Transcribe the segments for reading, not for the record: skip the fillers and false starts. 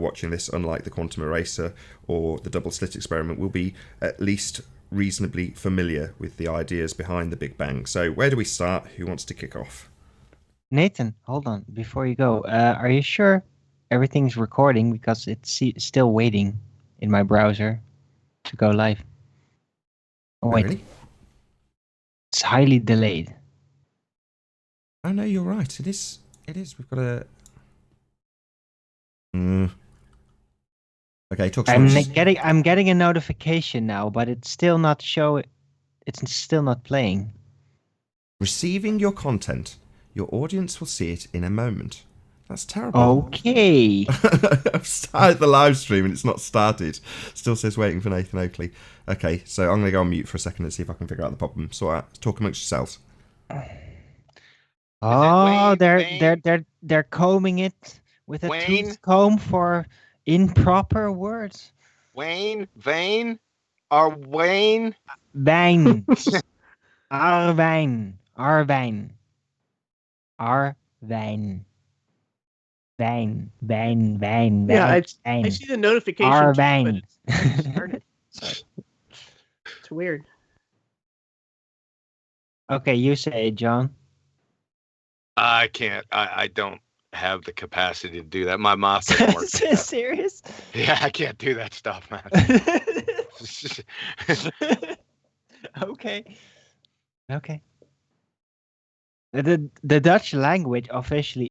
watching this, unlike the quantum eraser or the double slit experiment, will be at least reasonably familiar with the ideas behind the Big Bang. So where do we start? Who wants to kick off? Nathan, hold on. Before you go, are you sure everything's recording? Because it's still waiting in my browser to go live. Oh, wait. Really? It's highly delayed. Oh, no, you're right. It is. We've got a... Okay, talk to I'm getting a notification now, but it's still not showing. It's still not playing. Receiving your content. Your audience will see it in a moment. That's terrible. Okay. I've started the live stream and it's not started. Still says waiting for Nathan Oakley. Okay, so I'm going to go on mute for a second and see if I can figure out the problem. So talk amongst yourselves. Oh, they're combing it with a tooth comb for improper words. Wayne, Vane, or Wayne? Wijn. Arwijn. Arwijn. Arwijn. Wijn. Wijn. Wijn. Yeah, wijn. I see the notification. Arwijn. It's weird. Okay, you say it, John. I can't. I don't have the capacity to do that. My mouth doesn't work. Serious? Yeah, I can't do that stuff, man. Okay. The Dutch language officially.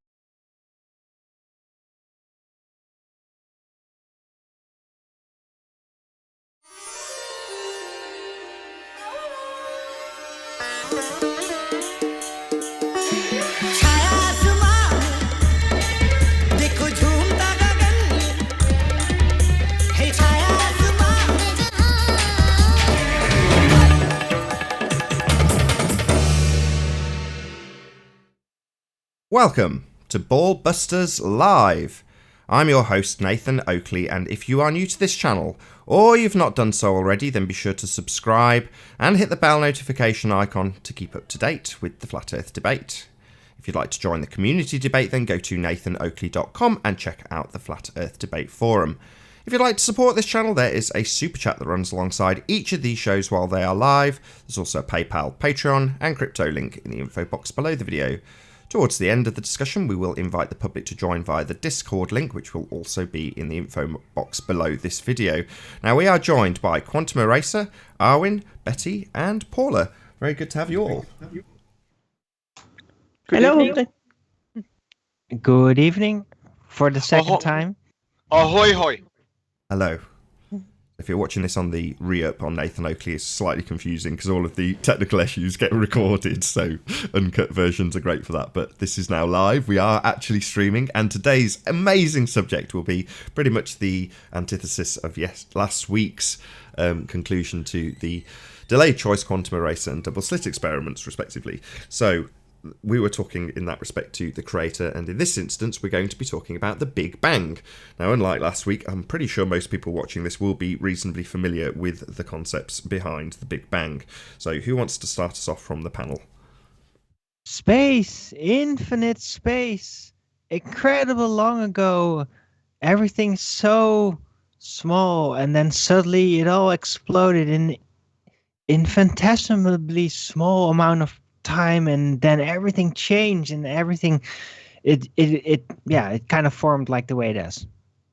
Welcome to BALLBUSTERS Live. I'm your host Nathan Oakley, and if you are new to this channel or you've not done so already, then be sure to subscribe and hit the bell notification icon to keep up to date with the Flat Earth debate. If you'd like to join the community debate, then go to nathanoakley.com and check out the Flat Earth Debate Forum. If you'd like to support this channel, there is a super chat that runs alongside each of these shows while they are live. There's also a PayPal, Patreon and crypto link in the info box below the video. Towards the end of the discussion, we will invite the public to join via the Discord link, which will also be in the info box below this video. Now, we are joined by Quantum Eraser, Arwin, Betty, and Paula. Very good to have you all. Hello. Good evening for the second time. Ahoy, hoy. Hello. If you're watching this on the re-up on Nathan Oakley, it's slightly confusing because all of the technical issues get recorded, so uncut versions are great for that. But this is now live. We are actually streaming, and today's amazing subject will be pretty much the antithesis of last week's conclusion to the delayed choice quantum eraser and double slit experiments, respectively. So we were talking in that respect to the creator, and in this instance we're going to be talking about the Big Bang. Now, unlike last week, I'm pretty sure most people watching this will be reasonably familiar with the concepts behind the Big Bang. So who wants to start us off from the panel? Space, infinite space, incredible long ago, everything's so small, and then suddenly it all exploded in infinitesimally small amount of time, and then everything changed, and everything it kind of formed like the way it is.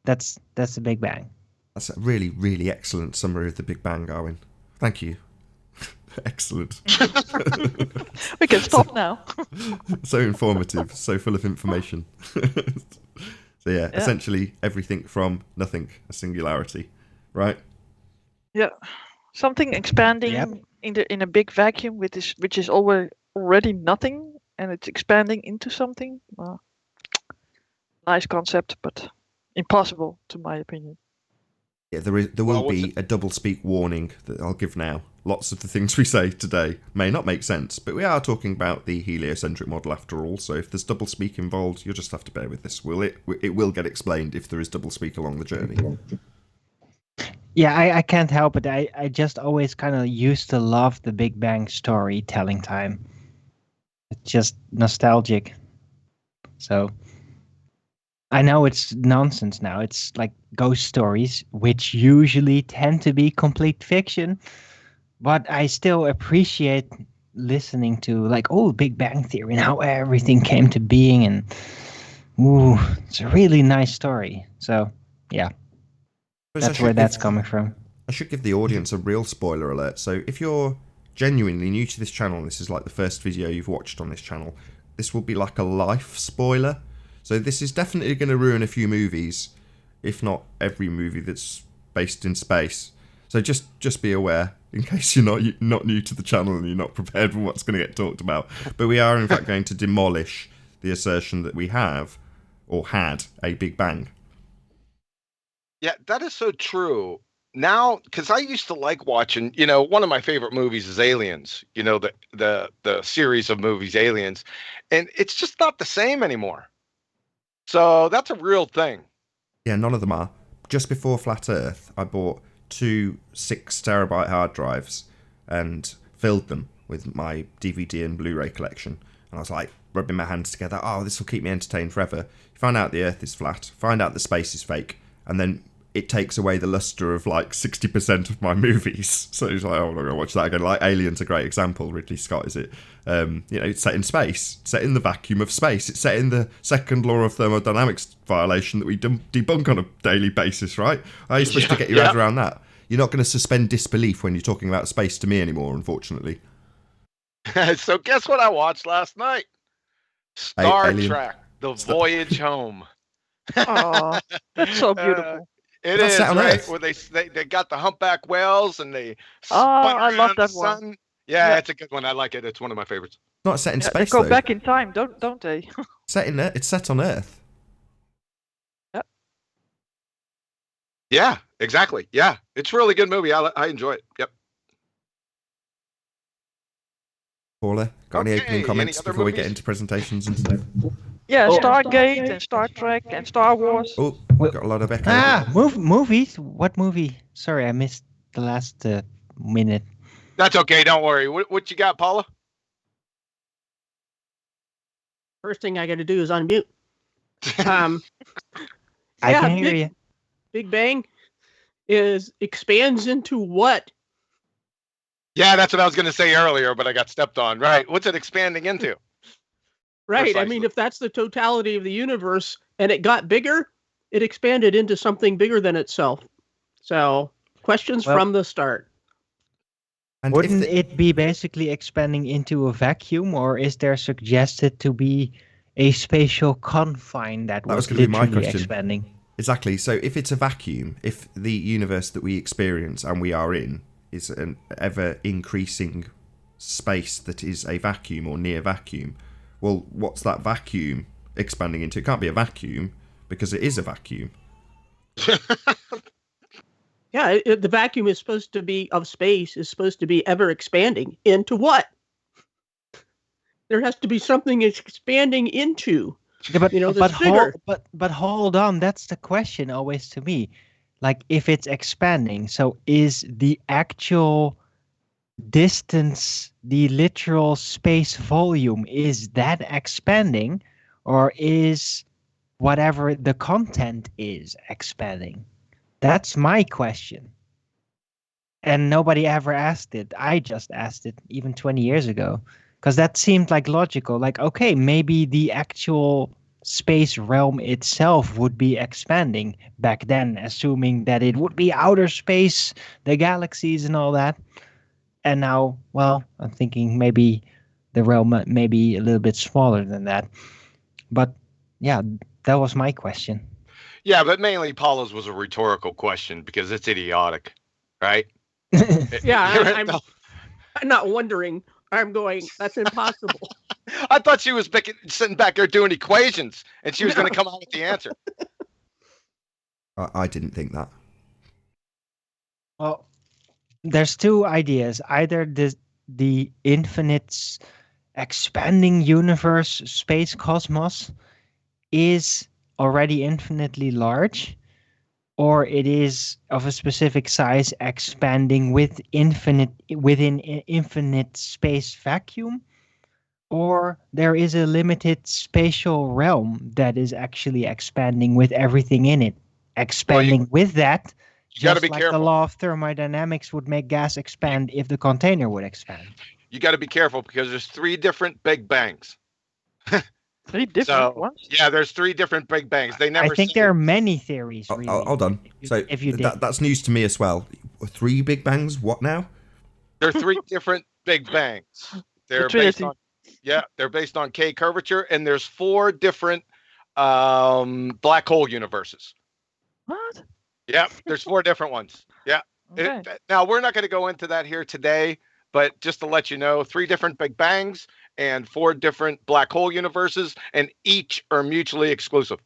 That's the Big Bang. That's a really, really excellent summary of the Big Bang, Arwin. Thank you. Excellent. We can stop now. So informative, so full of information. So yeah, essentially everything from nothing, a singularity, right? Yeah, something expanding in a big vacuum, which is already nothing, and it's expanding into something. Well, nice concept, but impossible to my opinion. Yeah, there will be a double speak warning that I'll give now. Lots of the things we say today may not make sense, but we are talking about the heliocentric model after all, so if there's double speak involved, you'll just have to bear with this. It will get explained if there is double speak along the journey. Yeah, I can't help it. I just always kind of used to love the Big Bang storytelling time. It's just nostalgic. So I know it's nonsense now. It's like ghost stories, which usually tend to be complete fiction. But I still appreciate listening to like, oh, Big Bang Theory and how everything came to being, and ooh, it's a really nice story. So yeah, Suppose that's where that's coming from. I should give the audience a real spoiler alert. So if you're genuinely new to this channel, this is like the first video you've watched on this channel, this will be like a life spoiler. So this is definitely going to ruin a few movies, if not every movie that's based in space. So just be aware, in case you're not new to the channel and you're not prepared for what's going to get talked about. But we are in fact going to demolish the assertion that we have, or had, a Big Bang. Yeah, that is so true. Now, because I used to like watching, one of my favorite movies is Aliens, the series of movies Aliens, and it's just not the same anymore. So that's a real thing. Yeah, none of them are. Just before Flat Earth, I bought 2 6-terabyte hard drives and filled them with my DVD and Blu-ray collection. And I was like, rubbing my hands together, oh, this will keep me entertained forever. You find out the Earth is flat, find out the space is fake, and then it takes away the luster of like 60% of my movies. So it's like, oh, I'm not going to watch that again. Like Alien's a great example. Ridley Scott, is it? It's set in space, set in the vacuum of space. It's set in the second law of thermodynamics violation that we debunk on a daily basis, right? How are you supposed to get your head around that? You're not going to suspend disbelief when you're talking about space to me anymore, unfortunately. So guess what I watched last night? Star Alien. Trek, The Voyage Home. Oh, that's so beautiful. It That's is, set on right? Earth. Where they got the humpback whales and they I love that one. one. Yeah, Yeah. it's a good one. I like it. It's one of my favorites. Not set in Yeah, they space, go though. back in time, don't they? It's set on Earth. Yeah, exactly. Yeah, it's a really good movie. I enjoy it. Yep. Paula, got any Okay, opening any comments other before we get movies? into presentations and stuff? Yeah, Oh. Stargate and Star Trek and Star Wars. Oh, got a lot of echo. Movies? What movie? Sorry, I missed the last minute. That's okay. Don't worry. What you got, Paula? First thing I got to do is unmute. I Yeah, can hear you. Big Bang expands into what? Yeah, that's what I was going to say earlier, but I got stepped on. Right. What's it expanding into? Right. I Precisely. mean, if that's the totality of the universe and it got bigger, it expanded into something bigger than itself. So, questions Well- from the start. And Wouldn't it be basically expanding into a vacuum, or is there suggested to be a spatial confine that was was gonna be my literally question. expanding? Exactly. So if it's a vacuum, if the universe that we experience and we are in is an ever-increasing space that is a vacuum or near vacuum, well, what's that vacuum expanding into? It can't be a vacuum because it is a vacuum. Yeah, the vacuum is supposed to be of space is supposed to be ever expanding into what? There has to be something it's expanding into. Yeah, but that's bigger. but hold on, that's the question always to me. Like, if it's expanding, so is the actual distance, the literal space volume, is that expanding, or is whatever the content is expanding? That's my question. And nobody ever asked it. I just asked it even 20 years ago. Because that seemed like logical. Like, okay, maybe the actual space realm itself would be expanding back then, assuming that it would be outer space, the galaxies and all that. And now, well, I'm thinking maybe the realm may be a little bit smaller than that. But yeah, that was my question. Yeah, but mainly Paula's was a rhetorical question because it's idiotic, right? Yeah, I'm not wondering. I'm going, that's impossible. I thought she was sitting back there doing equations and she was going to come out with the answer. I didn't think that. Well, there's two ideas. Either the infinite expanding universe, space cosmos, is already infinitely large, or it is of a specific size expanding within infinite space vacuum, Or there is a limited spatial realm that is actually expanding with everything in it. Expanding with that, you got to just be like the careful. law of thermodynamics would make gas expand if the container would expand. You got to be careful because there's 3 different Big Bangs. 3 different ones. Yeah, there's 3 different Big Bangs. They never. I think there are many theories, really. Hold on. If you dig. That's news to me as well. 3 Big Bangs. What now? There are 3 different Big Bangs. They're based on. Yeah, they're based on K curvature, and there's 4 different black hole universes. What? Yeah, there's 4 different ones. Yeah. Okay. Now we're not going to go into that here today, but just to let you know, 3 different Big Bangs and 4 different black hole universes, and each are mutually exclusive.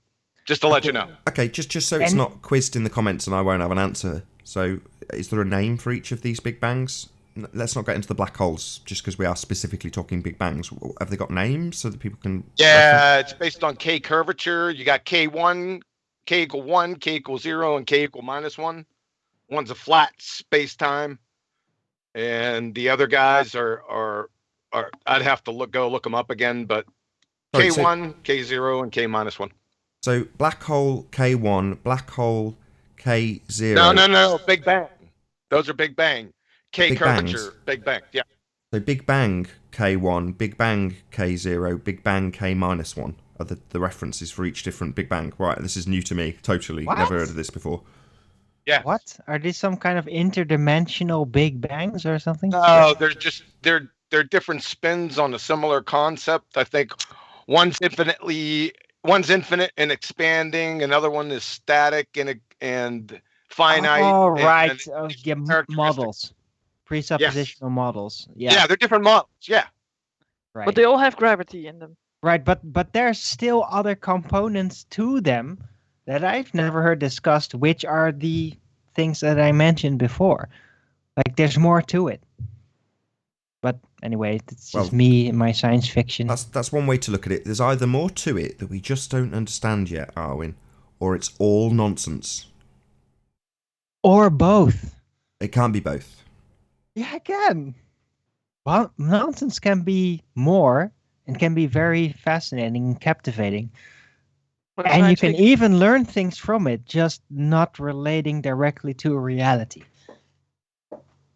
Just to let you know. Okay, just so it's not quizzed in the comments and I won't have an answer. So, is there a name for each of these Big Bangs? Let's not get into the black holes, just because we are specifically talking Big Bangs. Have they got names so that people can? Yeah, it's based on K curvature. You got K1, K equal 1, K equal 0, and K equal -1. One's a flat space time, and the other guys are I'd have to look them up again, but K1, K0, and K-1. So black hole K1, black hole K0. No, Big Bang. Those are Big Bang. K Big curvature, Bangs. Big Bang. Yeah. So Big Bang K1, Big Bang K0, Big Bang K-1 are the references for each different Big Bang. Right, this is new to me. Totally. What? Never heard of this before. Yeah. What? Are these some kind of interdimensional Big Bangs or something? No, they're different spins on a similar concept. I think one's infinite and expanding, another one is static and finite. Oh, right. Characteristics. Models. Presuppositional models. Yeah. Yeah, they're different models. Yeah. Right. But they all have gravity in them. Right, but there's still other components to them that I've never heard discussed, which are the things that I mentioned before. Like, there's more to it. But anyway, it's just me and my science fiction. That's one way to look at it. There's either more to it that we just don't understand yet, Arwin, or it's all nonsense. Or both. It can't be both. Yeah, it can. Well, nonsense can be more and can be very fascinating and captivating. But And you science can fiction- even learn things from it, just not relating directly to reality.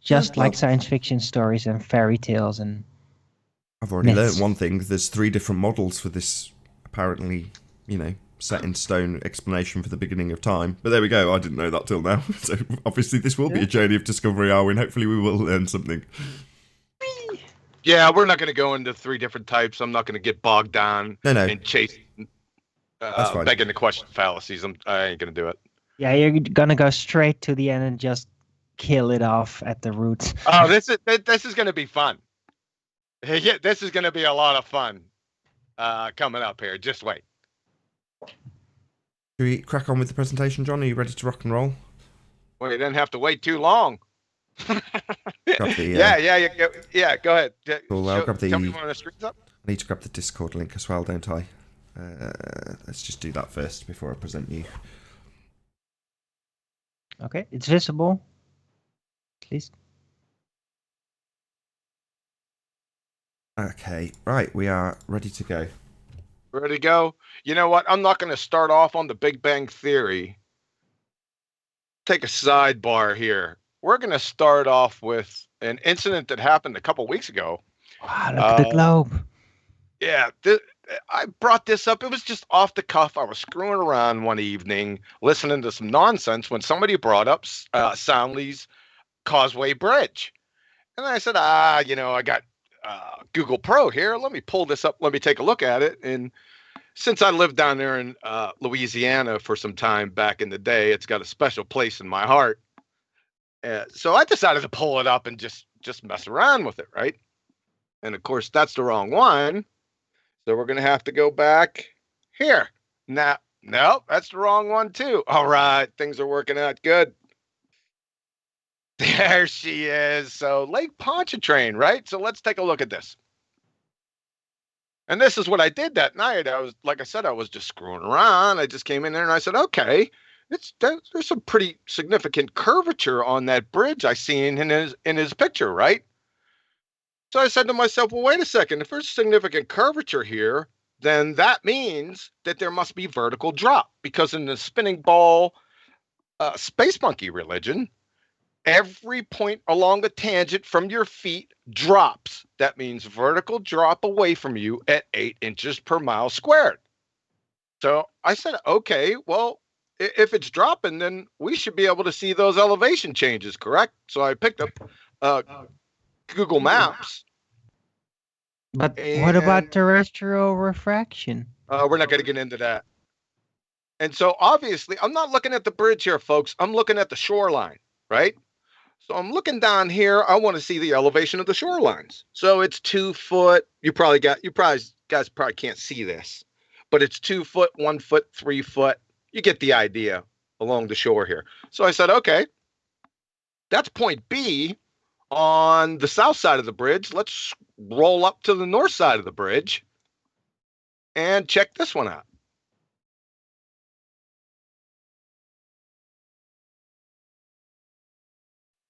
Just like science fiction stories and fairy tales and I've already myths. learned one thing. There's 3 different models for this apparently, set in stone explanation for the beginning of time. But there we go. I didn't know that till now. So obviously this will be a journey of discovery, Arwin. Hopefully we will learn something. Yeah, we're not going to go into 3 different types. I'm not going to get bogged down and chase That's fine. begging the question fallacies. I ain't going to do it. Yeah, you're gonna go straight to the end and just kill it off at the roots. Oh, this is going to be fun. Yeah, this is going to be a lot of fun coming up here. Just wait. Should we crack on with the presentation, John? Are you ready to rock and roll? Well, you didn't have to wait too long. Grab the, yeah. Go ahead. Cool, I'll grab the- Tell me when the screen's up. I need to grab the Discord link as well, don't I? Let's just do that first before I present you. Okay, it's visible. Please. Okay, right, we are ready to go. Ready to go? You know what? I'm not going to start off on the Big Bang Theory. Take a sidebar here. We're going to start off with an incident that happened a couple weeks ago. Wow, look at the globe. Yeah, I brought this up. It was just off the cuff. I was screwing around one evening, listening to some nonsense when somebody brought up Soundly's Causeway Bridge. And I said, I got Google Pro here. Let me pull this up. Let me take a look at it. And since I lived down there in Louisiana for some time back in the day, it's got a special place in my heart. So I decided to pull it up and just mess around with it, right? And of course, that's the wrong one. So we're going to have to go back here. Now, no, that's the wrong one too. All right, things are working out good. There she is. So Lake Pontchartrain, right? So let's take a look at this. And this is what I did that night. I was, like I said, I was just screwing around. I just came in there and I said, okay, there's some pretty significant curvature on that bridge I seen in his picture, right? So I said to myself, well, wait a second. If there's significant curvature here, then that means that there must be vertical drop, because in the spinning ball space monkey religion, every point along a tangent from your feet drops. That means vertical drop away from you at 8 inches per mile squared. So I said, okay, well, if it's dropping, then we should be able to see those elevation changes, correct? So I picked up Google Maps. But what And about terrestrial refraction? we're not going to get into that. And so obviously, I'm not looking at the bridge here, folks. I'm looking at the shoreline, right? So I'm looking down here. I want to see the elevation of the shorelines. So it's 2 foot. You guys probably can't see this, but it's 2 foot, 1 foot, 3 foot. You get the idea along the shore here. So I said, okay, that's point B on the south side of the bridge. Let's roll up to the north side of the bridge and check this one out.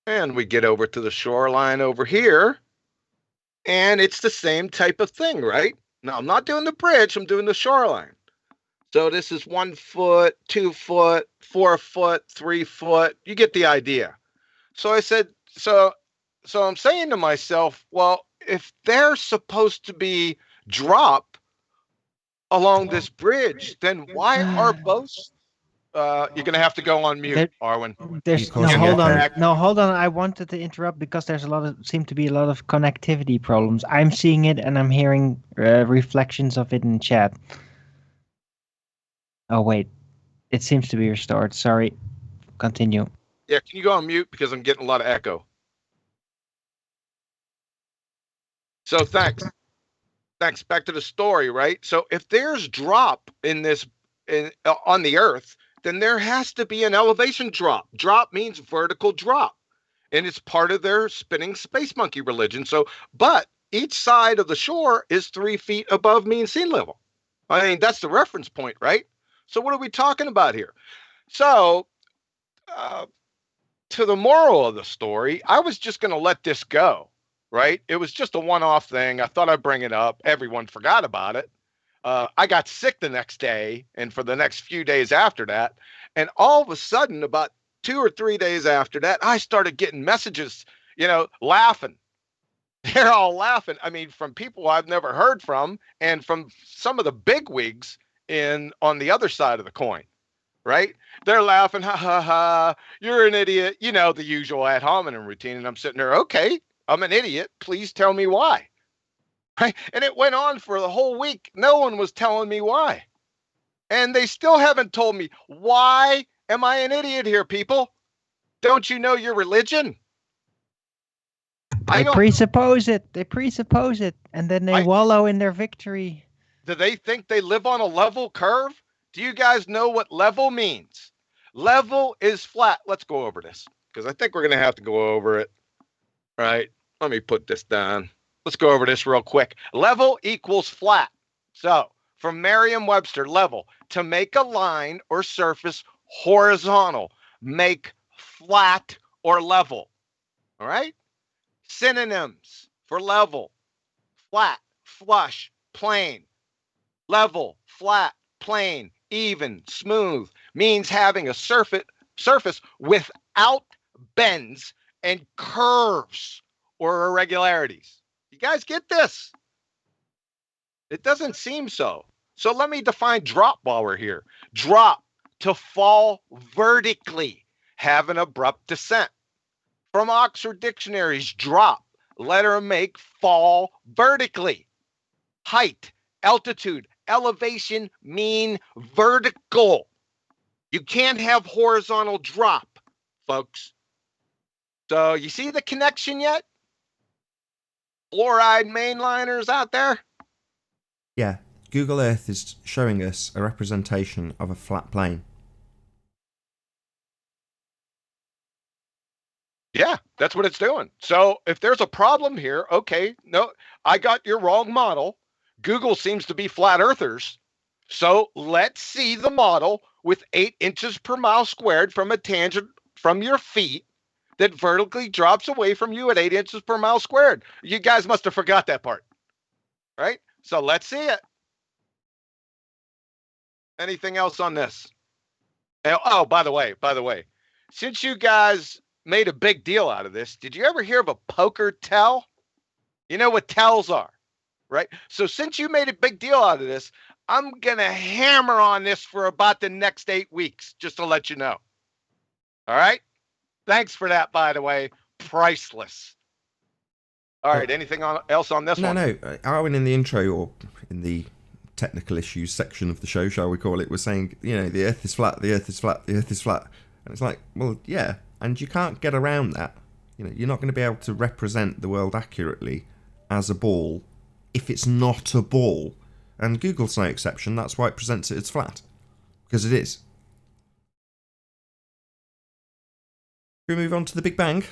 And we get over to the shoreline over here, and it's the same type of thing, right? Now, I'm not doing the bridge, I'm doing the shoreline. So this is 1 foot, 2 foot, 4 foot, 3 foot. You get the idea. So I said, so I'm saying to myself, well, if they're supposed to be drop along this bridge, then why are both you're going to have to go on mute, Arwen. There's You're causing hold on. echo. No, hold on. I wanted to interrupt because there's seem to be a lot of connectivity problems. I'm seeing it and I'm hearing reflections of it in chat. Oh wait, it seems to be restored. Sorry. Continue. Yeah, can you go on mute because I'm getting a lot of echo. So thanks. Back to the story, right? So if there's drop in this on the Earth, then there has to be an elevation drop. Drop means vertical drop, and it's part of their spinning space monkey religion. So, but each side of the shore is 3 feet above mean sea level. I mean, that's the reference point, right? So what are we talking about here? So, to the moral of the story, I was just going to let this go, right? It was just a one-off thing. I thought I'd bring it up. Everyone forgot about it. I got sick the next day and for the next few days after that. And all of a sudden, about 2 or 3 days after that, I started getting messages, laughing. They're all laughing. I mean, from people I've never heard from and from some of the bigwigs on the other side of the coin, right? They're laughing, ha, ha, ha, you're an idiot. The usual ad hominem routine. And I'm sitting there, okay, I'm an idiot. Please tell me why. Right? And it went on for the whole week. No one was telling me why. And they still haven't told me, why am I an idiot here, people? Don't you know your religion? They presuppose it. And then they wallow in their victory. Do they think they live on a level curve? Do you guys know what level means? Level is flat. Let's go over this because I think we're going to have to go over it. Right? Let me put this down. Let's go over this real quick. Level equals flat. So from Merriam-Webster, level, to make a line or surface horizontal, make flat or level. All right? Synonyms for level: flat, flush, plane. Level, flat, plane, even, smooth, means having a surface without bends and curves or irregularities. You guys get this? It doesn't seem so. So let me define drop while we're here. Drop, to fall vertically, have an abrupt descent. From Oxford dictionaries, drop, letter make, fall vertically. Height, altitude, elevation, mean vertical. You can't have horizontal drop, folks. So you see the connection yet? Fluoride mainliners out there? Yeah, Google Earth is showing us a representation of a flat plane. Yeah, that's what it's doing. So if there's a problem here, okay, no, I got your wrong model. Google seems to be flat earthers. So let's see the model with 8 inches per mile squared from a tangent from your feet that vertically drops away from you at 8 inches per mile squared. You guys must have forgot that part, right? So let's see it. Anything else on this? Oh, by the way, since you guys made a big deal out of this, did you ever hear of a poker tell? You know what tells are, right? So since you made a big deal out of this, I'm going to hammer on this for about the next 8 weeks, just to let you know. All right? Thanks for that, by the way. Priceless. All right, anything else on this one? No. Arwen in the intro, or in the technical issues section of the show, shall we call it, was saying, the Earth is flat, the Earth is flat, the Earth is flat. And it's like, well, yeah, and you can't get around that. You're not going to be able to represent the world accurately as a ball if it's not a ball. And Google's no exception. That's why it presents it as flat. Because it is. Can we move on to the Big Bang?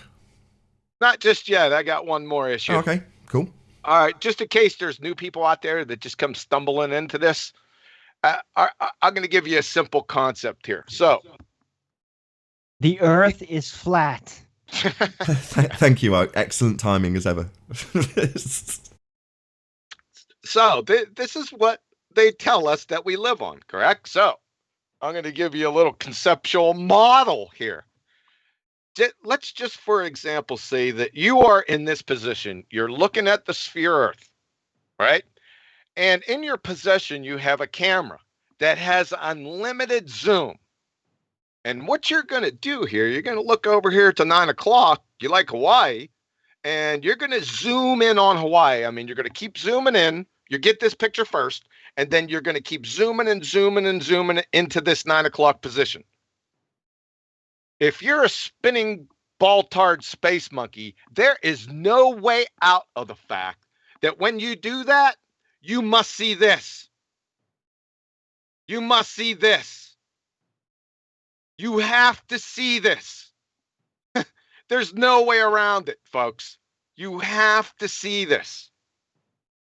Not just yet. I got one more issue. Oh, okay, cool. All right, just in case there's new people out there that just come stumbling into this, I'm going to give you a simple concept here. So, the Earth is flat. Thank you, Oak. Excellent timing as ever. So, this is what they tell us that we live on, correct? So, I'm going to give you a little conceptual model here. Let's just, for example, say that you are in this position. You're looking at the sphere Earth, right? And in your possession, you have a camera that has unlimited zoom. And what you're going to do here, you're going to look over here to 9 o'clock. You like Hawaii, and you're going to zoom in on Hawaii. I mean, you're going to keep zooming in. You get this picture first, and then you're going to keep zooming and zooming and zooming into this 9 o'clock position. If you're a spinning ball-tarred space monkey, there is no way out of the fact that when you do that, you must see this. You must see this. You have to see this. There's no way around it, folks. You have to see this.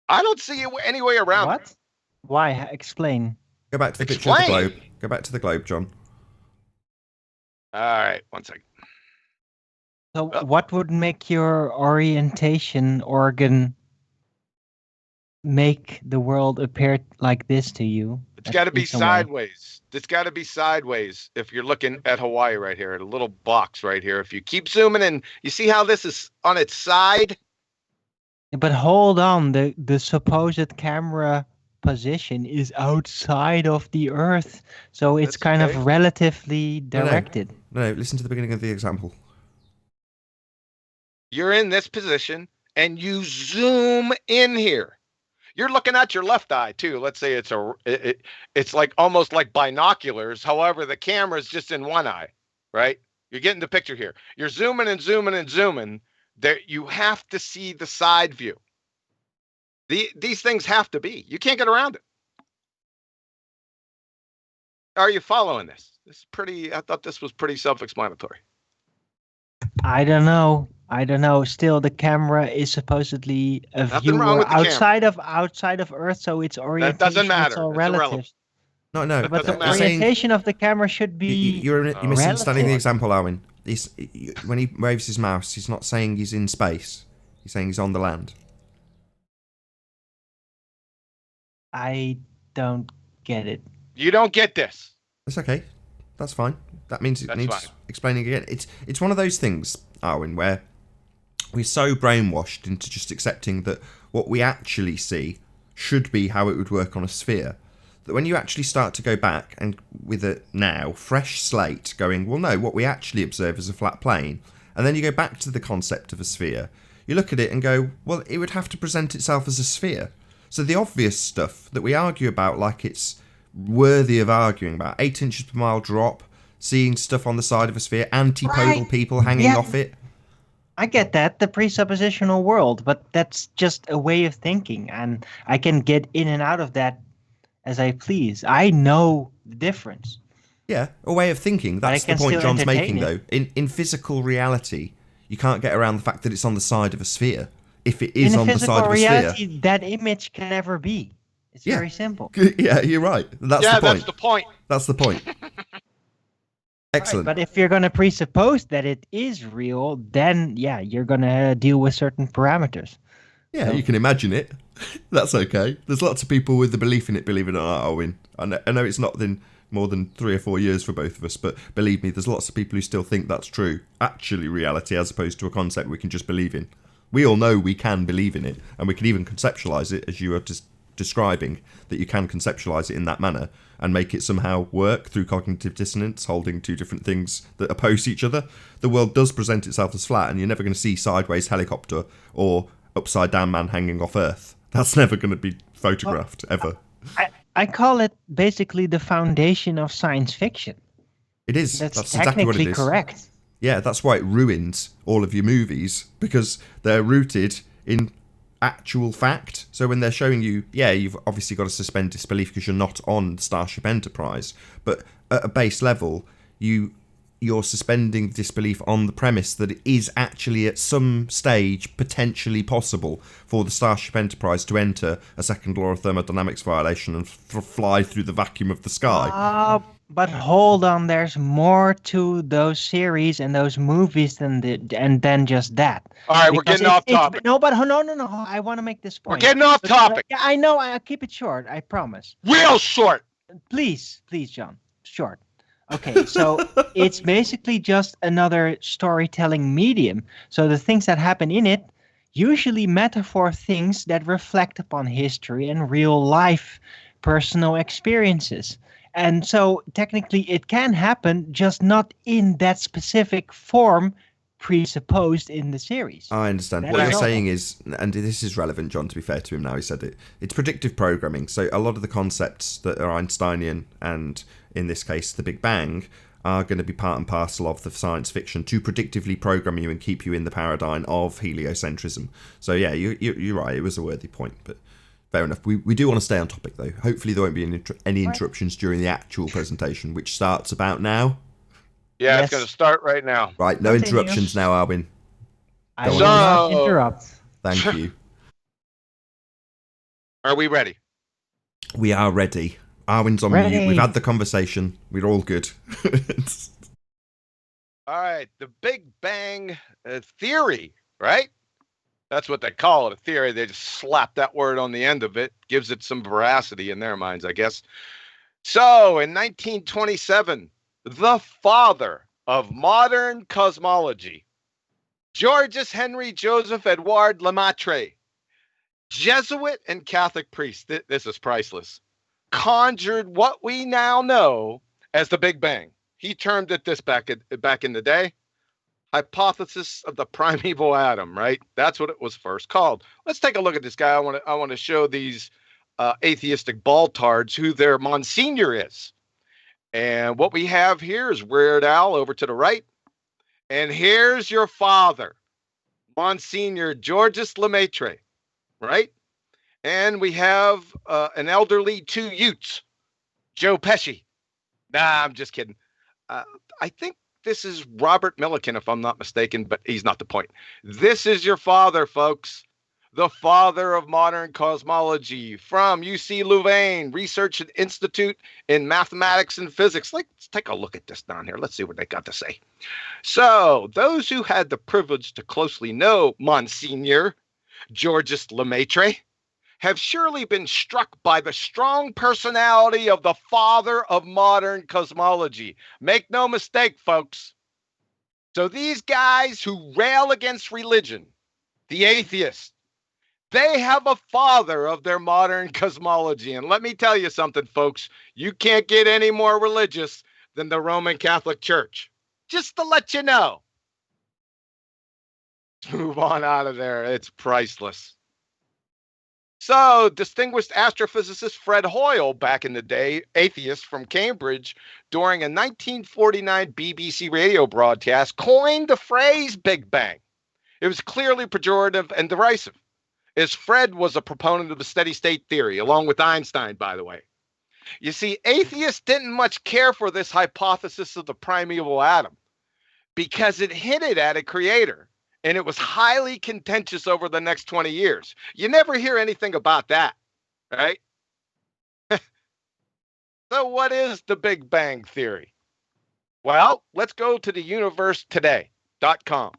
I don't see any way around it. What? Why? Explain. Go back to the picture of the globe. Go back to the globe, John. All right, one second. So what would make your orientation organ make the world appear like this to you? It's got to be sideways. It's got to be sideways if you're looking at Hawaii right here, at a little box right here. If you keep zooming in, you see how this is on its side? But hold on, the supposed camera position is outside of the Earth, so it's kind of relatively directed. No, listen to the beginning of the example. You're in this position and you zoom in here. You're looking at your left eye too. Let's say it's like almost like binoculars. However, the camera's just in one eye, right? You're getting the picture here. You're zooming and zooming and zooming. There, you have to see the side view. These things have to be. You can't get around it. Are you following this? This is pretty. I thought this was pretty self-explanatory. I don't know. Still, the camera is supposedly a Nothing wrong viewer with the outside of Earth, so its orientation doesn't matter. is all It's relative. irrelevant. No. But the matter. orientation of the camera should be. You're misunderstanding the relative. example, Arwen. When he waves his mouse, he's not saying he's in space. He's saying he's on the land. I don't get it. You don't get this. That's okay. That's fine. That means it That's needs fine. explaining again. It's one of those things, Arwen, where we're so brainwashed into just accepting that what we actually see should be how it would work on a sphere, that when you actually start to go back and with a now fresh slate going, well, no, what we actually observe is a flat plane, and then you go back to the concept of a sphere, you look at it and go, well, it would have to present itself as a sphere. So the obvious stuff that we argue about like it's worthy of arguing about, 8 inches per mile drop, seeing stuff on the side of a sphere, antipodal people hanging off it. I get that, the presuppositional world, but that's just a way of thinking, and I can get in and out of that as I please. I know the difference. Yeah, a way of thinking. That's the point John's making, though. In physical reality, you can't get around the fact that it's on the side of a sphere. If it is on the side of a sphere. In physical reality, that image can never be. It's very simple. Yeah, you're right. That's the point. That's the point. That's the point. Excellent. But if you're going to presuppose that it is real, then yeah, you're going to deal with certain parameters. Yeah, So- you can imagine it. That's okay. There's lots of people with the belief in it, believe it or not, Owen. I know it's not been more than 3 or 4 years for both of us, but believe me, there's lots of people who still think that's true. Actually, reality, as opposed to a concept we can just believe in. We all know we can believe in it, and we can even conceptualize it, as you were just describing, that you can conceptualize it in that manner and make it somehow work through cognitive dissonance, holding two different things that oppose each other. The world does present itself as flat, and you're never going to see sideways helicopter or upside down man hanging off Earth. That's never going to be photographed, ever. I call it basically the foundation of science fiction. It is. That's exactly what it technically is. correct. Yeah, that's why it ruins all of your movies, because they're rooted in actual fact. So when they're showing you, yeah, you've obviously got to suspend disbelief because you're not on Starship Enterprise, but at a base level, you're suspending disbelief on the premise that it is actually at some stage potentially possible for the Starship Enterprise to enter a second law of thermodynamics violation and fly through the vacuum of the sky. But hold on, there's more to those series and those movies than just that. All right, we're Because getting off topic. No, I want to make this point. We're getting off topic. Yeah, I know. I'll keep it short. I promise. Real short. Please, John. Short. Okay, so it's basically just another storytelling medium. So the things that happen in it usually metaphor things that reflect upon history and real life personal experiences. And so technically it can happen, just not in that specific form presupposed in the series. I understand. That What is you're all. saying is, and this is relevant, John, to be fair to him now, he said it, it's predictive programming. So a lot of the concepts that are Einsteinian, and in this case the Big Bang, are going to be part and parcel of the science fiction to predictively program you and keep you in the paradigm of heliocentrism. So yeah, you're right, it was a worthy point, but fair enough. We do want to stay on topic though. Hopefully there won't be any interruptions during the actual presentation, which starts about now. Yeah, Yes. it's going to start right now. Right, no Continue. interruptions now, Albin. I Go will on. not So- interrupt. Thank you. Are we ready? We are ready. Arwin's on Ready. mute. We've had the conversation. We're all good. All right, the Big Bang theory, right? That's what they call it, a theory. They just slap that word on the end of it, gives it some veracity in their minds, I guess. So in 1927, the father of modern cosmology, Georges Henry Joseph Edouard Lemaitre, Jesuit and Catholic priest, this is priceless, conjured what we now know as the Big Bang. He termed it this back in the day, hypothesis of the primeval atom, right? That's what it was first called. Let's take a look at this guy. I want to show these atheistic baltards who their Monsignor is. And what we have here is Weird Al over to the right. And here's your father, Monsignor Georges Lemaitre, right? And we have an elderly two Utes, Joe Pesci. Nah, I'm just kidding. I think this is Robert Millikan, if I'm not mistaken, but he's not the point. This is your father, folks. The father of modern cosmology from UC Louvain Research Institute in Mathematics and Physics. Let's take a look at this down here. Let's see what they got to say. So, those who had the privilege to closely know Monsignor Georges Lemaitre have surely been struck by the strong personality of the father of modern cosmology. Make no mistake, folks. So these guys who rail against religion, the atheists, they have a father of their modern cosmology. And let me tell you something, folks. You can't get any more religious than the Roman Catholic Church. Just to let you know. Let's move on out of there. It's priceless. So, distinguished astrophysicist Fred Hoyle, back in the day, atheist from Cambridge, during a 1949 BBC radio broadcast, coined the phrase Big Bang. It was clearly pejorative and derisive, as Fred was a proponent of the steady state theory, along with Einstein, by the way. You see, atheists didn't much care for this hypothesis of the primeval atom because it hinted at a creator. And it was highly contentious over the next 20 years. You never hear anything about that, right? So what is the Big Bang theory? Well, let's go to the universetoday.com.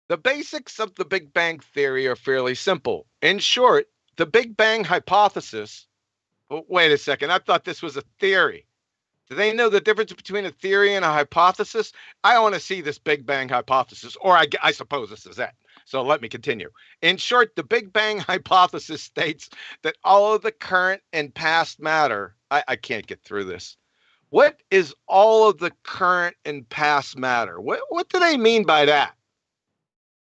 The basics of the Big Bang theory are fairly simple. In short, the Big Bang hypothesis. Oh, wait a second. I thought this was a theory. Do they know the difference between a theory and a hypothesis? I want to see this Big Bang hypothesis, or I suppose this is it. So let me continue. In short, the Big Bang hypothesis states that all of the current and past matter. I can't get through this. What is all of the current and past matter? What do they mean by that?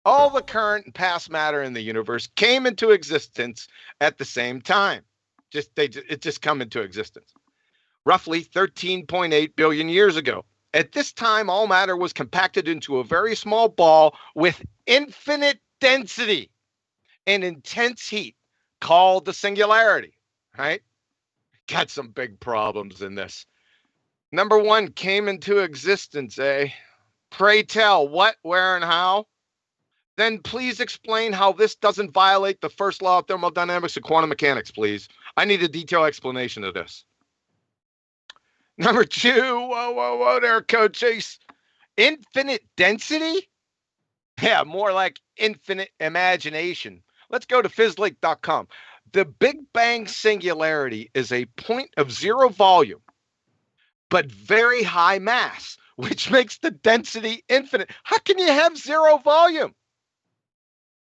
All the current and past matter in the universe came into existence at the same time. It just come into existence. Roughly 13.8 billion years ago. At this time, all matter was compacted into a very small ball with infinite density and intense heat called the singularity, right? Got some big problems in this. Number one, came into existence, eh? Pray tell, what, where, and how? Then please explain how this doesn't violate the first law of thermodynamics and quantum mechanics, please. I need a detailed explanation of this. Number two, whoa there, Coach Chase. Infinite density? Yeah, more like infinite imagination. Let's go to physlake.com. The Big Bang singularity is a point of zero volume, but very high mass, which makes the density infinite. How can you have zero volume?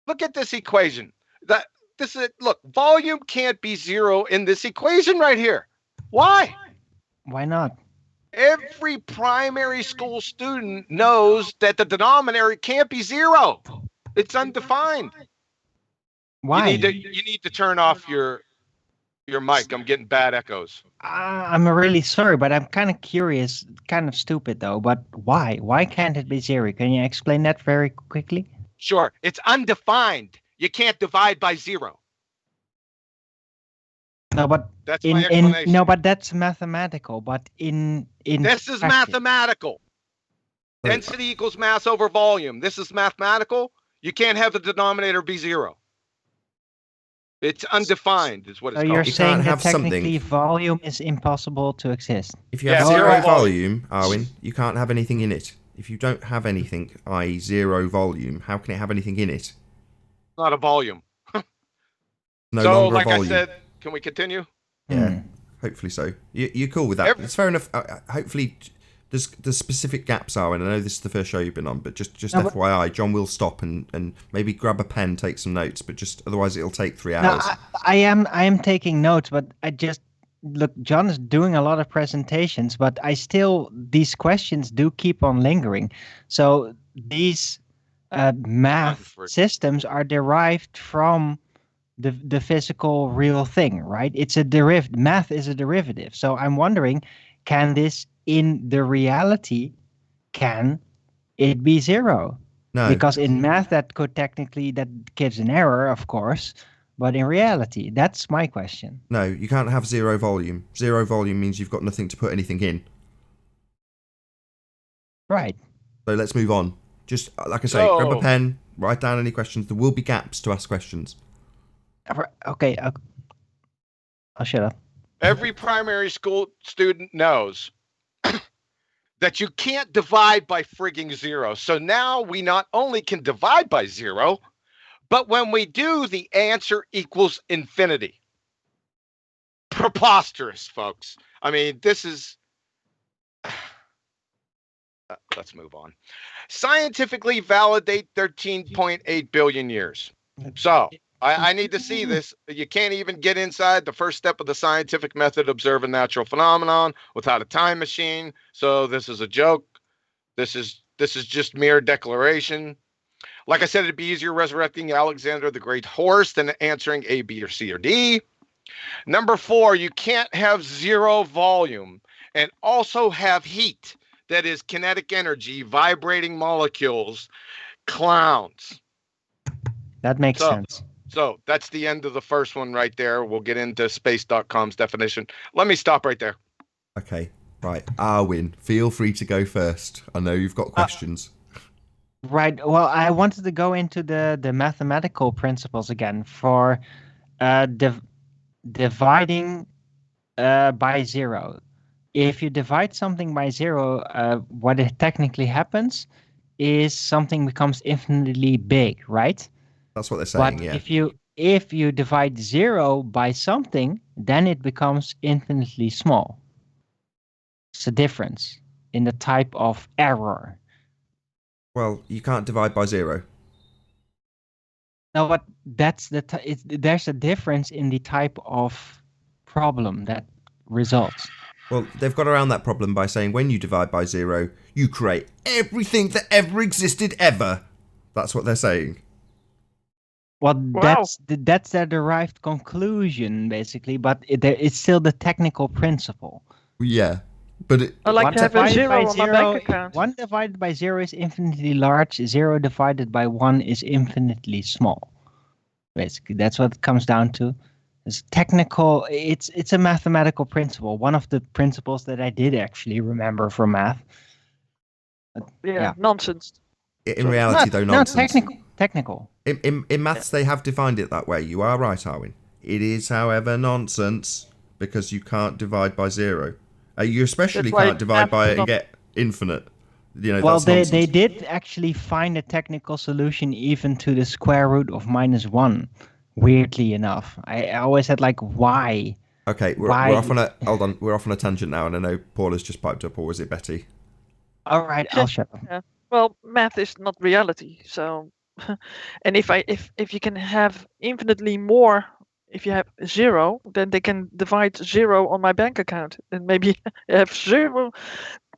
Look at this equation. Look, volume can't be zero in this equation right here. Why? Why not? Every primary school student knows that the denominator can't be zero. It's undefined. Why? You need to turn off your mic. I'm getting bad echoes. I'm really sorry, but I'm kind of curious, kind of stupid though. But why? Why can't it be zero? Can you explain that very quickly? Sure, it's undefined. You can't divide by zero. No, but that's my explanation. No, but that's mathematical. But in this is mathematical. Density equals mass over volume. This is mathematical. You can't have the denominator be zero. It's undefined, is what it's called. So you're saying that technically volume is impossible to exist. If you have zero volume, Arwin, you can't have anything in it. If you don't have anything, i.e. zero volume, how can it have anything in it? Not a volume. No so, longer like a volume. I said, can we continue? Yeah, hopefully so. You're cool with that. It's fair enough. Hopefully, there's specific gaps, Arwin. I know this is the first show you've been on, but just FYI, John will stop and maybe grab a pen, take some notes, but just otherwise it'll take 3 hours. No, I am taking notes, but I just look. John is doing a lot of presentations, but these questions do keep on lingering. So these math systems are derived from the physical real thing, right? It's a derivative. Math is a derivative. So I'm wondering, can this in the reality, can it be zero? No. Because in math that gives an error, of course, but in reality, that's my question. No, you can't have zero volume. Zero volume means you've got nothing to put anything in. Right. So let's move on. Just like I say, grab a pen, write down any questions. There will be gaps to ask questions. Okay, I'll shut up. Every primary school student knows that you can't divide by frigging zero. So now we not only can divide by zero, but when we do, the answer equals infinity. Preposterous, folks. I mean, this is... let's move on. Scientifically validate 13.8 billion years. So... I need to see this. You can't even get inside the first step of the scientific method, observe a natural phenomenon without a time machine. So this is a joke. This is just mere declaration. Like I said, it'd be easier resurrecting Alexander the Great horse than answering A, B, or C, or D. Number 4, you can't have zero volume and also have heat. That is kinetic energy, vibrating molecules, clowns. That makes sense. So that's the end of the first one right there. We'll get into space.com's definition. Let me stop right there. Okay, right. Arwin, feel free to go first. I know you've got questions. Right. Well, I wanted to go into the mathematical principles again for dividing by zero. if you divide something by 0, what it technically happens is something becomes infinitely big, right? That's what they're saying, But yeah. if you divide 0 by something, then it becomes infinitely small. It's a difference in the type of error. Well, you can't divide by 0. No, but that's there's a difference in the type of problem that results. Well, they've got around that problem by saying when you divide by 0, you create everything that ever existed ever. That's what they're saying. Well, Wow. that's their derived conclusion, basically, but it's still the technical principle. Yeah, but I like One to have a divided by 0 on my bank account. 1 divided by 0 is infinitely large. 0 divided by 1 is infinitely small. Basically, that's what it comes down to. It's technical. It's a mathematical principle. One of the principles that I did actually remember from math. Yeah, nonsense. in reality, though, No, nonsense. technical. In maths, they have defined it that way. You are right, Arwin. It is, however, nonsense because you can't divide by 0. You especially That's why can't divide math by is it and not- get infinite. You know, Well, that's they nonsense. did actually find a technical solution even to the square root of -1. Weirdly enough, I always had like, why? Okay, we're off on a hold on. We're off on a tangent now, and I know Paul has just piped up, or was it Betty? All right, I'll shut up. Yeah. Well, math is not reality, so and if you can have infinitely more, if you have 0, then they can divide 0 on my bank account, and maybe I have 0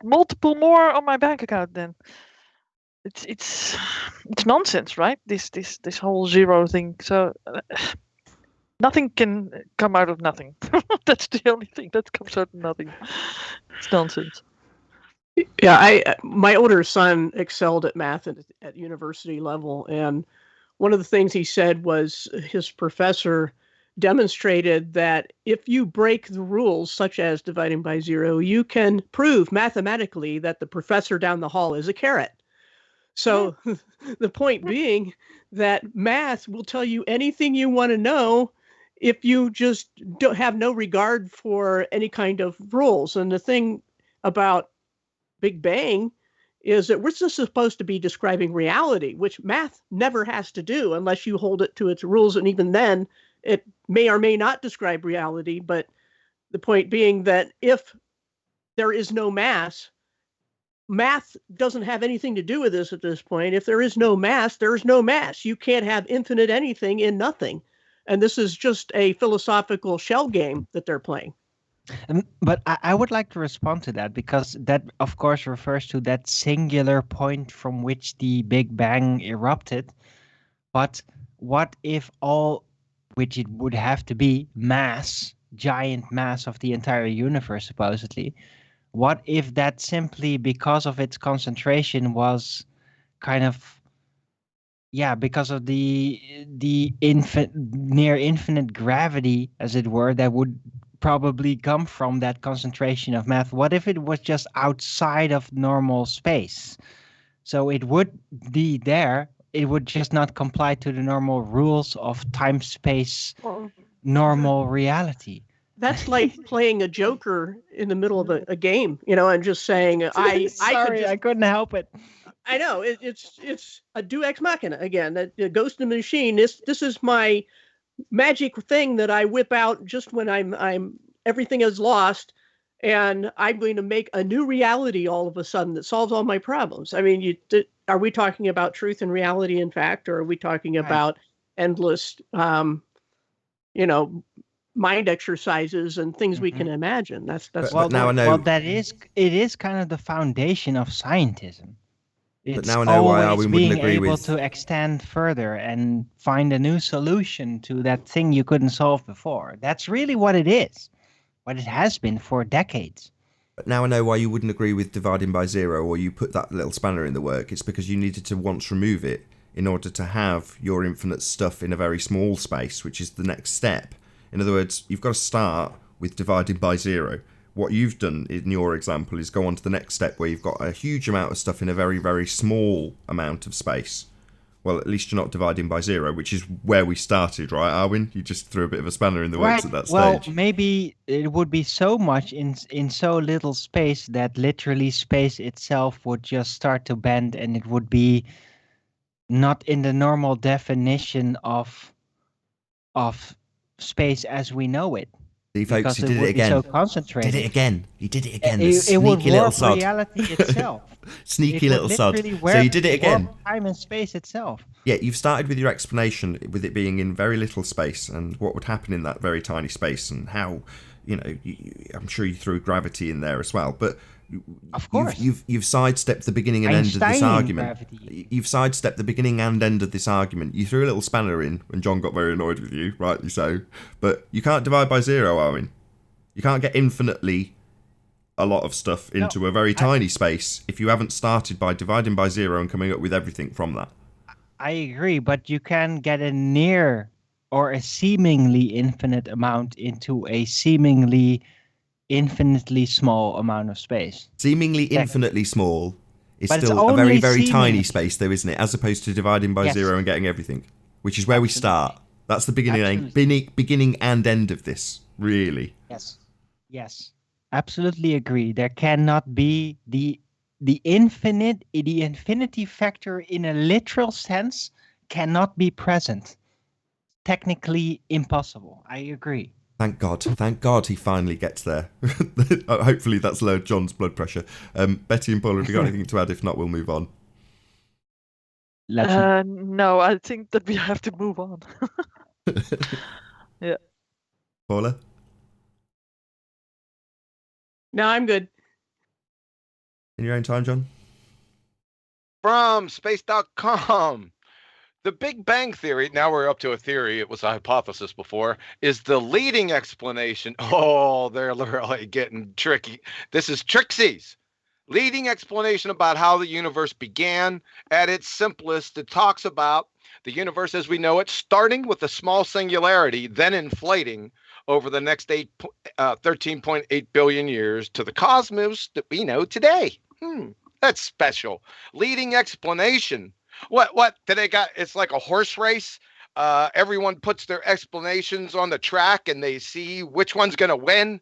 multiple more on my bank account. Then it's nonsense, right? This whole 0 thing. So nothing can come out of nothing. That's the only thing that comes out of nothing. It's nonsense. Yeah, my older son excelled at math at university level, and one of the things he said was his professor demonstrated that if you break the rules, such as dividing by 0, you can prove mathematically that the professor down the hall is a carrot. So the point being that math will tell you anything you want to know if you just don't have no regard for any kind of rules. And the thing about Big Bang is that we're just supposed to be describing reality, which math never has to do unless you hold it to its rules. And even then, it may or may not describe reality. But the point being that if there is no math doesn't have anything to do with this at this point. If there is no mass, there is no mass. You can't have infinite anything in nothing. And this is just a philosophical shell game that they're playing. But I would like to respond to that because that, of course, refers to that singular point from which the Big Bang erupted. But what if all, which it would have to be, mass, giant mass of the entire universe, supposedly, what if that simply because of its concentration was kind of, because of the near infinite gravity, as it were, that would probably come from that concentration of mass. What if it was just outside of normal space? So it would be there. It would just not comply to the normal rules of time, space, normal reality. That's like playing a joker in the middle of a game, and just saying, I couldn't help it. I know it's a deus ex machina again. The ghost in the machine. This is my magic thing that I whip out just when I'm everything is lost, and I'm going to make a new reality all of a sudden that solves all my problems. I mean, are we talking about truth and reality in fact, or are we talking about endless, mind exercises and things we can imagine? That's but now I know. Well, it is kind of the foundation of scientism. It's now I know why always Arwin being wouldn't agree able with. to extend further and find a new solution to that thing you couldn't solve before. That's really what it is, what it has been for decades. But now I know why you wouldn't agree with dividing by 0, or you put that little spanner in the work. It's because you needed to once remove it in order to have your infinite stuff in a very small space, which is the next step. In other words, you've got to start with dividing by 0. What you've done in your example is go on to the next step where you've got a huge amount of stuff in a very, very small amount of space, well, at least you're not dividing by 0, which is where we started, right, Arwin? You just threw a bit of a spanner in the works at that Well, stage. maybe it would be so much in so little space that literally space itself would just start to bend, and it would be not in the normal definition of space as we know it. See, folks, Because he it did it would be again. so concentrated. Did it again. He did it again. The It would sneaky little warp sod. reality itself. Sneaky It little would sod. literally So you did it again. warp time and space itself. Yeah, you've started with your explanation with it being in very little space and what would happen in that very tiny space and how, I'm sure you threw gravity in there as well. But Of course. you've sidestepped the beginning and end of this Einsteinian argument. gravity. You've sidestepped the beginning and end of this argument. You threw a little spanner in when John got very annoyed with you, rightly so. But you can't divide by 0, Owen. You can't get infinitely a lot of stuff into a very tiny space if you haven't started by dividing by 0 and coming up with everything from that. I agree, but you can get a near or a seemingly infinite amount into a seemingly infinitely small amount of space. Seemingly infinitely small is But it's still a very, only very tiny seemingly. space, though, isn't it? As opposed to dividing by Yes. 0 and getting everything, which is where we start. That's the beginning and end of this, really. Yes. Absolutely agree. There cannot be the infinity factor in a literal sense cannot be present. Technically impossible. I agree. Thank God he finally gets there. Hopefully that's lowered John's blood pressure. Betty and Paul, have you got anything to add? If not, we'll move on. No, I think that we have to move on. Yeah. Paula? No, I'm good. In your own time, John? From space.com. The Big Bang Theory, now we're up to a theory, it was a hypothesis before, is the leading explanation. Oh, they're really getting tricky. This is Trixie's leading explanation about how the universe began. At its simplest, it talks about the universe as we know it, starting with a small singularity, then inflating over the next 13.8 billion years to the cosmos that we know today. That's special. Leading explanation. What did they got? It's like a horse race. Everyone puts their explanations on the track and they see which one's going to win.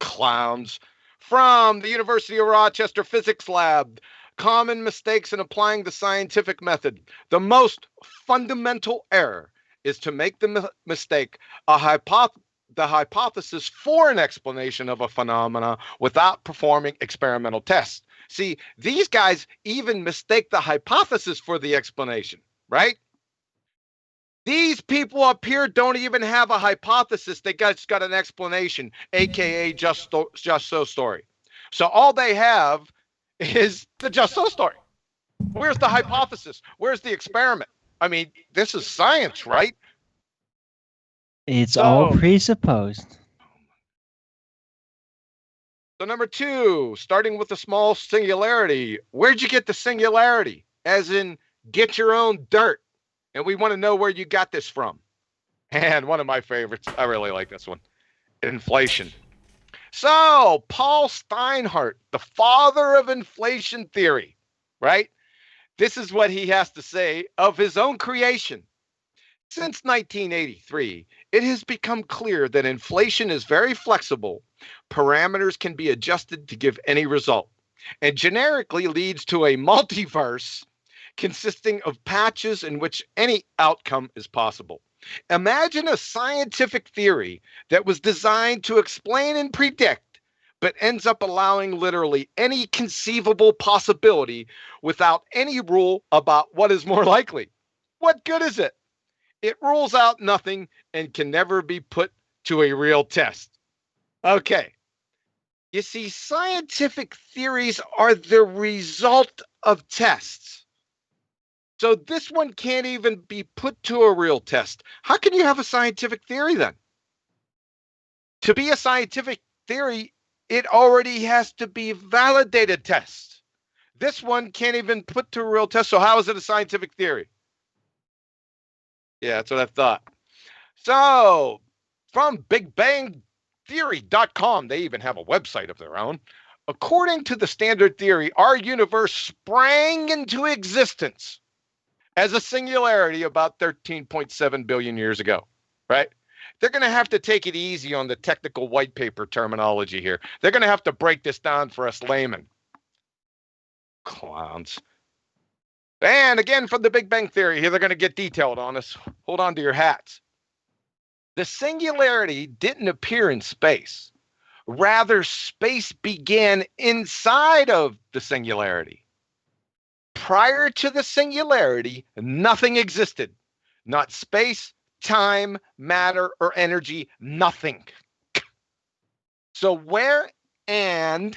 Clowns. From the University of Rochester Physics Lab. Common mistakes in applying the scientific method. The most fundamental error is to make the mistake the hypothesis for an explanation of a phenomena without performing experimental tests. See, these guys even mistake the hypothesis for the explanation, right? These people up here don't even have a hypothesis. They just got an explanation, aka just so story. So all they have is the just so story. Where's the hypothesis? Where's the experiment? I mean, this is science, right? It's all presupposed. So number 2, starting with a small singularity. Where'd you get the singularity? As in, get your own dirt. And we want to know where you got this from. And one of my favorites, I really like this one, inflation. So Paul Steinhardt, the father of inflation theory, right? This is what he has to say of his own creation. Since 1983, it has become clear that inflation is very flexible. Parameters can be adjusted to give any result, and generically leads to a multiverse consisting of patches in which any outcome is possible. Imagine a scientific theory that was designed to explain and predict, but ends up allowing literally any conceivable possibility without any rule about what is more likely. What good is it? It rules out nothing and can never be put to a real test. Okay. You see, scientific theories are the result of tests. So this one can't even be put to a real test. How can you have a scientific theory then? To be a scientific theory, it already has to be validated tests. This one can't even put to a real test. So how is it a scientific theory? Yeah, that's what I thought. So, from BigBangTheory.com, they even have a website of their own. According to the standard theory, our universe sprang into existence as a singularity about 13.7 billion years ago, right? They're going to have to take it easy on the technical white paper terminology here. They're going to have to break this down for us laymen. Clowns. And again, from the Big Bang Theory, here they're going to get detailed on us. Hold on to your hats. The singularity didn't appear in space. Rather, space began inside of the singularity. Prior to the singularity, nothing existed. Not space, time, matter, or energy, nothing. So where and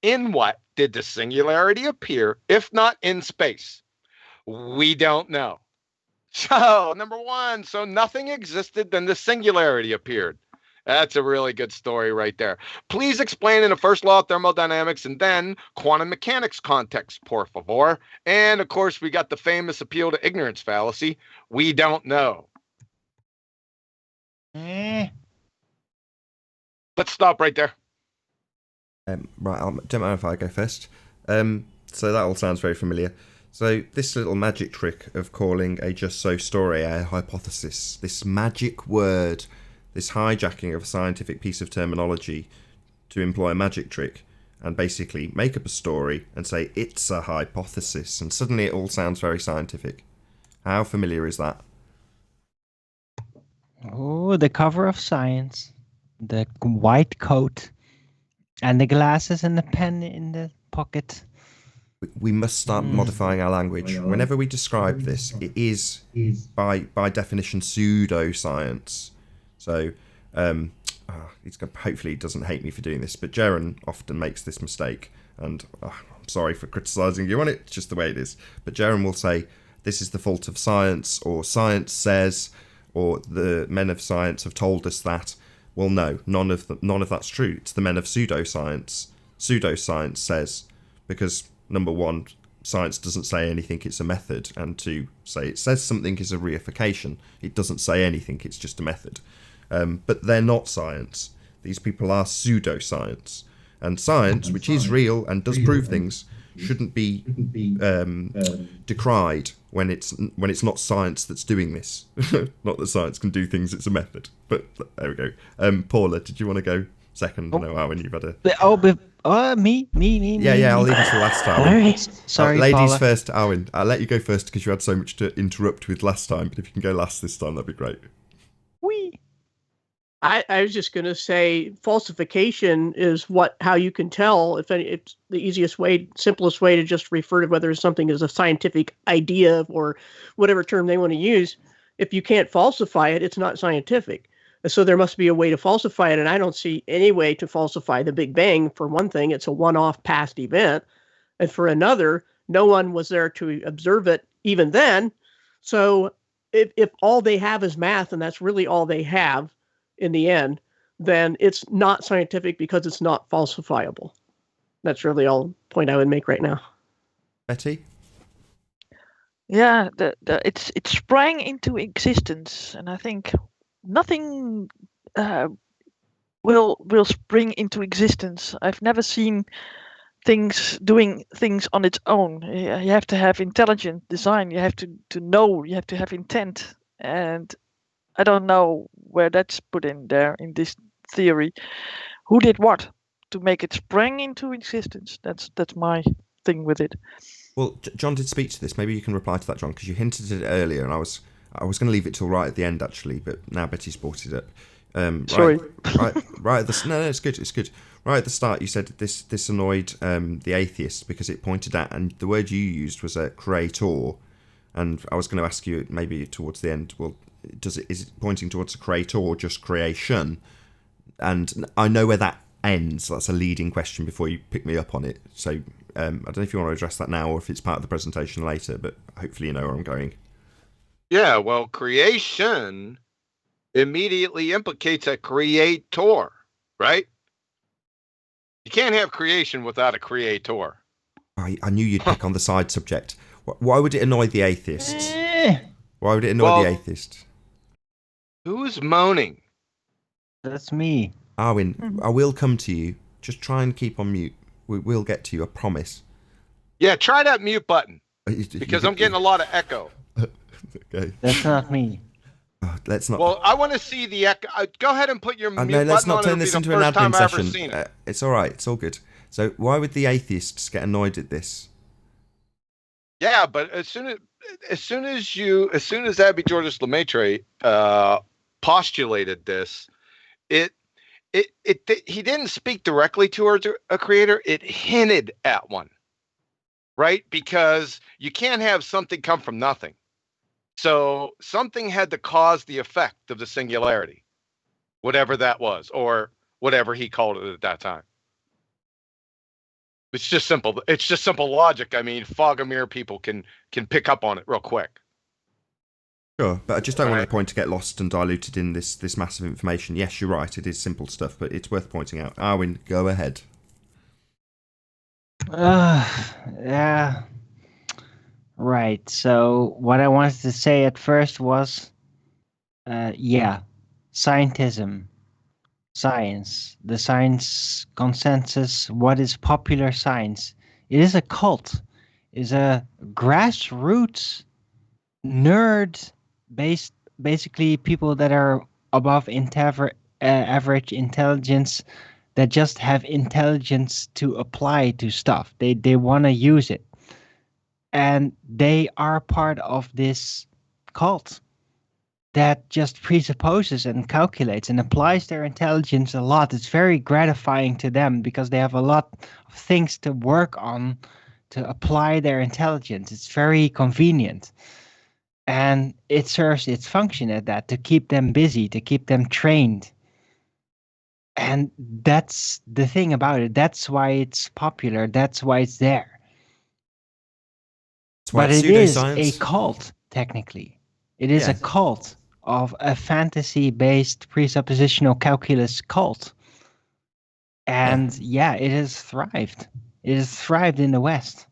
in what did the singularity appear, if not in space? We don't know. So, number one, so nothing existed, then the singularity appeared. That's a really good story right there. Please explain in the first law of thermodynamics and then quantum mechanics context, por favor. And of course, we got the famous appeal to ignorance fallacy. We don't know. Let's stop right there. Right, don't mind if I go first. So that all sounds very familiar. So this little magic trick of calling a just so story a hypothesis, this magic word, this hijacking of a scientific piece of terminology to employ a magic trick and basically make up a story and say it's a hypothesis, and suddenly it all sounds very scientific. How familiar is that? Oh, the cover of Science, the white coat, and the glasses and the pen in the pocket. We must start modifying our language. Whenever we describe this, it is by definition pseudoscience. So hopefully he doesn't hate me for doing this, but Jaren often makes this mistake, and I'm sorry for criticising you on it. It's just the way it is. But Jaren will say this is the fault of science, or science says, or the men of science have told us that. Well, no, none of that's true. It's the men of pseudoscience. Pseudoscience says, because number one, science doesn't say anything, it's a method, and two, say it says something is a reification. It doesn't say anything, it's just a method. But they're not science. These people are pseudoscience. And science, which is real and does prove things, shouldn't be decried when it's not science that's doing this. Not that science can do things, it's a method. But there we go. Paula, did you want to go second? No, Owen, you've had a... Me. Yeah, I'll leave it to last time. All right. Sorry, ladies Paula. first, Owen. I'll let you go first because you had so much to interrupt with last time, but if you can go last this time, that'd be great. Whee! I was just going to say falsification is how you can tell if it's the simplest way to just refer to whether something is a scientific idea or whatever term they want to use. If you can't falsify it, it's not scientific. So there must be a way to falsify it, and I don't see any way to falsify the Big Bang. For one thing, it's a one-off past event, and for another, no one was there to observe it even then. So if all they have is math, and that's really all they have in the end, then it's not scientific because it's not falsifiable. That's really all point I would make right now. Betty? Yeah, it sprang into existence, and I think nothing will spring into existence. I've never seen things doing things on its own. You have to have intelligent design. You have to know. You have to have intent, and I don't know where that's put in there in this theory. Who did what to make it spring into existence? That's my thing with it. Well, John did speak to this. Maybe you can reply to that, John, because you hinted at it earlier, and I was going to leave it till right at the end, actually, but now Betty's brought it up. Sorry. Right at the no, it's good. Right at the start, you said this annoyed the atheists because it pointed at, and the word you used was a creator, and I was going to ask you maybe towards the end. Well, is it pointing towards a creator or just creation? And I know where that ends. That's a leading question before you pick me up on it. So I don't know if you want to address that now or if it's part of the presentation later, but hopefully you know where I'm going. Yeah, well, creation immediately implicates a creator, right? You can't have creation without a creator. I knew you'd pick on the side subject. Why would it annoy the atheists? Why would it annoy the atheists? Who's moaning? That's me. Arwin, I will come to you. Just try and keep on mute. We'll get to you, I promise. Yeah, try that mute button. because I'm getting a lot of echo. Okay. That's not me. Let's not. Well, I want to see the echo. Go ahead and put your mute no, let's button not on. turn It'll be this the into an first time admin I've ever session. seen it. It's all right. It's all good. So why would the atheists get annoyed at this? Yeah, but as soon as Abby Georges Lemaitre postulated this, he didn't speak directly to a creator. It hinted at one, right? Because you can't have something come from nothing. So something had to cause the effect of the singularity, whatever that was, or whatever he called it at that time. It's just simple. It's just simple logic. I mean, fog and mirror people can pick up on it real quick. Sure, but I just don't want Right. the point to get lost and diluted in this massive information. Yes, you're right. It is simple stuff, but it's worth pointing out. Arwin, go ahead. Yeah. Right. So what I wanted to say at first was, scientism, science, the science consensus. What is popular science? It is a cult. It is a grassroots nerd based, basically people that are above average intelligence, that just have intelligence to apply to stuff. They want to use it, and they are part of this cult that just presupposes and calculates and applies their intelligence a lot. It's very gratifying to them because they have a lot of things to work on to apply their intelligence. It's very convenient. And it serves its function at that, to keep them busy, to keep them trained. And that's the thing about it. That's why it's popular. That's why it's there. That's why But it's it is a pseudoscience. cult, technically. It is Yeah. a cult of a fantasy-based presuppositional calculus cult. And it has thrived. It has thrived in the West.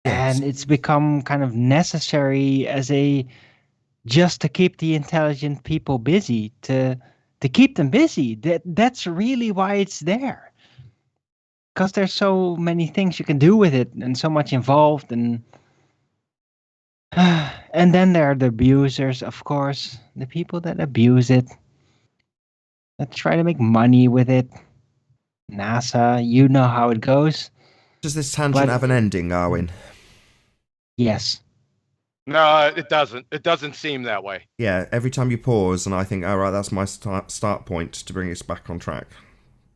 Yes. And it's become kind of necessary as just to keep the intelligent people busy, to keep them busy. That's really why it's there. Because there's so many things you can do with it, and so much involved, and then there are the abusers, of course, the people that abuse it, that try to make money with it. NASA, you know how it goes. Does this tangent have an ending, Arwin? Yes. No, it doesn't. It doesn't seem that way. Yeah, every time you pause and I think, all right, that's my start point to bring us back on track.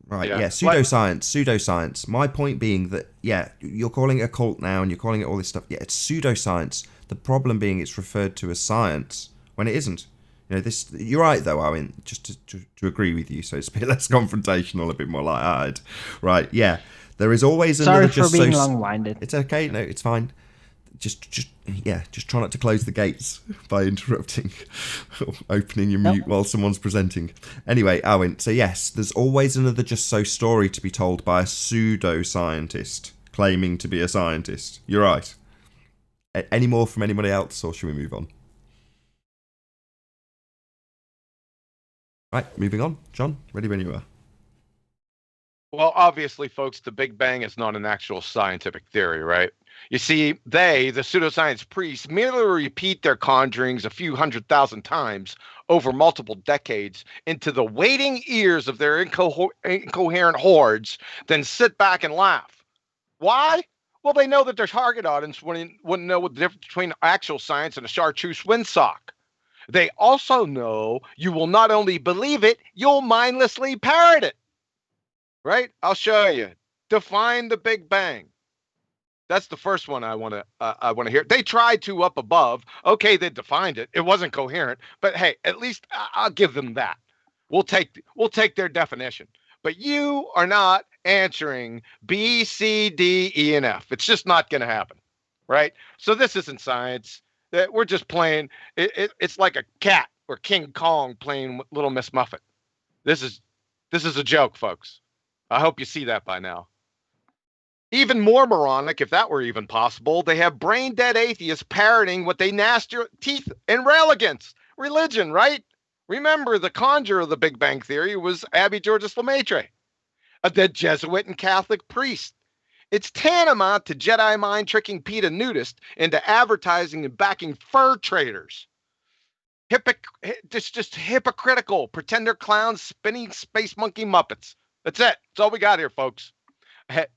Right, yeah, pseudoscience. My point being that, you're calling it a cult now and you're calling it all this stuff. Yeah, it's pseudoscience. The problem being it's referred to as science when it isn't. You know, you're right, though, Owen, just to agree with you, so it's a bit less confrontational, a bit more light-hearted. Right, yeah. There is always another... Sorry for being long-winded. It's okay, no, it's fine. Just try not to close the gates by interrupting or opening your mute while someone's presenting. Anyway, Owen, so yes, there's always another just so story to be told by a pseudo-scientist claiming to be a scientist. You're right. Any more from anybody else, or should we move on? Right, moving on. John, ready when you are. Well, obviously, folks, the Big Bang is not an actual scientific theory, right? You see, the pseudoscience priests, merely repeat their conjurings a few 100,000 times over multiple decades into the waiting ears of their incoherent hordes, then sit back and laugh. Why? Well, they know that their target audience wouldn't know what the difference between actual science and a chartreuse windsock. They also know you will not only believe it, you'll mindlessly parrot it. Right? I'll show you. Define the Big Bang. That's the first one I want to hear. They tried to up above. Okay, they defined it. It wasn't coherent, but hey, at least I'll give them that. We'll take their definition. But you are not answering B, C, D, E, and F. It's just not going to happen, right? So this isn't science. We're just playing. It's like a cat or King Kong playing Little Miss Muffet. This is a joke, folks. I hope you see that by now. Even more moronic, if that were even possible, they have brain-dead atheists parroting what they gnash your teeth and rail against. Religion, right? Remember, the conjurer of the Big Bang Theory was Abby Georges Lemaitre, a dead Jesuit and Catholic priest. It's tantamount to Jedi mind tricking PETA nudists into advertising and backing fur traders. Just hypocritical pretender clowns spinning space monkey muppets. That's it. That's all we got here, folks.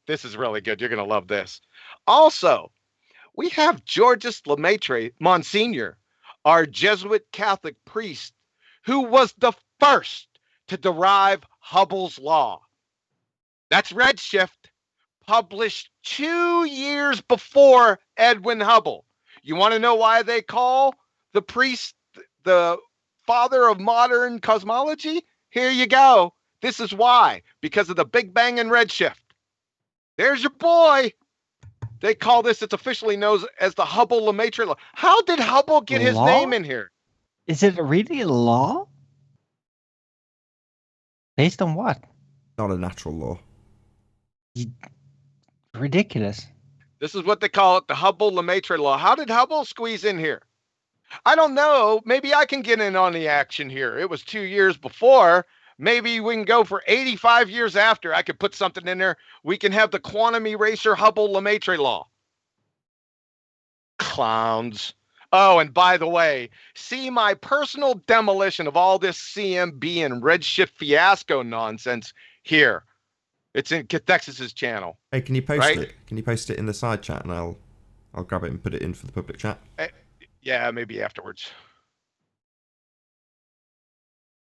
This is really good. You're going to love this. Also, we have Georges Lemaitre, Monsignor, our Jesuit Catholic priest, who was the first to derive Hubble's law. That's redshift, published 2 years before Edwin Hubble. You want to know why they call the priest the father of modern cosmology? Here you go. This is why. Because of the Big Bang and redshift. There's your boy. They call this, it's officially known as the Hubble-Lemaitre law. How did Hubble get his name in here? Is it really a law? Based on what? Not a natural law. Ridiculous. This is what they call it, the Hubble-Lemaitre law. How did Hubble squeeze in here? I don't know. Maybe I can get in on the action here. It was 2 years before. Maybe we can go for 85 years after. I could put something in there. We can have the quantum eraser Hubble-Lemaitre law. Clowns. Oh, and by the way, see my personal demolition of all this CMB and redshift fiasco nonsense here. It's in Cathexis's channel. Hey, can you post it? Can you post it in the side chat, and I'll grab it and put it in for the public chat. Yeah, maybe afterwards.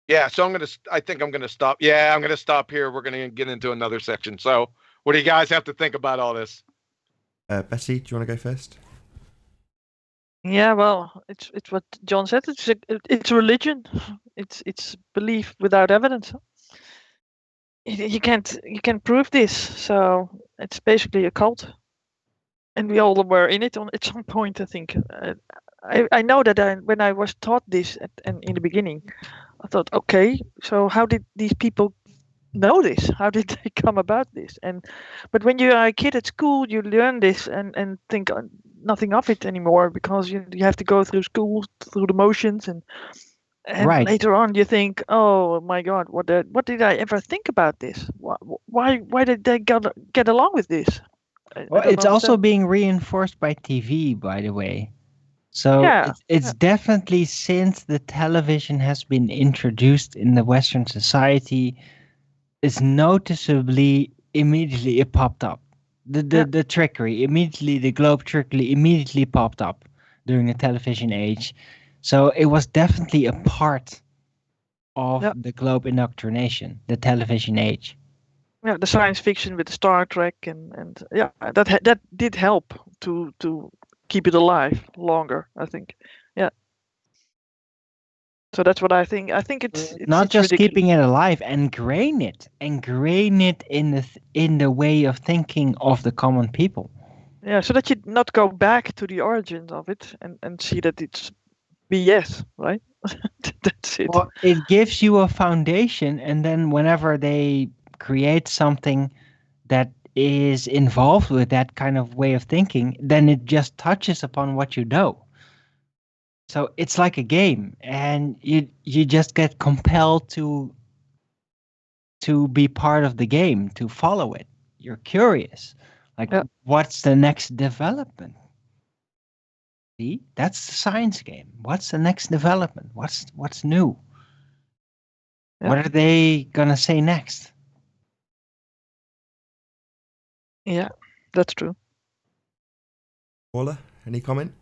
Yeah, so I think I'm gonna stop. Yeah, I'm gonna stop here. We're gonna get into another section. So, what do you guys have to think about all this? Betty, do you want to go first? Yeah, well, it's what John said. It's religion. It's belief without evidence. You can't prove this. So it's basically a cult, and we all were in it at some point. I think. I know that when I was taught this in the beginning, I thought, okay, so how did these people know this? How did they come about this? But when you are a kid at school, you learn this and think nothing of it anymore, because you have to go through school, through the motions, and Right. later on you think, oh my God, what did I ever think about this? Why did they get along with this? Well, it's also being reinforced by TV, by the way. So Yeah, it's definitely, since the television has been introduced in the Western society, it's noticeably immediately it popped up. The trickery, immediately, the globe trickery immediately popped up during the television age. So it was definitely a part of the globe indoctrination, the television age. Yeah, the science fiction with Star Trek and yeah, that did help to keep it alive longer, I think. Yeah. So that's what I think. I think it's not just ridiculous. keeping it alive, ingrain it in the way of thinking of the common people. Yeah, so that you not go back to the origins of it and see that it's BS, right? That's it. Well, it gives you a foundation, and then whenever they create something that is involved with that kind of way of thinking, then it just touches upon what you know. So it's like a game, and you just get compelled to be part of the game, to follow it. You're curious, like, what's the next development? See, that's the science game. What's the next development? What's new? Yeah. What are they gonna say next? Yeah, that's true. Paula, any comment?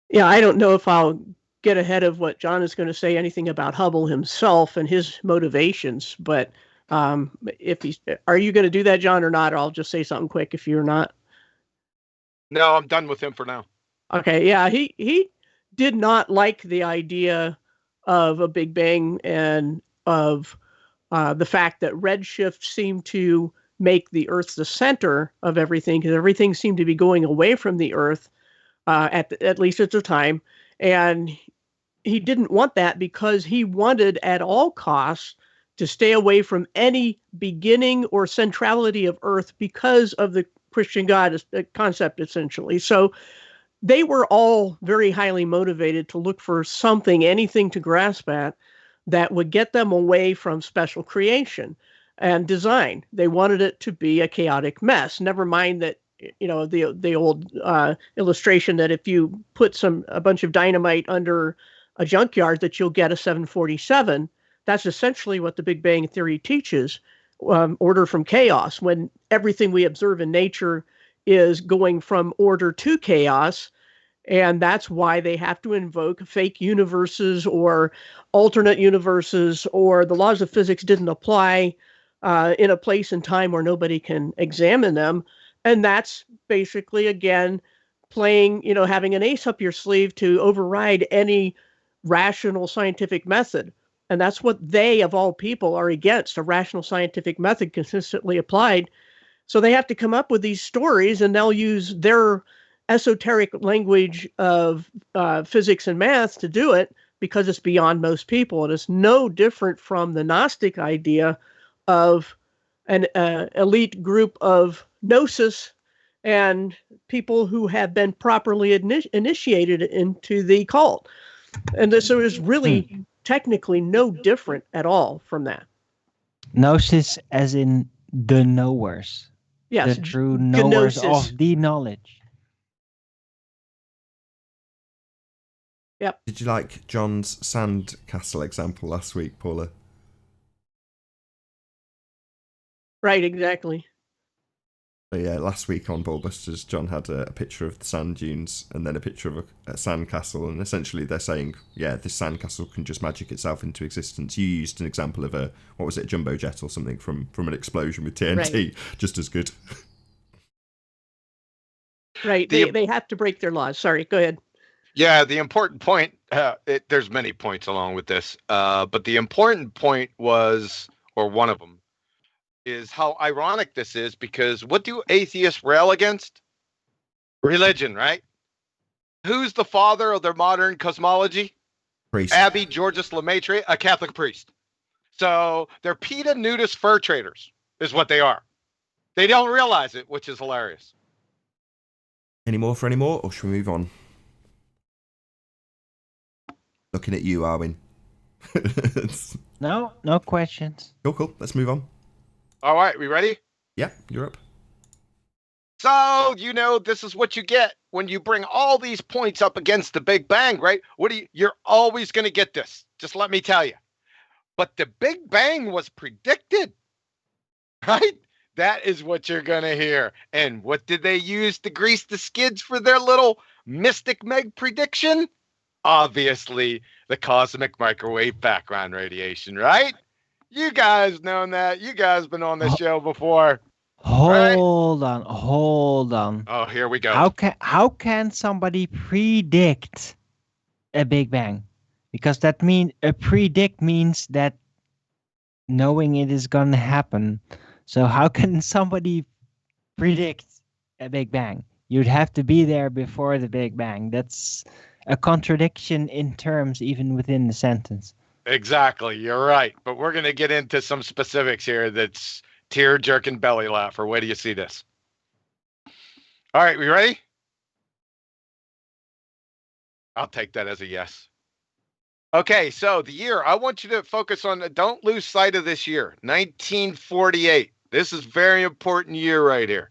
Yeah, I don't know if I'll get ahead of what John is going to say, anything about Hubble himself and his motivations, but are you going to do that, John, or not? Or I'll just say something quick if you're not. No, I'm done with him for now. Okay, yeah, he did not like the idea of a Big Bang and of the fact that redshift seemed to make the Earth the center of everything, because everything seemed to be going away from the Earth, at least at the time. And he didn't want that, because he wanted at all costs to stay away from any beginning or centrality of Earth because of the Christian God concept, essentially. So they were all very highly motivated to look for something, anything to grasp at, that would get them away from special creation. and design. They wanted it to be a chaotic mess. Never mind that, the old illustration that if you put a bunch of dynamite under a junkyard that you'll get a 747. That's essentially what the Big Bang Theory teaches, order from chaos, when everything we observe in nature is going from order to chaos. And that's why they have to invoke fake universes or alternate universes, or the laws of physics didn't apply in a place and time where nobody can examine them. And that's basically, again, playing, having an ace up your sleeve to override any rational scientific method. And that's what they, of all people, are against, a rational scientific method consistently applied. So they have to come up with these stories, and they'll use their esoteric language of physics and math to do it, because it's beyond most people. And it's no different from the Gnostic idea of an elite group of gnosis and people who have been properly initiated into the cult. And so it's really technically no different at all from that. Gnosis as in the knowers. Yes, the true knowers gnosis. of the knowledge. Yep. Did you like John's sandcastle example last week, Paula? Right, exactly. So yeah, last week on BALLBUSTERS, John had a picture of the sand dunes and then a picture of a sandcastle, and essentially they're saying, yeah, this sandcastle can just magic itself into existence. You used an example of a jumbo jet or something from an explosion with TNT, right. Just as good. Right, they have to break their laws. Sorry, go ahead. Yeah, the important point, there's many points along with this, but the important point was, or one of them, is how ironic this is, because what do atheists rail against? Religion, right? Who's the father of their modern cosmology? Priest. Abbé Georges Lemaitre, a Catholic priest. So they're PETA nudist fur traders, is what they are. They don't realize it, which is hilarious. Any more, or should we move on? Looking at you, Arwin. No questions. Cool. Let's move on. All right, we ready? Yeah, you're up. So, this is what you get when you bring all these points up against the Big Bang, right? You're always going to get this. Just let me tell you. But the Big Bang was predicted, right? That is what you're going to hear. And what did they use to grease the skids for their little mystic Meg prediction? Obviously, the cosmic microwave background radiation, right? You guys know that. You guys been on this show before. Hold on. Oh, here we go. How can somebody predict a Big Bang? Because that means predict means that knowing it is going to happen. So how can somebody predict a Big Bang? You'd have to be there before the Big Bang. That's a contradiction in terms, even within the sentence. Exactly. You're right. But we're going to get into some specifics here that's tear-jerking belly laugher. Where do you see this? All right, we ready? I'll take that as a yes. Okay, so the year, I want you to focus on, don't lose sight of this year, 1948. This is a very important year right here.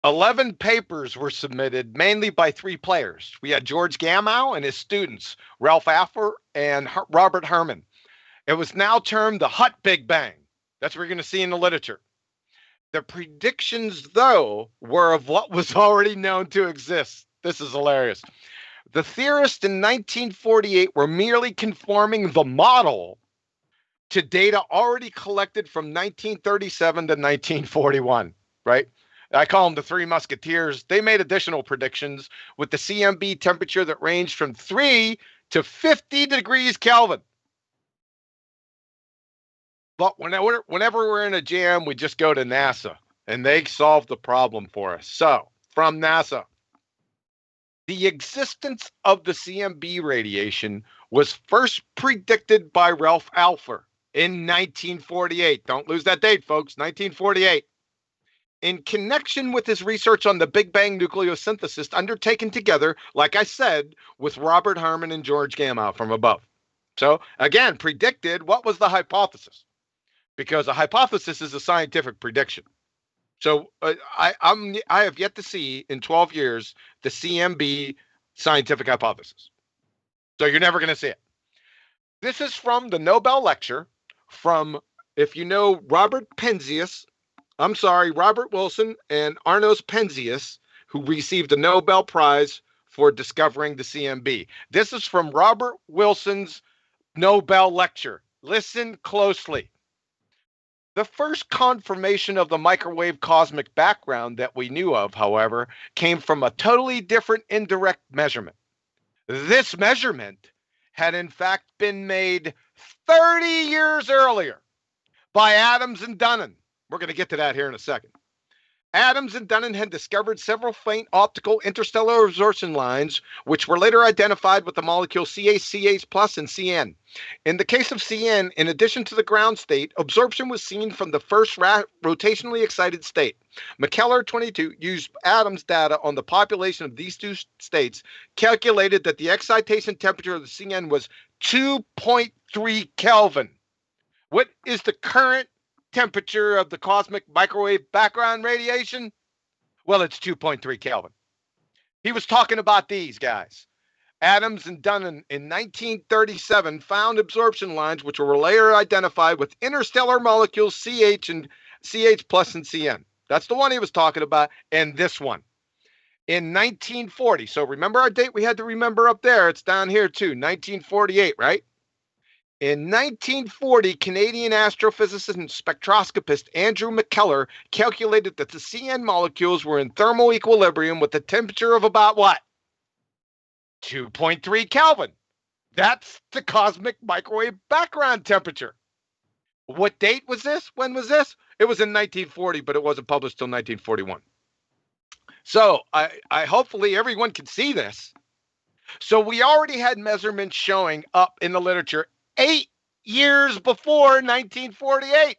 11 papers were submitted, mainly by 3 players. We had George Gamow and his students, Ralph Alpher and Robert Herman. It was now termed the Hut Big Bang. That's what we're going to see in the literature. The predictions, though, were of what was already known to exist. This is hilarious. The theorists in 1948 were merely conforming the model to data already collected from 1937 to 1941, right? I call them the 3 Musketeers. They made additional predictions with the CMB temperature that ranged from 3 to 50 degrees Kelvin. But whenever we're in a jam, we just go to NASA, and they solve the problem for us. So, from NASA, the existence of the CMB radiation was first predicted by Ralph Alpher in 1948. Don't lose that date, folks, 1948. In connection with his research on the Big Bang nucleosynthesis undertaken together, like I said, with Robert Herman and George Gamow from above. So, again, predicted. What was the hypothesis? because a hypothesis is a scientific prediction. So I have yet to see in 12 years the CMB scientific hypothesis. So you're never going to see it. This is from the Nobel lecture from, if you know Robert Wilson and Arnos Penzias, who received the Nobel Prize for discovering the CMB. This is from Robert Wilson's Nobel lecture. Listen closely. The first confirmation of the microwave cosmic background that we knew of, however, came from a totally different indirect measurement. This measurement had in fact been made 30 years earlier by Adams and Dunning. We're going to get to that here in a second. Adams and Dunning had discovered several faint optical interstellar absorption lines, which were later identified with the molecules CH, CH plus, and CN. In the case of CN, in addition to the ground state, absorption was seen from the first rotationally excited state. McKellar 22 used Adams' data on the population of these two states, calculated that the excitation temperature of the CN was 2.3 Kelvin. What is the current temperature of the cosmic microwave background radiation? Well, it's 2.3 Kelvin. He was talking about these guys. Adams and Dunning in 1937 found absorption lines which were later identified with interstellar molecules CH and CH plus and CN. That's the one he was talking about, and this one. In 1940, so remember our date we had to remember up there, it's down here too, 1948, right? In 1940, Canadian astrophysicist and spectroscopist Andrew McKellar calculated that the CN molecules were in thermal equilibrium with a temperature of about what? 2.3 Kelvin. That's the cosmic microwave background temperature. What date was this? When was this? It was in 1940, but it wasn't published till 1941. So I hopefully everyone can see this. So we already had measurements showing up in the literature 8 years before 1948,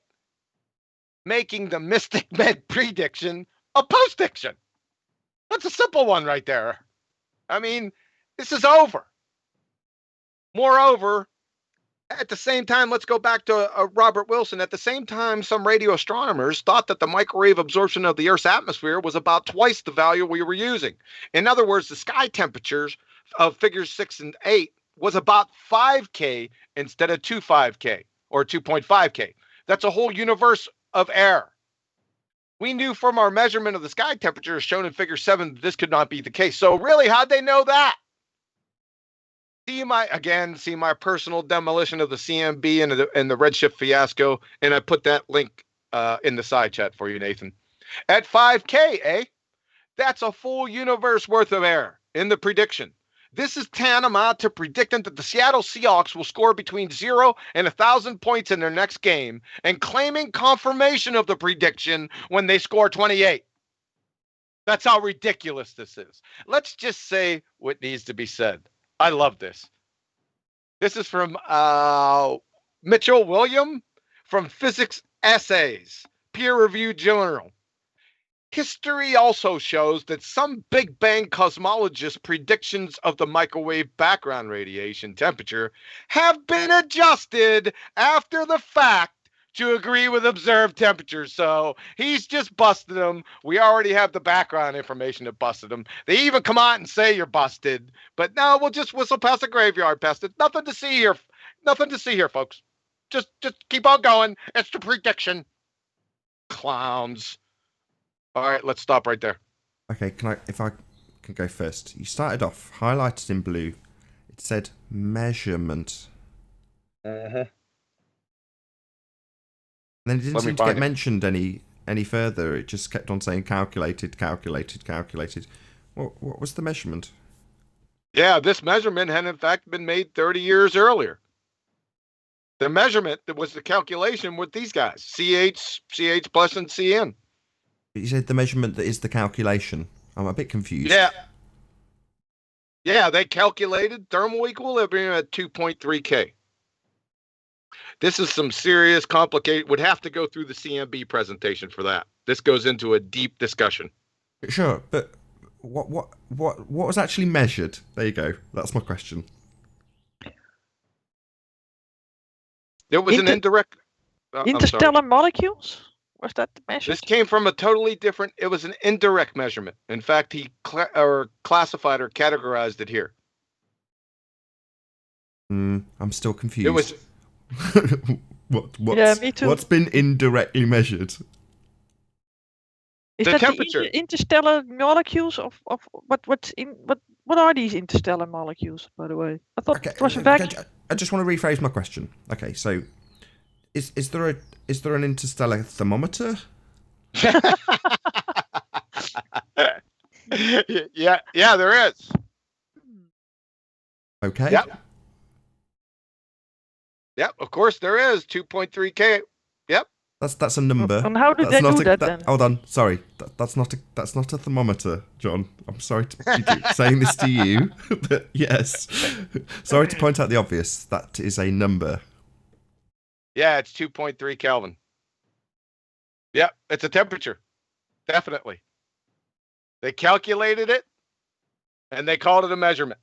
making the Mystic Med prediction a post-diction. That's a simple one right there. I mean, this is over. Moreover, at the same time, let's go back to Robert Wilson. At the same time, some radio astronomers thought that the microwave absorption of the Earth's atmosphere was about twice the value we were using. In other words, the sky temperatures of figures 6 and 8 was about 5K instead of 2.5K or 2.5K. That's a whole universe of error. We knew from our measurement of the sky temperature as shown in figure 7 that this could not be the case. So really, how'd they know that? See my personal demolition of the CMB and the redshift fiasco, and I put that link in the side chat for you, Nathan. At 5K, eh? That's a full universe worth of error in the prediction. This is tantamount to predicting that the Seattle Seahawks will score between 0 and 1,000 points in their next game and claiming confirmation of the prediction when they score 28. That's how ridiculous this is. Let's just say what needs to be said. I love this. This is from Mitchell William from Physics Essays, peer-reviewed journal. History also shows that some Big Bang cosmologists' predictions of the microwave background radiation temperature have been adjusted after the fact to agree with observed temperatures. So he's just busted them. We already have the background information that busted them. They even come out and say you're busted. But no, we'll just whistle past the graveyard past it. Nothing to see here. Nothing to see here, folks. Just keep on going. It's the prediction. Clowns. All right, let's stop right there. Okay, if I can go first. You started off highlighted in blue. It said measurement. Uh-huh. Then it didn't seem to get mentioned any further. It just kept on saying calculated. What was the measurement? Yeah, this measurement had in fact been made 30 years earlier. The measurement that was the calculation with these guys, CH plus, and CN. You said the measurement that is the calculation. I'm a bit confused. Yeah, they calculated thermal equilibrium at 2.3 K. This is some serious complicated, would have to go through the CMB presentation for that. This goes into a deep discussion. Sure, but what was actually measured? There you go. That's my question. There was an indirect. I'm sorry. Interstellar molecules? Was that measured? This came from a totally different. It was an indirect measurement. In fact, he classified or categorized it here. I'm still confused. It was. Yeah, me too. What's been indirectly measured? Is The that temperature. the interstellar molecules of what are these interstellar molecules, by the way? I thought it was a vacuum. I just want to rephrase my question. Okay, so is there an interstellar thermometer? yeah, there is. Okay. Yep, of course there is. 2.3 K. Yep. That's a number. And how did they do that then? Hold on, sorry. That's not a thermometer, John. I'm sorry to be saying this to you, but yes. Sorry to point out the obvious. That is a number. Yeah, it's 2.3 Kelvin. Yep, it's a temperature. Definitely. They calculated it, and they called it a measurement.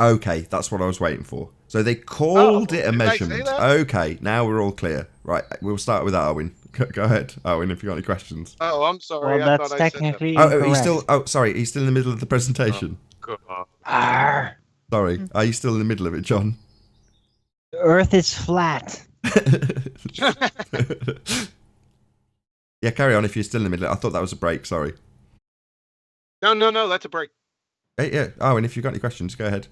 Okay, that's what I was waiting for. So they called it a didn't I say measurement. that? Okay, now we're all clear. Right, we'll start with Arwin. Go ahead, Arwin, if you got any questions. Oh, I'm sorry. Well, I that's thought I said technically Oh, incorrect. he's still. Oh, sorry, he's still in the middle of the presentation. that. Arr. Sorry, are you still in the middle of it, John? The Earth is flat. Yeah, carry on if you're still in the middle. I thought that was a break. Sorry. No, that's a break. Hey, yeah, Arwin, if you've got any questions, go ahead.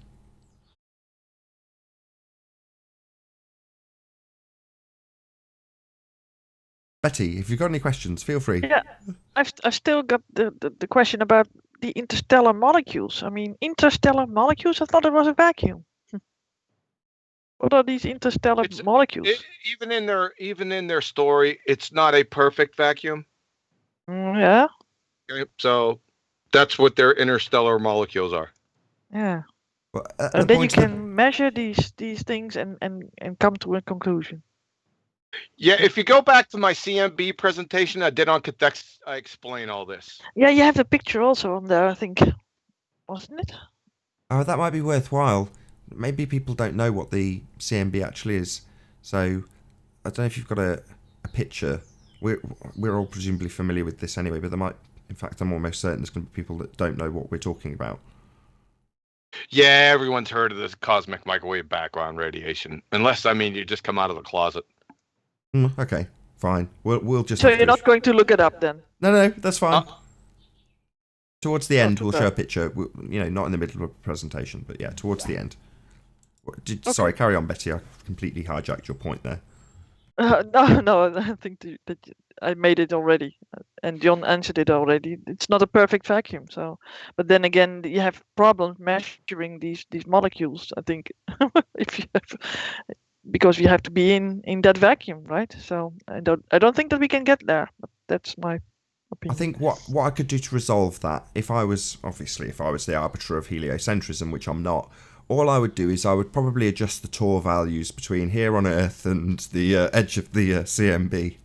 Betty, if you've got any questions, feel free. Yeah, I've still got the question about the interstellar molecules. I mean, interstellar molecules. I thought it was a vacuum. What are these interstellar molecules? Even in their story, it's not a perfect vacuum. Yeah. Okay, so that's what their interstellar molecules are. Yeah. Well, And then you can measure these things and come to a conclusion. Yeah, if you go back to my CMB presentation I did on context, I explain all this. Yeah, you have the picture also on there, I think. Wasn't it? Oh, that might be worthwhile. Maybe people don't know what the CMB actually is. So, I don't know if you've got a picture. We're all presumably familiar with this anyway, but there might, in fact, I'm almost certain there's going to be people that don't know what we're talking about. Yeah, everyone's heard of this cosmic microwave background radiation. Unless, I mean, you just come out of the closet. Okay, fine. We'll just. So have you're not going to look it up then? No, that's fine. Towards the end, too we'll bad. show a picture. Not in the middle of a presentation, but yeah, towards the end. Sorry, carry on, Betty. I completely hijacked your point there. No, I think that I made it already, and John answered it already. It's not a perfect vacuum, so. But then again, you have problems measuring these molecules. I think if you have, because you have to be in that vacuum, right? So I don't think that we can get there. But that's my opinion. I think what I could do to resolve that, if I was the arbiter of heliocentrism, which I'm not, all I would do is I would probably adjust the Tor values between here on Earth and the edge of the CMB.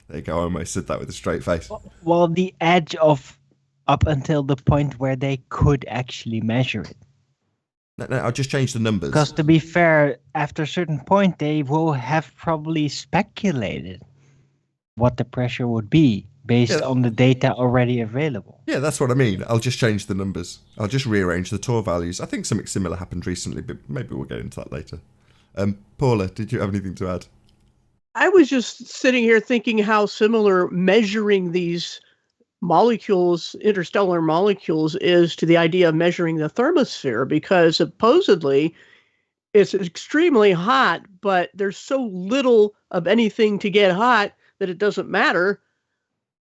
There you go, I almost said that with a straight face. Well, the edge of up until the point where they could actually measure it. No, I'll just change the numbers. Because to be fair, after a certain point, they will have probably speculated what the pressure would be based on the data already available. Yeah, that's what I mean. I'll just change the numbers. I'll just rearrange the Tor values. I think something similar happened recently, but maybe we'll get into that later. Paula, did you have anything to add? I was just sitting here thinking how similar measuring these molecules, interstellar molecules, is to the idea of measuring the thermosphere, because supposedly it's extremely hot, but there's so little of anything to get hot that it doesn't matter.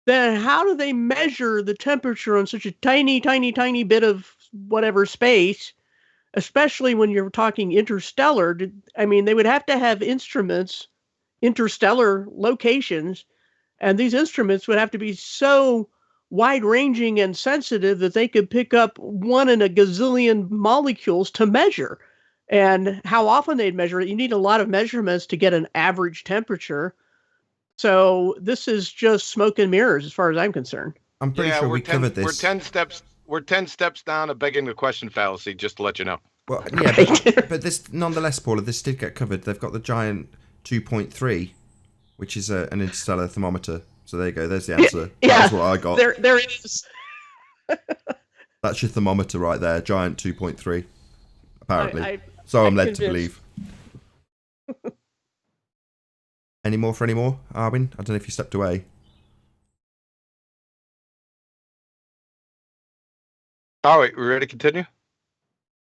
Then how do they measure the temperature on such a tiny, tiny, tiny bit of whatever space, especially when you're talking interstellar? I mean, they would have to have instruments, interstellar locations, and these instruments would have to be so wide-ranging and sensitive that they could pick up 1 in a gazillion molecules to measure. And how often they'd measure it, you need a lot of measurements to get an average temperature. So this is just smoke and mirrors as far as I'm concerned. I'm pretty sure we covered this. We're 10 steps down of begging the question fallacy, just to let you know. Well, yeah, but this, nonetheless, Paula, this did get covered. They've got the giant 2.3 which is an interstellar thermometer. So there you go. There's the answer. Yeah, That's what I got. There it is. That's your thermometer right there. Giant 2.3, apparently. I'm led convinced. to believe. Any more, Arwin? I don't know if you stepped away. All right, we ready to continue?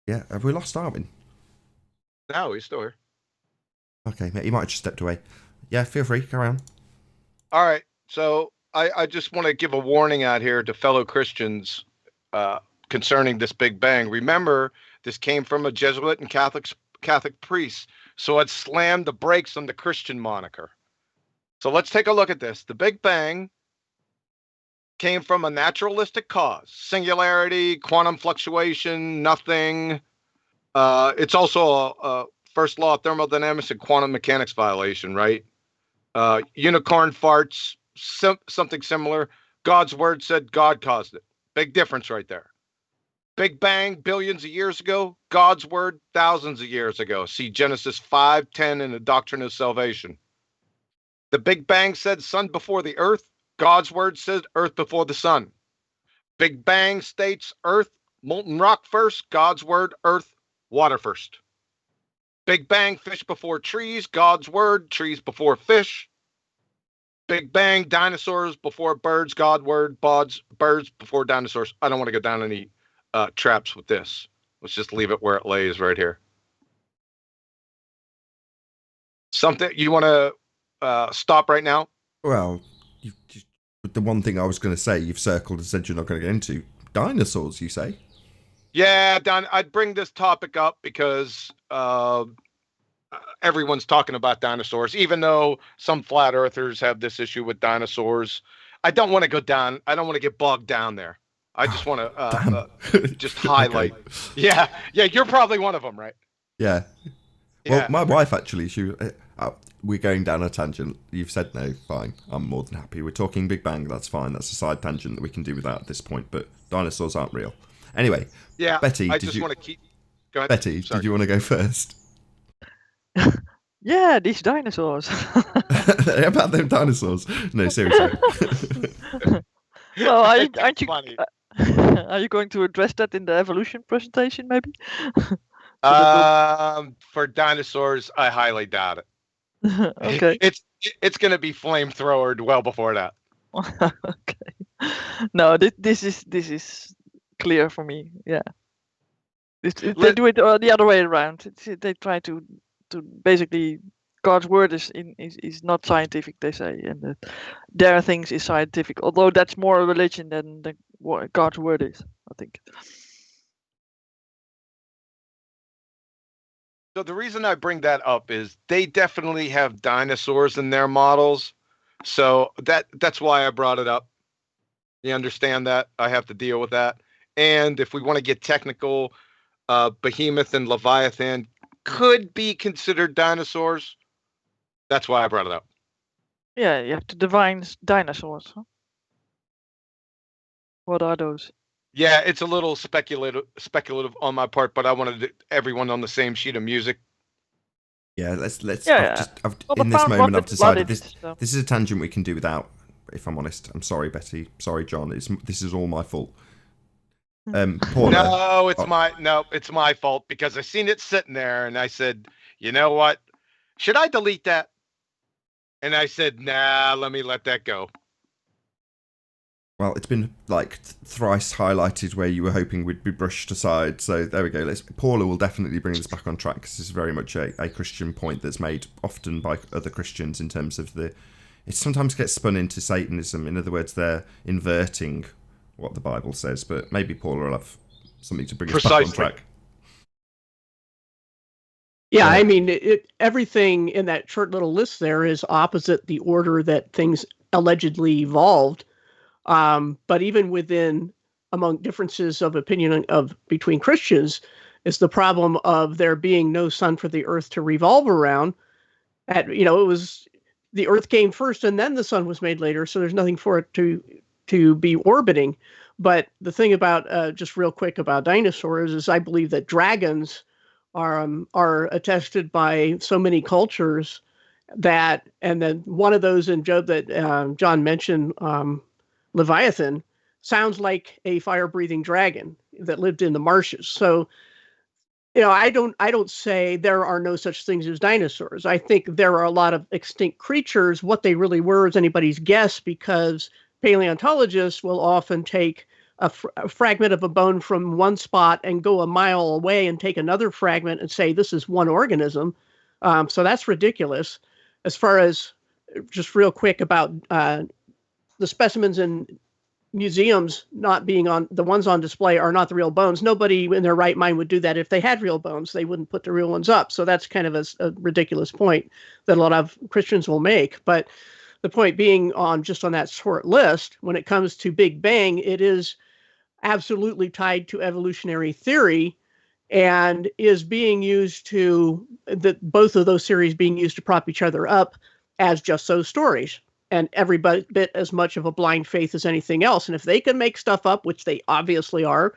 Yeah, have we lost Arwin? No, he's still here. Okay, mate, you might have just stepped away. Yeah, feel free, carry on. All right, so I just want to give a warning out here to fellow Christians concerning this Big Bang. Remember, this came from a Jesuit and Catholic priest, so it slammed the brakes on the Christian moniker. So let's take a look at this. The Big Bang came from a naturalistic cause: singularity, quantum fluctuation, nothing. It's also a first law of thermodynamics and quantum mechanics violation, right? Unicorn farts, something similar. God's word said God caused it. Big difference right there. Big Bang, billions of years ago. God's word, thousands of years ago. See Genesis 5:10 in the Doctrine of Salvation. The Big Bang said sun before the earth. God's word said earth before the sun. Big Bang states earth, molten rock first. God's word, earth, water first. Big Bang, fish before trees. God's word, trees before fish. Big Bang, dinosaurs before birds. God's word, birds before dinosaurs. I don't want to go down any traps with this. Let's just leave it where it lays right here. Something you want to stop right now? Well, the one thing I was going to say, you've circled and said you're not going to get into. Dinosaurs, you say? Yeah, Don, I'd bring this topic up because everyone's talking about dinosaurs, even though some flat earthers have this issue with dinosaurs. I don't want to go down. I don't want to get bogged down there. I just want to just highlight. Okay. Yeah, you're probably one of them, right? Yeah. Well, my wife actually, we're going down a tangent. You've said no, fine. I'm more than happy. We're talking Big Bang, that's fine. That's a side tangent that we can do without at this point, but dinosaurs aren't real. Anyway, yeah, Betty, I just want to keep... Go ahead. Betty, did you want to go first? Yeah, these dinosaurs. About them dinosaurs. No, seriously. Well, aren't you... Are you going to address that in the evolution presentation, maybe? For dinosaurs, I highly doubt it. Okay. It's going to be flamethrowered well before that. Okay. No, this is clear for me. Yeah. They do it the other way around. They try to basically, God's word is not scientific, they say, and their things is scientific. Although that's more a religion than what God's word is, I think. So the reason I bring that up is they definitely have dinosaurs in their models. So that's why I brought it up. You understand that? I have to deal with that. And if we want to get technical, Behemoth and Leviathan could be considered dinosaurs. That's why I brought it up. Yeah, you have to define dinosaurs. Huh? What are those? Yeah, it's a little speculative on my part, but I wanted everyone on the same sheet of music. Yeah, let's. Yeah, in this moment, I've decided this so. This is a tangent we can do without. If I'm honest, I'm sorry, Betty. Sorry, John. This is all my fault. Paula. It's my fault because I seen it sitting there and I said, you know what? Should I delete that? And I said, nah, let that go. Well, it's been like thrice highlighted where you were hoping we'd be brushed aside. So there we go. Paula will definitely bring this back on track because this is very much a Christian point that's made often by other Christians in terms of it sometimes gets spun into Satanism. In other words, they're inverting what the Bible says. But maybe Paula will have something to bring us back on track. Yeah, I mean, everything in that short little list there is opposite the order that things allegedly evolved. But even among differences of opinion between Christians is the problem of there being no sun for the earth to revolve around. It was the earth came first and then the sun was made later. So there's nothing for it to be orbiting. But the thing about just real quick about dinosaurs is I believe that dragons are attested by so many cultures that, and then one of those in Job that John mentioned, Leviathan, sounds like a fire-breathing dragon that lived in the marshes. So, I don't say there are no such things as dinosaurs. I think there are a lot of extinct creatures. What they really were is anybody's guess, because paleontologists will often take a fragment of a bone from one spot and go a mile away and take another fragment and say this is one organism. So that's ridiculous. As far as, just real quick about the specimens in museums not being on, the ones on display are not the real bones. Nobody in their right mind would do that. If they had real bones, they wouldn't put the real ones up. So that's kind of a ridiculous point that a lot of Christians will make. But the point being, on that short list, when it comes to Big Bang, it is absolutely tied to evolutionary theory, and is being used to, both of those theories being used to prop each other up as just those stories, and every bit as much of a blind faith as anything else. And if they can make stuff up, which they obviously are,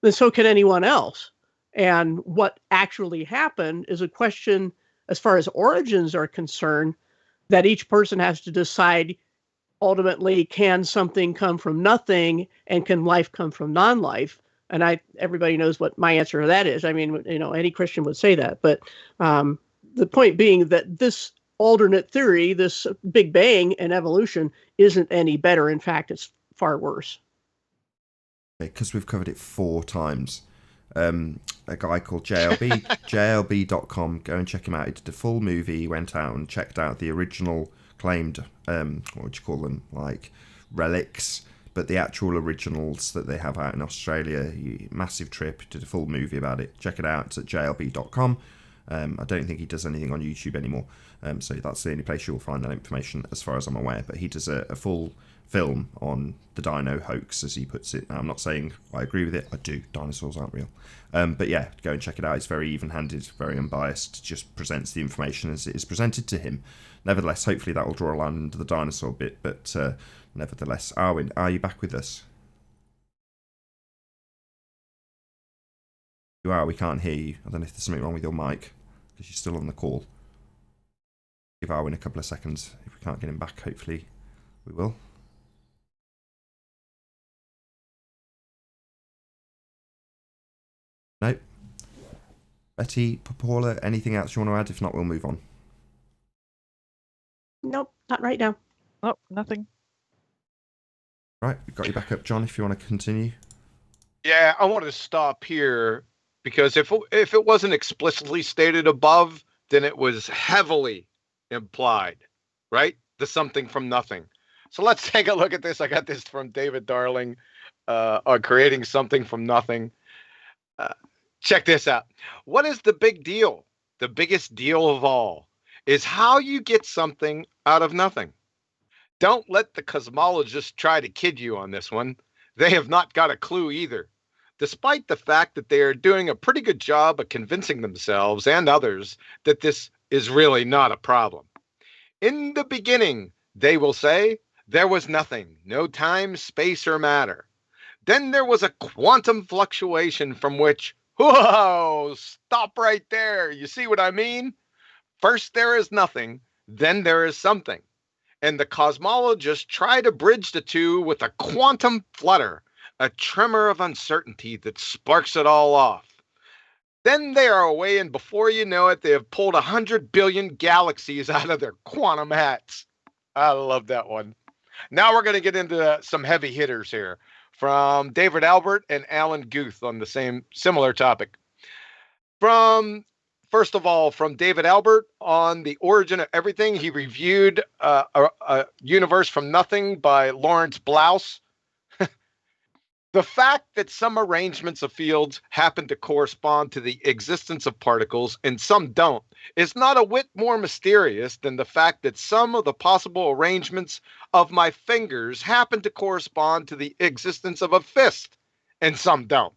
then so can anyone else. And what actually happened is a question, as far as origins are concerned, that each person has to decide. Ultimately, can something come from nothing, and can life come from non-life? And everybody knows what my answer to that is. I mean, any Christian would say that. But the point being that this alternate theory, this Big Bang and evolution, isn't any better. In fact, it's far worse. Because we've covered it 4 times. A guy called JLB, JLB.com, go and check him out. He did a full movie. He went out and checked out the original claimed, what would you call them, like relics, but the actual originals that they have out in Australia. Massive trip, did a full movie about it. Check it out, it's at JLB.com. I don't think he does anything on YouTube anymore, so that's the only place you'll find that information as far as I'm aware. But he does a full film on the dino hoax, as he puts it. Now, I'm not saying I agree with it, I do, dinosaurs aren't real, but yeah, go and check it out. It's very even-handed, very unbiased, just presents the information as it is presented to him. Nevertheless, hopefully that will draw a line under the dinosaur bit, but nevertheless, Arwin, are you back with us? You are, we can't hear you. I don't know if there's something wrong with your mic, because you're still on the call. Give Arwin a couple of seconds. If we can't get him back, hopefully we will. Nope. Betty, Paula, anything else you want to add? If not, we'll move on. Nope, not right now. Nope, nothing. Right, we've got you back up, John, if you want to continue. Yeah, I want to stop here, because if it wasn't explicitly stated above, then it was heavily implied, right? The something from nothing. So let's take a look at this. I got this from David Darling on creating something from nothing. Check this out. What is the big deal? The biggest deal of all is how you get something out of nothing. Don't let the cosmologists try to kid you on this one. They have not got a clue either, despite the fact that they are doing a pretty good job of convincing themselves and others that this is really not a problem. In the beginning, they will say, there was nothing, no time, space, or matter. Then there was a quantum fluctuation from which, whoa, stop right there. You see what I mean? First there is nothing, then there is something. And the cosmologists try to bridge the two with a quantum flutter, a tremor of uncertainty that sparks it all off. Then they are away, and before you know it, they have pulled 100 billion galaxies out of their quantum hats. I love that one. Now we're going to get into some heavy hitters here from David Albert and Alan Guth on the similar topic. First of all, from David Albert on The Origin of Everything, he reviewed a Universe from Nothing by Lawrence Blouse. The fact that some arrangements of fields happen to correspond to the existence of particles and some don't is not a whit more mysterious than the fact that some of the possible arrangements of my fingers happen to correspond to the existence of a fist and some don't.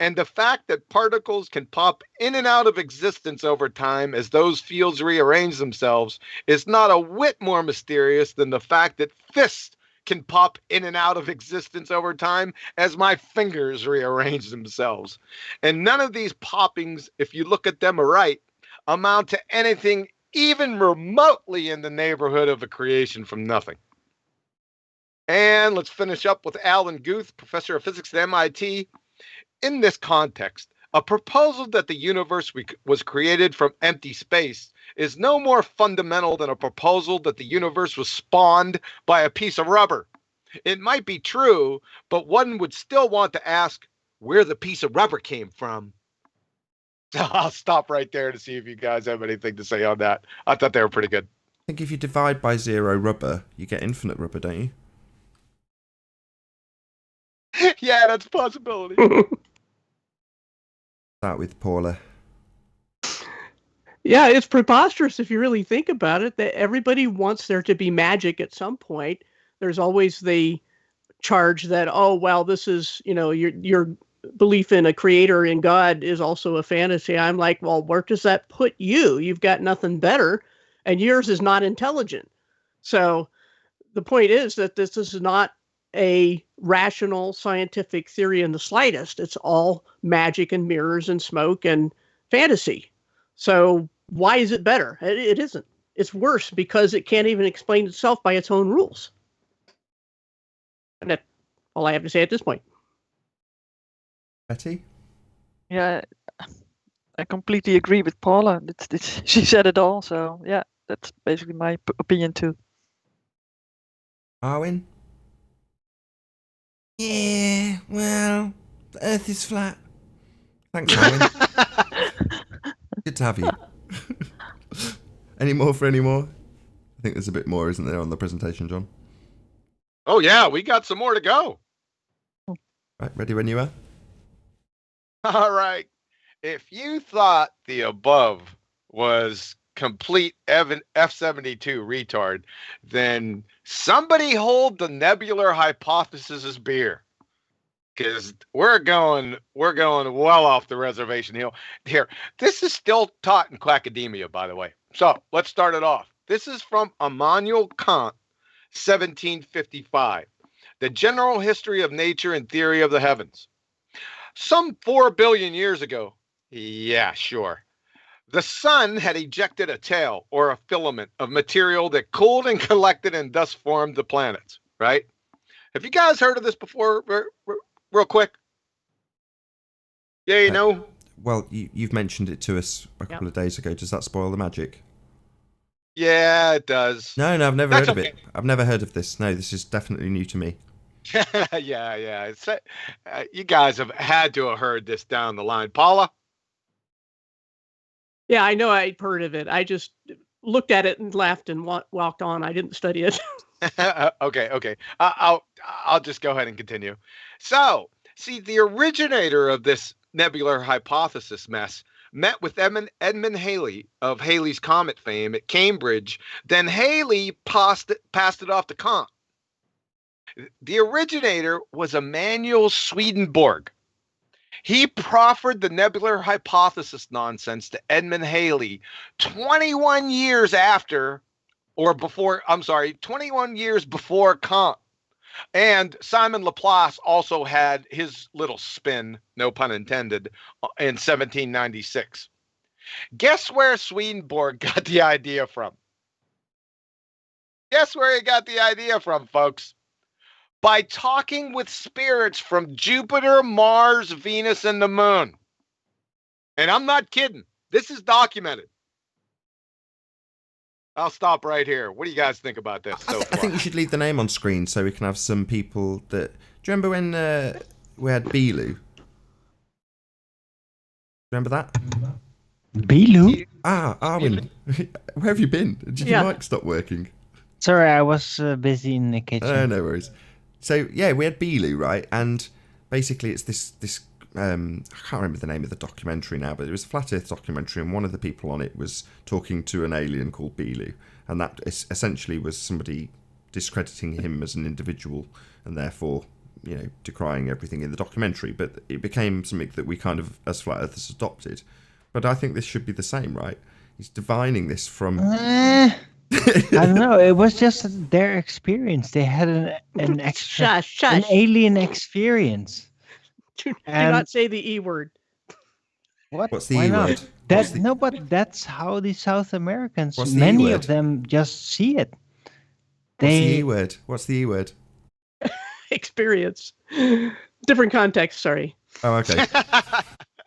And the fact that particles can pop in and out of existence over time as those fields rearrange themselves is not a whit more mysterious than the fact that fists can pop in and out of existence over time as my fingers rearrange themselves. And none of these poppings, if you look at them aright, amount to anything even remotely in the neighborhood of a creation from nothing. And let's finish up with Alan Guth, professor of physics at MIT. In this context, a proposal that the universe was created from empty space is no more fundamental than a proposal that the universe was spawned by a piece of rubber. It might be true, but one would still want to ask where the piece of rubber came from. I'll stop right there to see if you guys have anything to say on that. I thought they were pretty good. I think if you divide by 0 rubber, you get infinite rubber, don't you? Yeah, that's a possibility. Start with Paula. Yeah, it's preposterous if you really think about it, that everybody wants there to be magic at some point. There's always the charge that, oh, well, this is, your belief in a creator in God is also a fantasy. I'm like, well, where does that put you? You've got nothing better, and yours is not intelligent. So the point is that this is not a rational scientific theory in the slightest. It's all magic and mirrors and smoke and fantasy. So why is it better? It isn't. It's worse because it can't even explain itself by its own rules. And that's all I have to say at this point. Betty? Yeah, I completely agree with Paula. She said it all. So yeah, that's basically my opinion too. Arwin? Yeah, well, the Earth is flat. Thanks, Arwin. Good to have you. Any more? I think there's a bit more, isn't there, on the presentation, John? Oh, yeah, we got some more to go. Right, ready when you are? All right. If you thought the above was complete F-72 retard, then somebody hold the nebular hypothesis beer. Because we're going well off the reservation hill here. This is still taught in Quackademia, by the way. So let's start it off. This is from Immanuel Kant, 1755. The General History of Nature and Theory of the Heavens. Some 4 billion years ago, yeah, sure, the sun had ejected a tail or a filament of material that cooled and collected and thus formed the planets, right? Have you guys heard of this before? Real quick. Yeah, you know. Well, you've mentioned it to us a couple of days ago. Does that spoil the magic? Yeah, it does. No, I've never heard of it. I've never heard of this. No, this is definitely new to me. yeah. It's, you guys have had to have heard this down the line. Paula? Yeah, I know I'd heard of it. I just looked at it and laughed and walked on. I didn't study it. Okay. I'll just go ahead and continue. So, see, the originator of this nebular hypothesis mess met with Edmund Halley of Halley's Comet fame at Cambridge. Then Halley passed it off to Kant. The originator was Emanuel Swedenborg. He proffered the nebular hypothesis nonsense to Edmund Halley 21 years before Kant. And Simon Laplace also had his little spin, no pun intended, in 1796. Guess where Swedenborg got the idea from? Guess where he got the idea from, folks? By talking with spirits from Jupiter, Mars, Venus, and the moon. And I'm not kidding. This is documented. I'll stop right here. What do you guys think about this so far? I think you should leave the name on screen so we can have some people that... Do you remember when we had Bilu? Remember that? Bilu? Arwin. Where have you been? Did your mic stop working? Sorry, I was busy in the kitchen. No worries. So, yeah, we had Bilu, right? And basically it's this I can't remember the name of the documentary now, but it was a Flat Earth documentary, and one of the people on it was talking to an alien called Bilu. And that essentially was somebody discrediting him as an individual and therefore, decrying everything in the documentary. But it became something that we kind of, as Flat Earthers, adopted. But I think this should be the same, right? He's divining this from... I don't know. It was just their experience. They had an extra, an alien experience. Do not say the E word. What? What's the Why E not? word? No, but that's how the South Americans, What's the E many word? of them just see it. What's the E word? What's the E word? Experience. Different context, sorry. Oh, okay.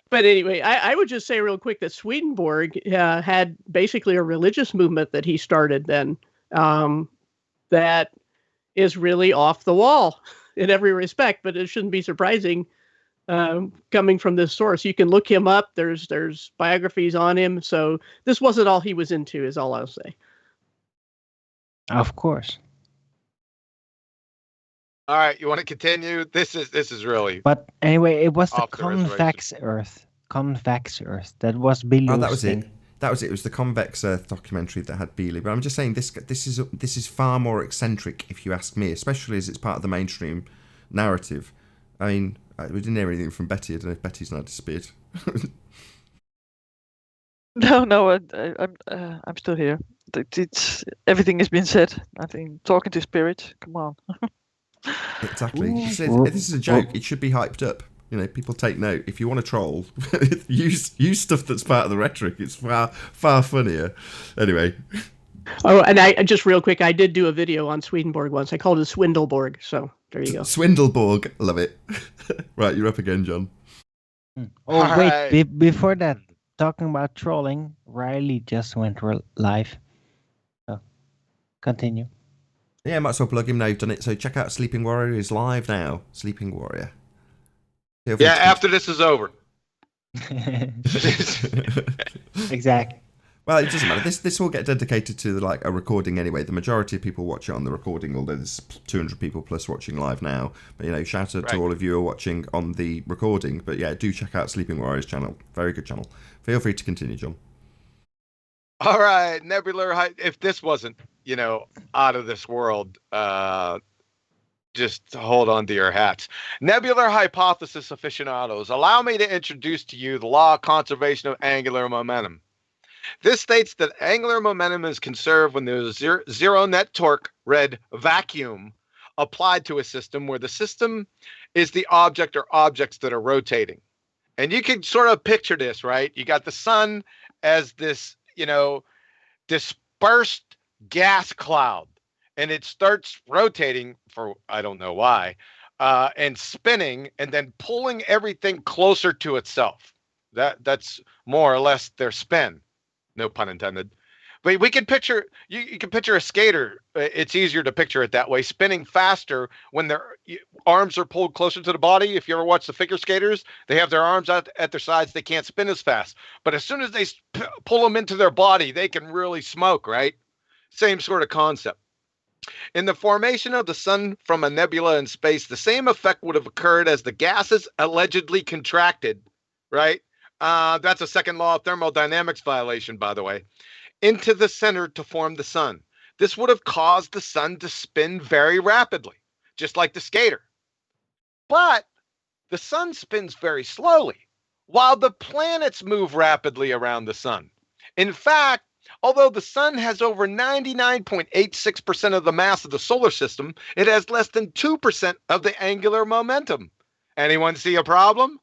But anyway, I would just say real quick that Swedenborg had basically a religious movement that he started then that is really off the wall in every respect, but it shouldn't be surprising coming from this source. You can look him up. There's biographies on him. So this wasn't all he was into, is all I'll say. Of course. All right, you want to continue? This is really. But anyway, it was the Off the reservation. Convex Earth. That was Billy's Oh, that was thing. it. That was it. It was the Convex Earth documentary that had Bealey. But I'm just saying this is far more eccentric, if you ask me, especially as it's part of the mainstream narrative. I mean, we didn't hear anything from Betty. I don't know if Betty's now disappeared. No, I'm still here. It's everything has been said. I think talking to spirits. Come on. Exactly. This Ooh. is a joke. It should be hyped up. You know, people take note. If you want to troll, use stuff that's part of the rhetoric. It's far funnier. Anyway. Oh, and I just real quick, I did do a video on Swedenborg once. I called it Swindleborg. So there you go. Swindleborg. Love it. Right, you're up again, John. Oh, All wait. right. Before that, talking about trolling, Riley just went live. So, continue. Yeah, might as well plug him now. You've done it. So check out Sleeping Warrior. He's live now. Sleeping Warrior. Yeah, after this is over. Exactly. Well, it doesn't matter. This will get dedicated to like a recording anyway. The majority of people watch it on the recording, although there's 200 people plus watching live now. But, you know, shout out to all of you who are watching on the recording. But yeah, do check out Sleeping Warrior's channel. Very good channel. Feel free to continue, John. All right, nebular. If this wasn't, you know, out of this world, just hold on to your hats. Nebular hypothesis aficionados, allow me to introduce to you the law of conservation of angular momentum. This states that angular momentum is conserved when there is zero net torque, read vacuum, applied to a system where the system is the object or objects that are rotating. And you can sort of picture this, right? You got the sun as this, you know, dispersed gas cloud, and it starts rotating for I don't know why, and spinning, and then pulling everything closer to itself. That's more or less their spin. No pun intended. But we can picture, you can picture a skater. It's easier to picture it that way, spinning faster when their arms are pulled closer to the body. If you ever watch the figure skaters, they have their arms out at their sides. They can't spin as fast. But as soon as they pull them into their body, they can really smoke, right? Same sort of concept. In the formation of the sun from a nebula in space, the same effect would have occurred as the gases allegedly contracted, right? That's a second law of thermodynamics violation, by the way, into the center to form the sun. This would have caused the sun to spin very rapidly, just like the skater. But the sun spins very slowly, while the planets move rapidly around the sun. In fact, although the sun has over 99.86% of the mass of the solar system, it has less than 2% of the angular momentum. Anyone see a problem?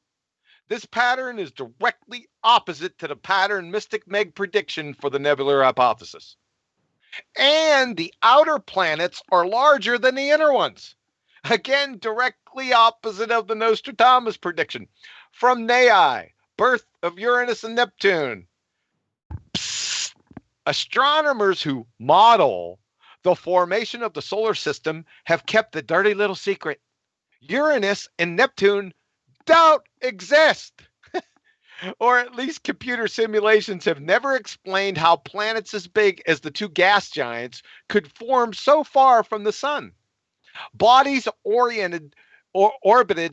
This pattern is directly opposite to the pattern Mystic Meg prediction for the nebular hypothesis. And the outer planets are larger than the inner ones. Again, directly opposite of the Nostradamus prediction. From Nei, birth of Uranus and Neptune. Psst. Astronomers who model the formation of the solar system have kept the dirty little secret. Uranus and Neptune don't exist. Or at least computer simulations have never explained how planets as big as the two gas giants could form so far from the sun. Bodies orbited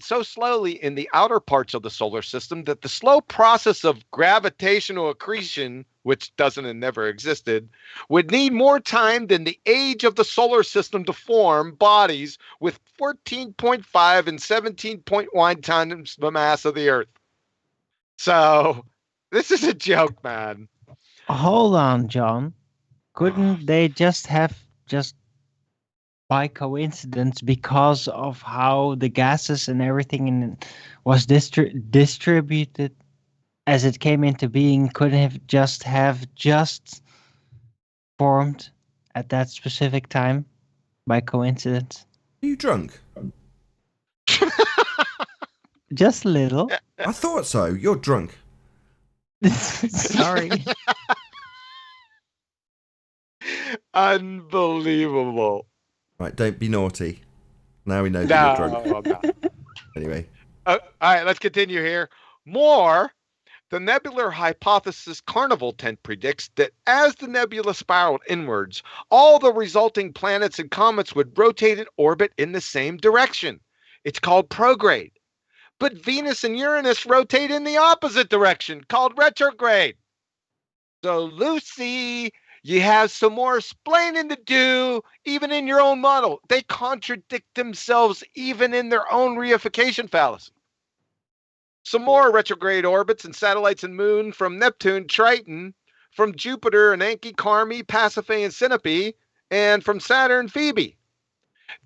so slowly in the outer parts of the solar system that the slow process of gravitational accretion, which doesn't and never existed, would need more time than the age of the solar system to form bodies with 14.5 and 17.1 times the mass of the Earth. So, this is a joke, man. Hold on, John. Couldn't they just by coincidence, because of how the gases and everything was distributed as it came into being, couldn't have just formed at that specific time by coincidence? Are you drunk? Just a little. I thought so. You're drunk. Sorry. Unbelievable. Right, don't be naughty. Now we know that you're drunk. No, I'm not. Anyway. All right, let's continue here. More, the nebular hypothesis carnival tent predicts that as the nebula spiraled inwards, all the resulting planets and comets would rotate and orbit in the same direction. It's called prograde. But Venus and Uranus rotate in the opposite direction, called retrograde. So, Lucy, you have some more explaining to do, even in your own model. They contradict themselves even in their own reification fallacy. Some more retrograde orbits and satellites and moon from Neptune, Triton, from Jupiter, Ananke, Carmi, Pasiphae, and Sinope, and from Saturn, Phoebe.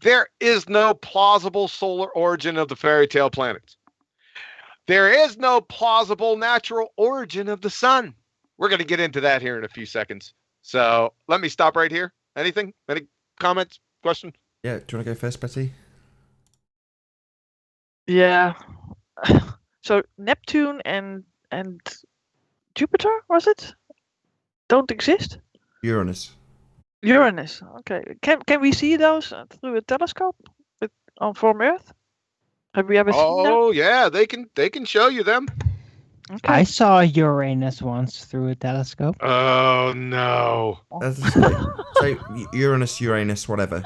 There is no plausible solar origin of the fairy tale planets. There is no plausible natural origin of the sun. We're going to get into that here in a few seconds. So let me stop right here. Anything? Any comments? Questions? Yeah, do you want to go first, Betty? Yeah. So Neptune and Jupiter, was it? Don't exist? Uranus. Uranus. Okay. Can we see those through a telescope from Earth? Have we ever seen them? Oh yeah, they can show you them. Okay. I saw Uranus once through a telescope. Oh no. So Uranus, whatever.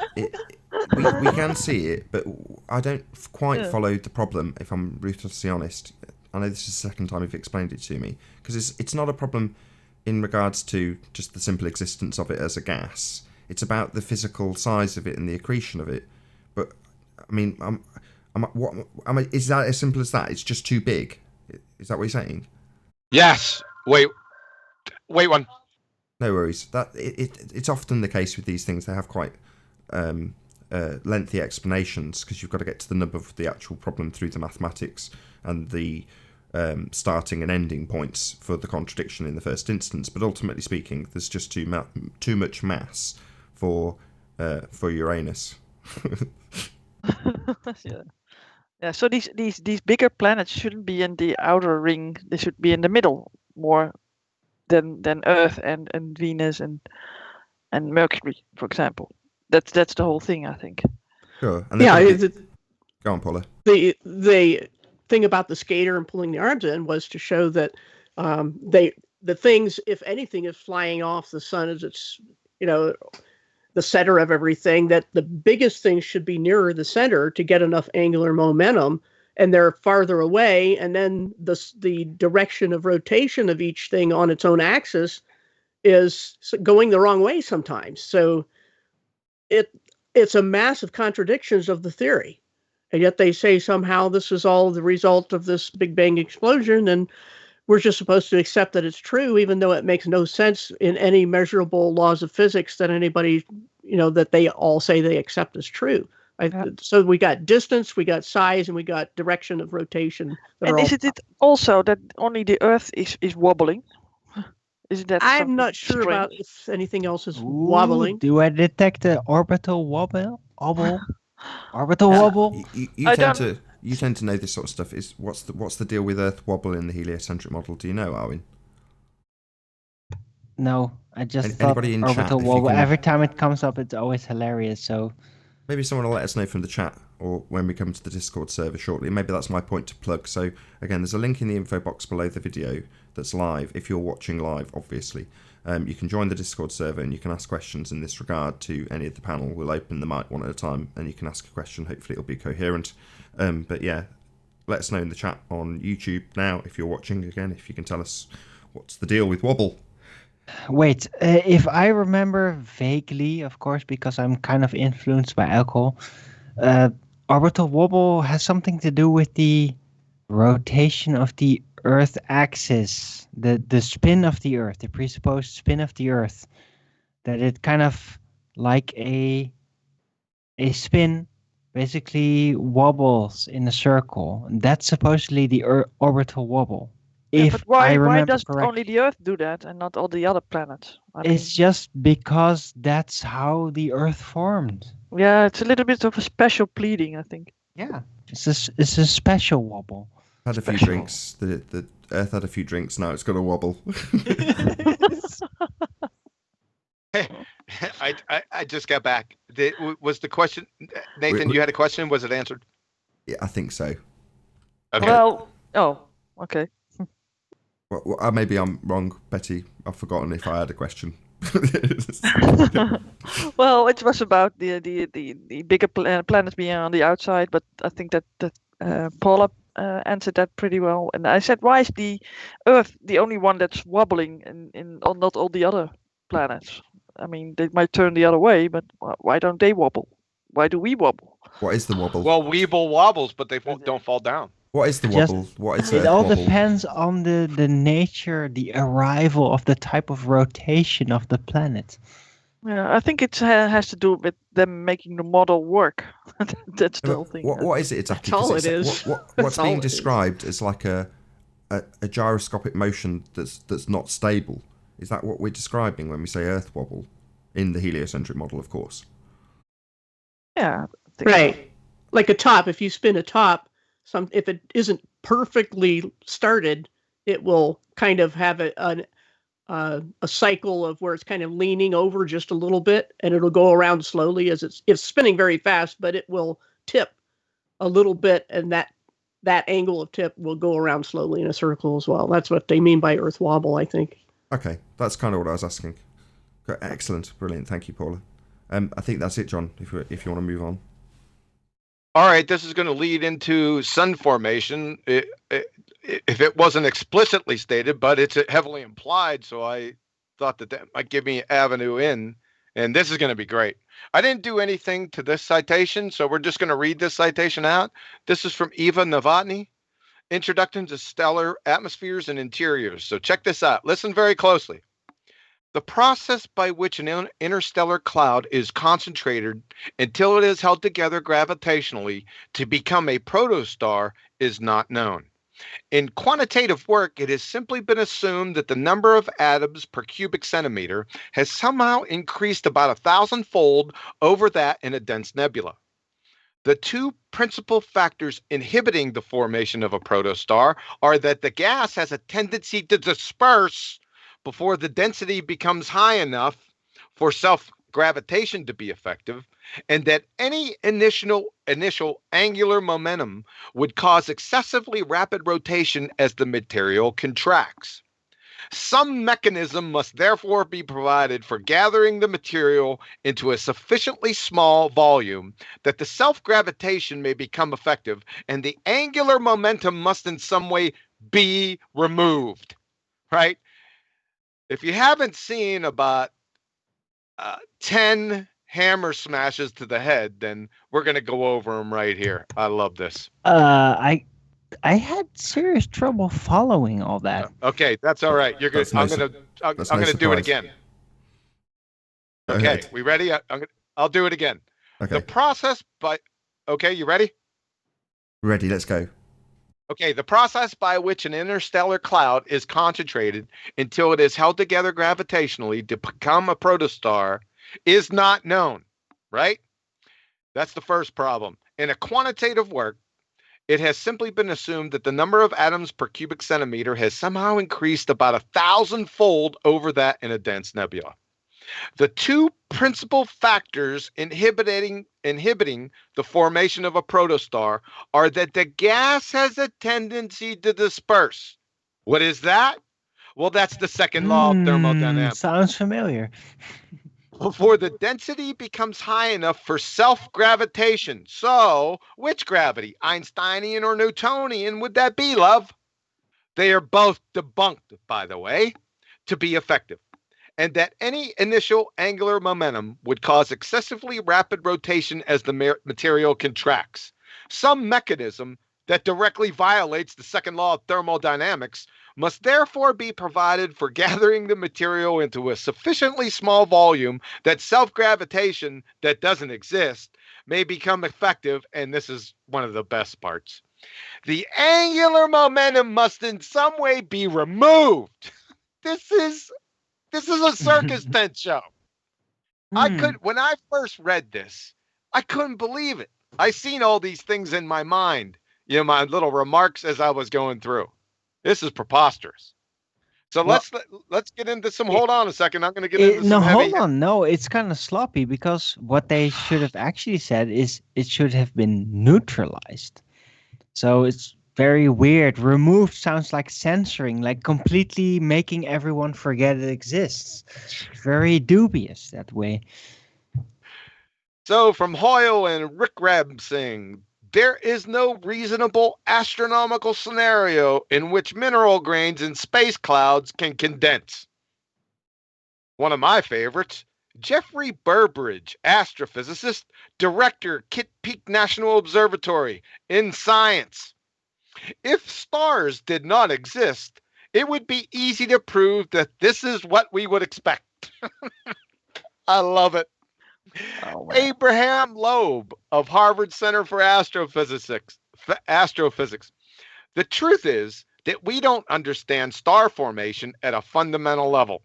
We can see it, but I don't quite follow the problem, if I'm ruthlessly honest. I know this is the second time you've explained it to me, because it's not a problem in regards to just the simple existence of it as a gas. It's about the physical size of it and the accretion of it. But I mean, is that as simple as that? It's just too big. Is that what you're saying? Yes. Wait one. No worries. That it's often the case with these things. They have quite lengthy explanations because you've got to get to the nub of the actual problem through the mathematics and the starting and ending points for the contradiction in the first instance. But ultimately speaking, there's just too much mass for Uranus. Yeah. Yeah. So these bigger planets shouldn't be in the outer ring. They should be in the middle more than Earth and Venus and Mercury, for example. That's the whole thing, I think. Sure. And go on, Paula. The thing about the skater and pulling the arms in was to show that the things, if anything, is flying off the sun as it's the center of everything, that the biggest things should be nearer the center to get enough angular momentum, and they're farther away, and then the direction of rotation of each thing on its own axis is going the wrong way sometimes. So it's a massive contradictions of the theory, and yet they say somehow this is all the result of this Big Bang explosion, and we're just supposed to accept that it's true, even though it makes no sense in any measurable laws of physics that anybody, that they all say they accept as true. So we got distance, we got size, and we got direction of rotation. And isn't it also that only the Earth is wobbling? Isn't that? I'm not sure about if anything else is wobbling. Do I detect the orbital wobble? Orbital wobble? You tend to know this sort of stuff. What's the deal with Earth wobble in the heliocentric model? Do you know, Arwin? No, I just thought orbital wobble. Every time it comes up, it's always hilarious. So maybe someone will let us know from the chat or when we come to the Discord server shortly. Maybe that's my point to plug. So again, there's a link in the info box below the video that's live. If you're watching live, obviously, you can join the Discord server and you can ask questions in this regard to any of the panel. We'll open the mic one at a time and you can ask a question. Hopefully it'll be coherent. But yeah, let us know in the chat on YouTube now if you're watching. Again, if you can tell us what's the deal with wobble. Wait, if I remember vaguely, of course, because I'm kind of influenced by alcohol, orbital wobble has something to do with the rotation of the Earth axis, the spin of the Earth, the presupposed spin of the Earth, that it kind of like a spin basically wobbles in a circle. And that's supposedly the orbital wobble. if but why I remember does correctly. only the Earth do that and not all the other planets? It's just because that's how the Earth formed. Yeah, it's a little bit of a special pleading, I think. Yeah, it's a special wobble. Had a few Special. drinks. The Earth had a few drinks. Now it's got a wobble. I just got back. Was the question, Nathan? You had a question. Was it answered? Yeah, I think so. Okay. Well, okay. Well, maybe I'm wrong, Betty. I've forgotten if I had a question. Well, it was about the bigger planets being on the outside, but I think that Paula answered that pretty well. And I said, why is the Earth the only one that's wobbling, and not all the other planets? I mean, they might turn the other way, but why don't they wobble? Why do we wobble? What is the wobble? Well, Weeble wobbles, but they don't fall down. What is the wobble? What is It Earth all wobble? depends on the nature, the arrival of the type of rotation of the planet. Yeah, I think it has to do with them making the model work. That's the whole thing. What is it exactly? That's all 'Cause it is. What's That's all being it is. described as like a gyroscopic motion that's not stable. Is that what we're describing when we say Earth wobble in the heliocentric model, of course? Yeah. I think so. Right. Like a top, if you spin a top, if it isn't perfectly started, it will kind of have a cycle of where it's kind of leaning over just a little bit, and it'll go around slowly as it's spinning very fast, but it will tip a little bit, and that angle of tip will go around slowly in a circle as well. That's what they mean by Earth wobble, I think. Okay, that's kind of what I was asking. Great, excellent, brilliant. Thank you, Paula. I think that's it, John. If you want to move on. All right, this is going to lead into sun formation. If it wasn't explicitly stated, but it's heavily implied, so I thought that might give me an avenue in, and this is going to be great. I didn't do anything to this citation, so we're just going to read this citation out. This is from Eva Novotny, Introduction to Stellar Atmospheres and Interiors. So check this out. Listen very closely. The process by which an interstellar cloud is concentrated until it is held together gravitationally to become a protostar is not known. In quantitative work, it has simply been assumed that the number of atoms per cubic centimeter has somehow increased about 1,000-fold over that in a dense nebula. The two principal factors inhibiting the formation of a protostar are that the gas has a tendency to disperse before the density becomes high enough for self-gravitation to be effective, and that any initial angular momentum would cause excessively rapid rotation as the material contracts. Some mechanism must therefore be provided for gathering the material into a sufficiently small volume that the self-gravitation may become effective, and the angular momentum must in some way be removed, right? If you haven't seen about 10 hammer smashes to the head, then we're going to go over them right here. I love this. I had serious trouble following all that. Okay, that's all right. You're good. I'm going to do it again. Okay, we ready? I'll do it again. Okay. The process by... Okay, you ready? Ready, let's go. Okay, the process by which an interstellar cloud is concentrated until it is held together gravitationally to become a protostar is not known, right? That's the first problem. In a quantitative work, it has simply been assumed that the number of atoms per cubic centimeter has somehow increased about 1,000-fold over that in a dense nebula. The two principal factors inhibiting the formation of a protostar are that the gas has a tendency to disperse. What is that? Well, that's the second law of thermodynamics. Sounds familiar. Before the density becomes high enough for self-gravitation. So, which gravity? Einsteinian or Newtonian would that be, love? They are both debunked, by the way, to be effective. And that any initial angular momentum would cause excessively rapid rotation as the material contracts. Some mechanism that directly violates the second law of thermodynamics must therefore be provided for gathering the material into a sufficiently small volume that self-gravitation that doesn't exist may become effective, and this is one of the best parts. The angular momentum must in some way be removed. This is a circus tent show. When I first read this, I couldn't believe it. I seen all these things in my mind, my little remarks as I was going through. This is preposterous. So Well, let's get into some. Hold on a second. I'm going to get into no, some heavy. hold on. No, it's kind of sloppy because what they should have actually said is it should have been neutralized. So it's very weird. Removed sounds like censoring, like completely making everyone forget it exists. Very dubious that way. So from Hoyle and Rick Rabsing, there is no reasonable astronomical scenario in which mineral grains in space clouds can condense. One of my favorites, Jeffrey Burbridge, astrophysicist, director, Kitt Peak National Observatory, in Science. If stars did not exist, it would be easy to prove that this is what we would expect. I love it. Oh, Abraham Loeb of Harvard Center for Astrophysics. The truth is that we don't understand star formation at a fundamental level.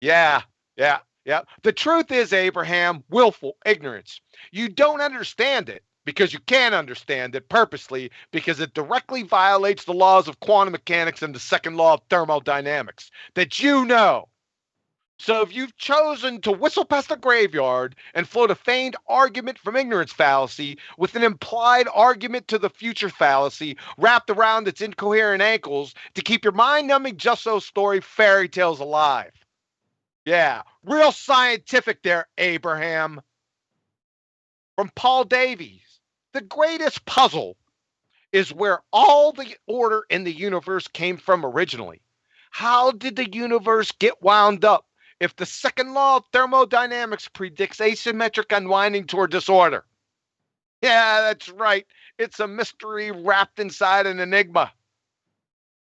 Yeah. The truth is, Abraham, willful ignorance. You don't understand it because you can't understand it purposely because it directly violates the laws of quantum mechanics and the second law of thermodynamics that you know. So if you've chosen to whistle past the graveyard and float a feigned argument from ignorance fallacy with an implied argument to the future fallacy wrapped around its incoherent ankles to keep your mind-numbing just-so story fairy tales alive. Yeah, real scientific there, Abraham. From Paul Davies, the greatest puzzle is where all the order in the universe came from originally. How did the universe get wound up if the second law of thermodynamics predicts asymmetric unwinding toward disorder? Yeah, that's right. It's a mystery wrapped inside an enigma.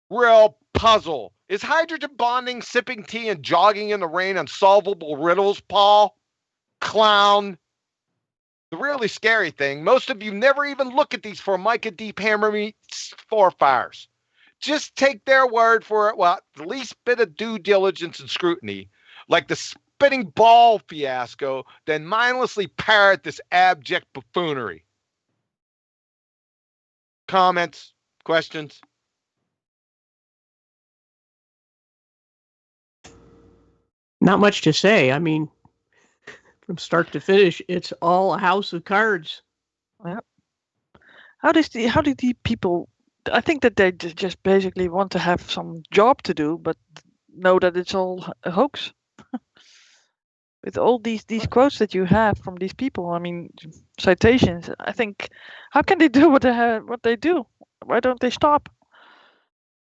Real puzzle. Is hydrogen bonding, sipping tea, and jogging in the rain unsolvable riddles, Paul? Clown. The really scary thing, most of you never even look at these Formica deep hammer meat forefires. Just take their word for it, well, the least bit of due diligence and scrutiny, like the spitting ball fiasco, then mindlessly parrot this abject buffoonery. Comments? Questions? Not much to say. I mean, from start to finish, it's all a house of cards. Yeah. How did the people? I think that they just basically want to have some job to do, but know that it's all a hoax. With all these quotes that you have from these people, I mean, citations. I think, how can they do what they do? Why don't they stop?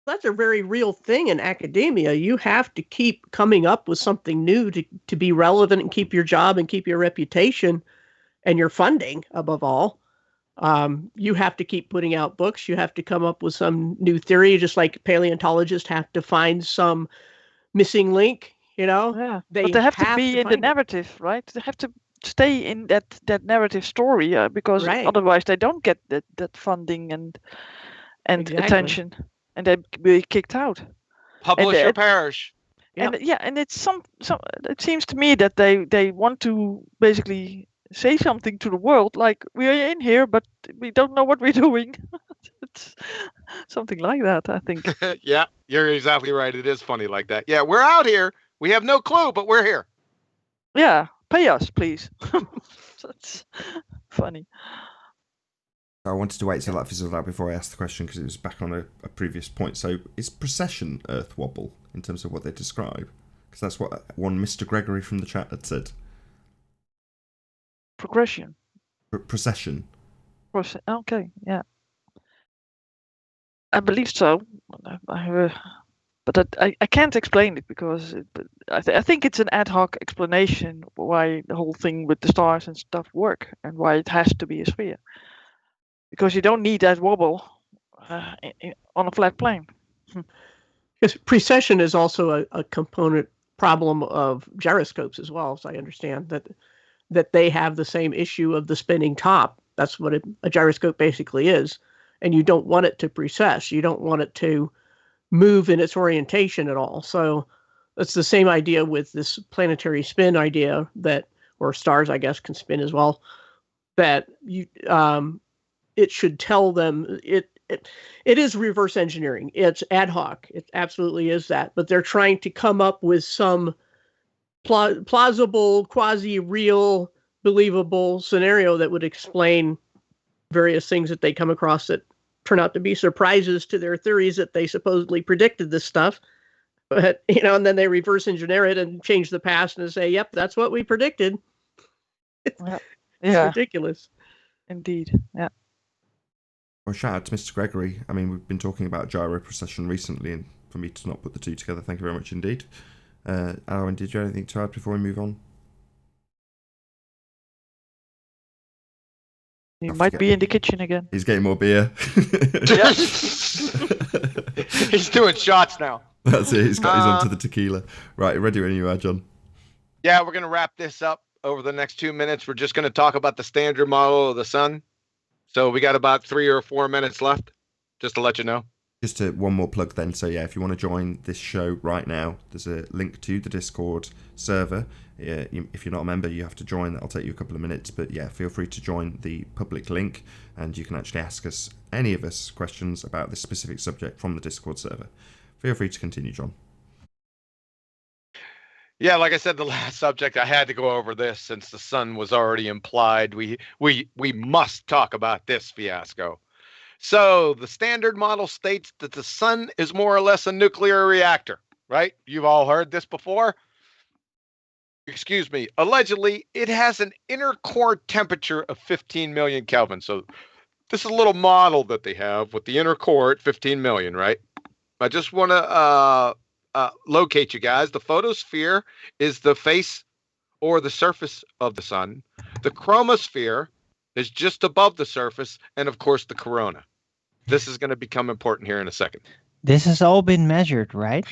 That's a very real thing in academia. You have to keep coming up with something new to be relevant and keep your job and keep your reputation and your funding above all. You have to keep putting out books. You have to come up with some new theory, just like paleontologists have to find some missing link, Yeah, but they have to be in the narrative, right? They have to stay in that narrative story, because otherwise they don't get that funding and attention, and they be kicked out. Publish or perish. And and it's some. It seems to me that they want to basically say something to the world, like, we are in here, but we don't know what we're doing. It's something like that, I think. Yeah, you're exactly right. It is funny like that. Yeah, we're out here. We have no clue, but we're here. Yeah, pay us, please. That's funny. I wanted to wait till that fizzled out before I asked the question because it was back on a previous point. So is precession Earth wobble in terms of what they describe? Because that's what one Mr. Gregory from the chat had said. Progression. Precession. Okay, yeah. I believe so. But I can't explain it because I think it's an ad hoc explanation why the whole thing with the stars and stuff work and why it has to be a sphere. Because you don't need that wobble on a flat plane. Because precession is also a component problem of gyroscopes as well, as I understand, that they have the same issue of the spinning top. That's what a gyroscope basically is. and you don't want it to precess. You don't want it to move in its orientation at all. So it's the same idea with this planetary spin idea that, or stars, I guess, can spin as well, that you it should tell them it is reverse engineering. It's ad hoc. It absolutely is that. But they're trying to come up with some plausible, quasi-real, believable scenario that would explain various things that they come across that turn out to be surprises to their theories that they supposedly predicted this stuff. But, and then they reverse engineer it and change the past and say, yep, that's what we predicted. It's ridiculous. Indeed. Yeah. Well, shout out to Mr. Gregory. I mean, we've been talking about gyro precession recently, and for me to not put the two together, thank you very much indeed. Alan, did you have anything to add before we move on? He might be in the kitchen again. He's getting more beer. He's doing shots now. That's it. He's onto the tequila. Right, ready when you are, John. Yeah, we're going to wrap this up over the next 2 minutes. We're just going to talk about the standard model of the sun. So we got about 3 or 4 minutes left, just to let you know. Just one more plug then. So yeah, if you want to join this show right now, there's a link to the Discord server. If you're not a member, you have to join. That'll take you a couple of minutes. But yeah, feel free to join the public link, and you can actually ask us, any of us, questions about this specific subject from the Discord server. Feel free to continue, John. Yeah, like I said, the last subject, I had to go over this since the sun was already implied. We must talk about this fiasco. So the standard model states that the sun is more or less a nuclear reactor, right? You've all heard this before. Excuse me. Allegedly, it has an inner core temperature of 15 million Kelvin. So this is a little model that they have with the inner core at 15 million, right? I just want to locate you guys. The photosphere is the face or the surface of the sun. The chromosphere is just above the surface, and of course the corona. This is going to become important here in a second. This has all been measured, right?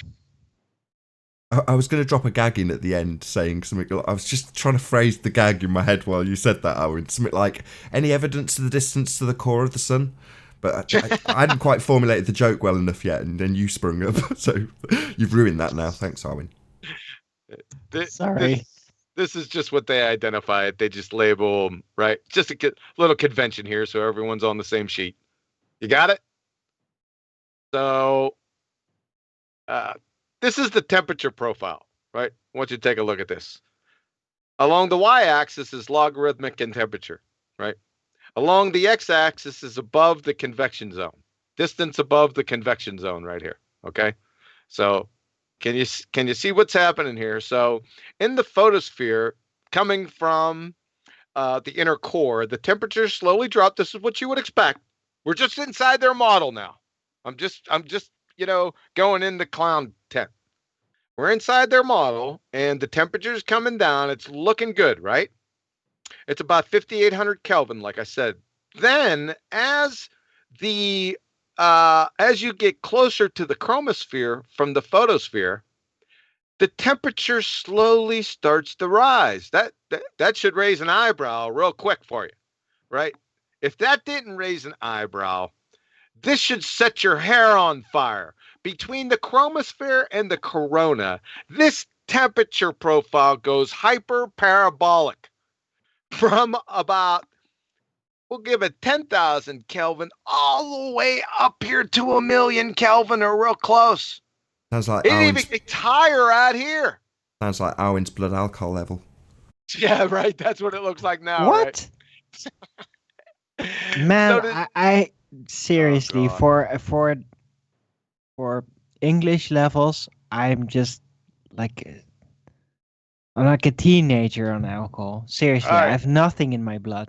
I was going to drop a gag in at the end saying something. I was just trying to phrase the gag in my head while you said that, Owen. Something like, any evidence of the distance to the core of the sun? But I hadn't quite formulated the joke well enough yet, and then you sprung up. So you've ruined that now. Thanks, Owen. Sorry. This is just what they identify it. They just label, right? Just a little convention here so everyone's on the same sheet. You got it? So this is the temperature profile, right? I want you to take a look at this. Along the y-axis is logarithmic in temperature, right? Along the x-axis is above the convection zone. Distance above the convection zone right here, okay? So can you see what's happening here? So in the photosphere, coming from the inner core, the temperature slowly dropped. This is what you would expect. We're just inside their model now. I'm just going in the clown tent. We're inside their model, and the temperature's coming down. It's looking good, right? It's about 5,800 Kelvin, like I said. Then, as you get closer to the chromosphere from the photosphere, the temperature slowly starts to rise. That should raise an eyebrow real quick for you, right? If that didn't raise an eyebrow, this should set your hair on fire. Between the chromosphere and the corona, this temperature profile goes hyperparabolic from about, we'll give it 10,000 Kelvin all the way up here to 1,000,000 Kelvin or real close. Sounds like it even gets higher out here. Sounds like Owen's blood alcohol level. Yeah, right. That's what it looks like now. What? Right? Man, So I seriously, for English levels, I'm like a teenager on alcohol. Seriously, All right. I have nothing in my blood.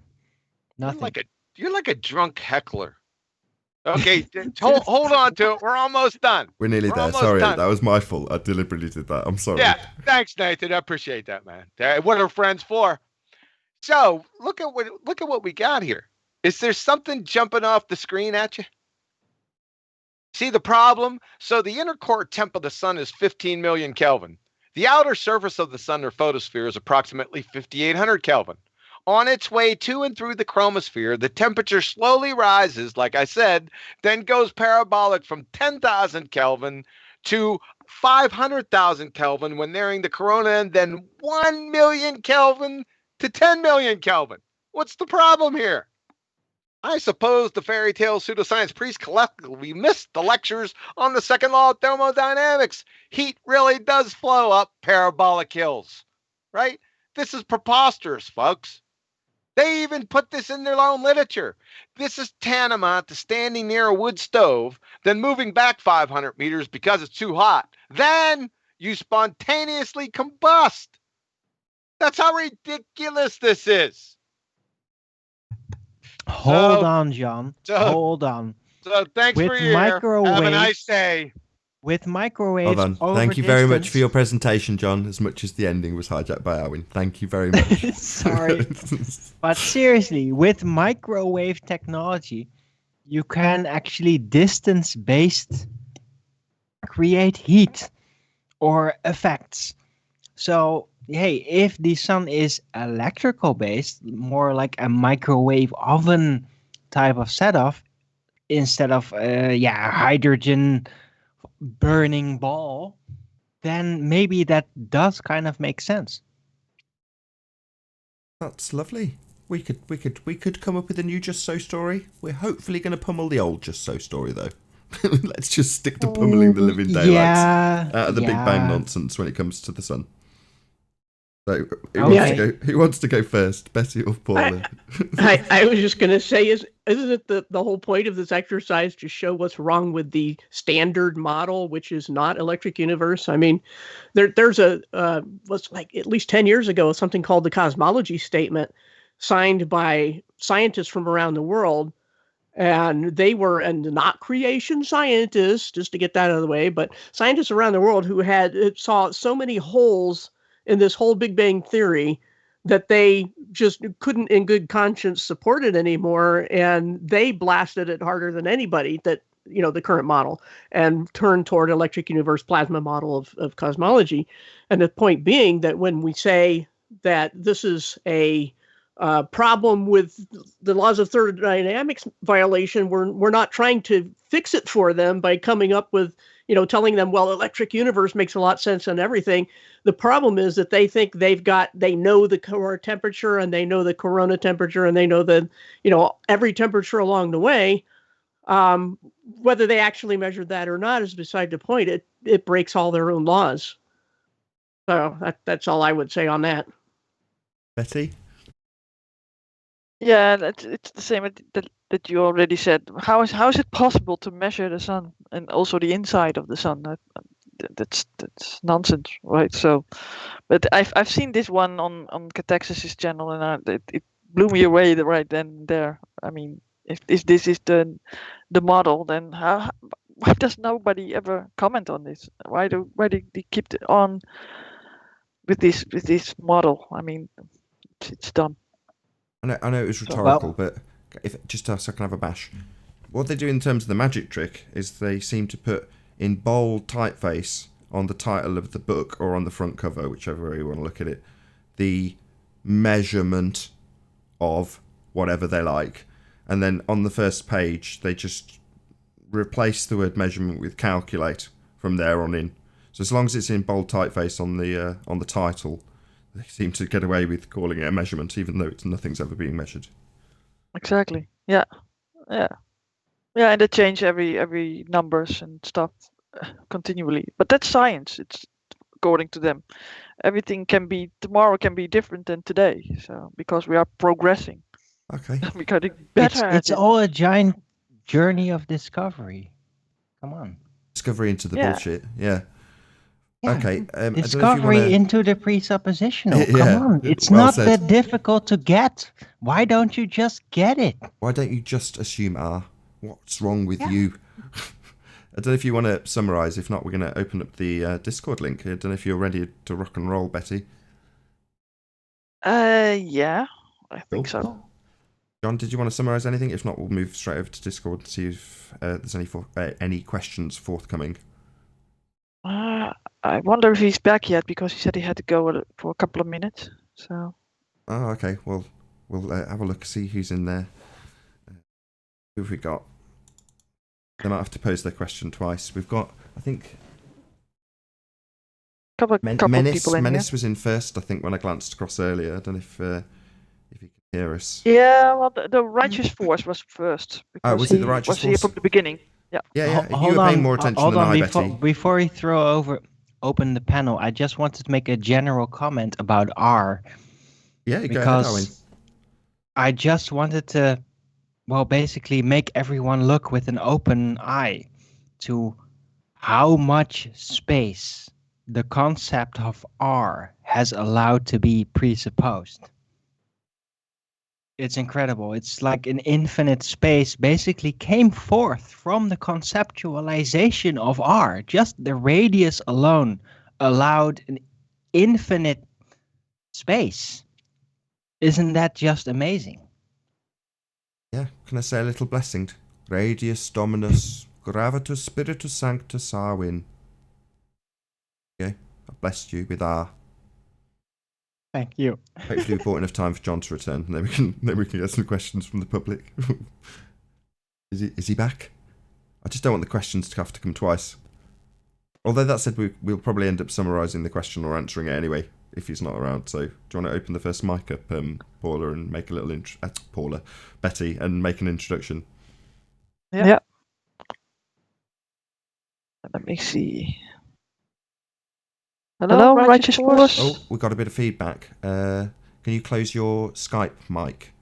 Nothing. You're like a drunk heckler. Okay, hold on to it. We're almost done. We're nearly there. Sorry, that was my fault. I deliberately did that. I'm sorry. Yeah, thanks, Nathan. I appreciate that, man. What are friends for? So look at what we got here. Is there something jumping off the screen at you? See the problem? So the inner core temp of the sun is 15 million Kelvin. The outer surface of the sun or photosphere is approximately 5,800 Kelvin. On its way to and through the chromosphere, the temperature slowly rises, like I said, then goes parabolic from 10,000 Kelvin to 500,000 Kelvin when nearing the corona, and then 1 million Kelvin to 10 million Kelvin. What's the problem here? I suppose the fairy tale pseudoscience priests collectively missed the lectures on the second law of thermodynamics. Heat really does flow up parabolic hills, right? This is preposterous, folks. They even put this in their own literature. This is tantamount to standing near a wood stove, then moving back 500 meters because it's too hot. Then you spontaneously combust. That's how ridiculous this is. Hold on, John. so- Hold on. So thanks With for your ear. Have a microwave- nice day. With microwaves Hold on. over Thank you very much distance- for your presentation, John, as much as the ending was hijacked by Alwyn. Thank you very much. Sorry. But seriously, with microwave technology, you can actually distance-based create heat or effects. So, hey, if the sun is electrical based, more like a microwave oven type of setup, instead of hydrogen burning ball, then maybe that does kind of make sense. That's lovely. We could come up with a new Just So story. We're hopefully going to pummel the old Just So story, though. Let's just stick to pummeling the living daylights out of the Big Bang nonsense when it comes to the sun. So, who wants to go first, Betty or Paula? I was just going to say, isn't it the whole point of this exercise to show what's wrong with the standard model, which is not electric universe? I mean, there's what's like at least 10 years ago, something called the cosmology statement signed by scientists from around the world. And they were, and not creation scientists, just to get that out of the way, but scientists around the world who saw so many holes in this whole Big Bang theory that they just couldn't in good conscience support it anymore. And they blasted it harder than anybody, that, the current model, and turned toward electric universe plasma model of cosmology. And the point being that when we say that this is a problem with the laws of thermodynamics violation, we're not trying to fix it for them by coming up with, telling them, well, electric universe makes a lot of sense and everything. The problem is that they think they know the core temperature, and they know the corona temperature, and they know every temperature along the way. Whether they actually measured that or not is beside the point. It breaks all their own laws. So that's all I would say on that. Betty? Yeah, it's the same that you already said. How is it possible to measure the sun and also the inside of the sun? That's nonsense, right? So, but I've seen this one on Catexis' channel, and it blew me away right then and there. I mean, if this is the model, then why does nobody ever comment on this? Why do they keep it on with this model? I mean, it's done. I know it was rhetorical, but so I can have a bash. What they do in terms of the magic trick is they seem to put in bold typeface on the title of the book or on the front cover, whichever way you want to look at it, the measurement of whatever they like. And then on the first page, they just replace the word measurement with calculate from there on in. So as long as it's in bold typeface on the title, they seem to get away with calling it a measurement, even though nothing's ever being measured. Exactly. Yeah, and they change every numbers and stuff continually. But that's science. It's according to them. Everything tomorrow can be different than today. So because we are progressing. Okay. We're getting better. It's all a giant journey of discovery. Come on. Discovery into the bullshit. Yeah. Yeah. Okay. Discovery into the presuppositional. Yeah, Come on. It's well not said. that difficult to get. Why don't you just get it? Why don't you just assume R? What's wrong with you? I don't know if you want to summarise. If not, we're going to open up the Discord link. I don't know if you're ready to rock and roll, Betty. Yeah, I think so. John, did you want to summarise anything? If not, we'll move straight over to Discord and see if there's any questions forthcoming. I wonder if he's back yet, because he said he had to go for a couple of minutes. So. Oh, okay. Well, we'll have a look, see who's in there. Who have we got? They might have to pose their question twice. We've got, I think, couple of people in Menace was in first, I think, when I glanced across earlier. I don't know if you can hear us. Yeah, well, the Righteous Force was first. Oh, Because was it the he Righteous was here Force? from the beginning. Yeah. Yeah. You Hold were paying on, more attention hold than on, I, before, Betty. before we open the panel, I just wanted to make a general comment about R. Yeah, go ahead, Because Darwin. I just wanted to, well, basically make everyone look with an open eye to how much space the concept of R has allowed to be presupposed. It's incredible. It's like an infinite space basically came forth from the conceptualization of R. Just the radius alone allowed an infinite space. Isn't that just amazing? Yeah, can I say a little blessing? Radius Dominus Gravitus Spiritus Sanctus Arwin. Okay, I've blessed you with R. Thank you. Hopefully we bought enough time for John to return, and then we can get some questions from the public. Is he back? I just don't want the questions to have to come twice. Although that said, we'll probably end up summarising the question or answering it anyway if he's not around. So do you want to open the first mic up, Paula, and make a little Betty, and make an introduction? Yeah. Let me see. Hello, Righteous Force. Oh, we got a bit of feedback. Can you close your Skype mic,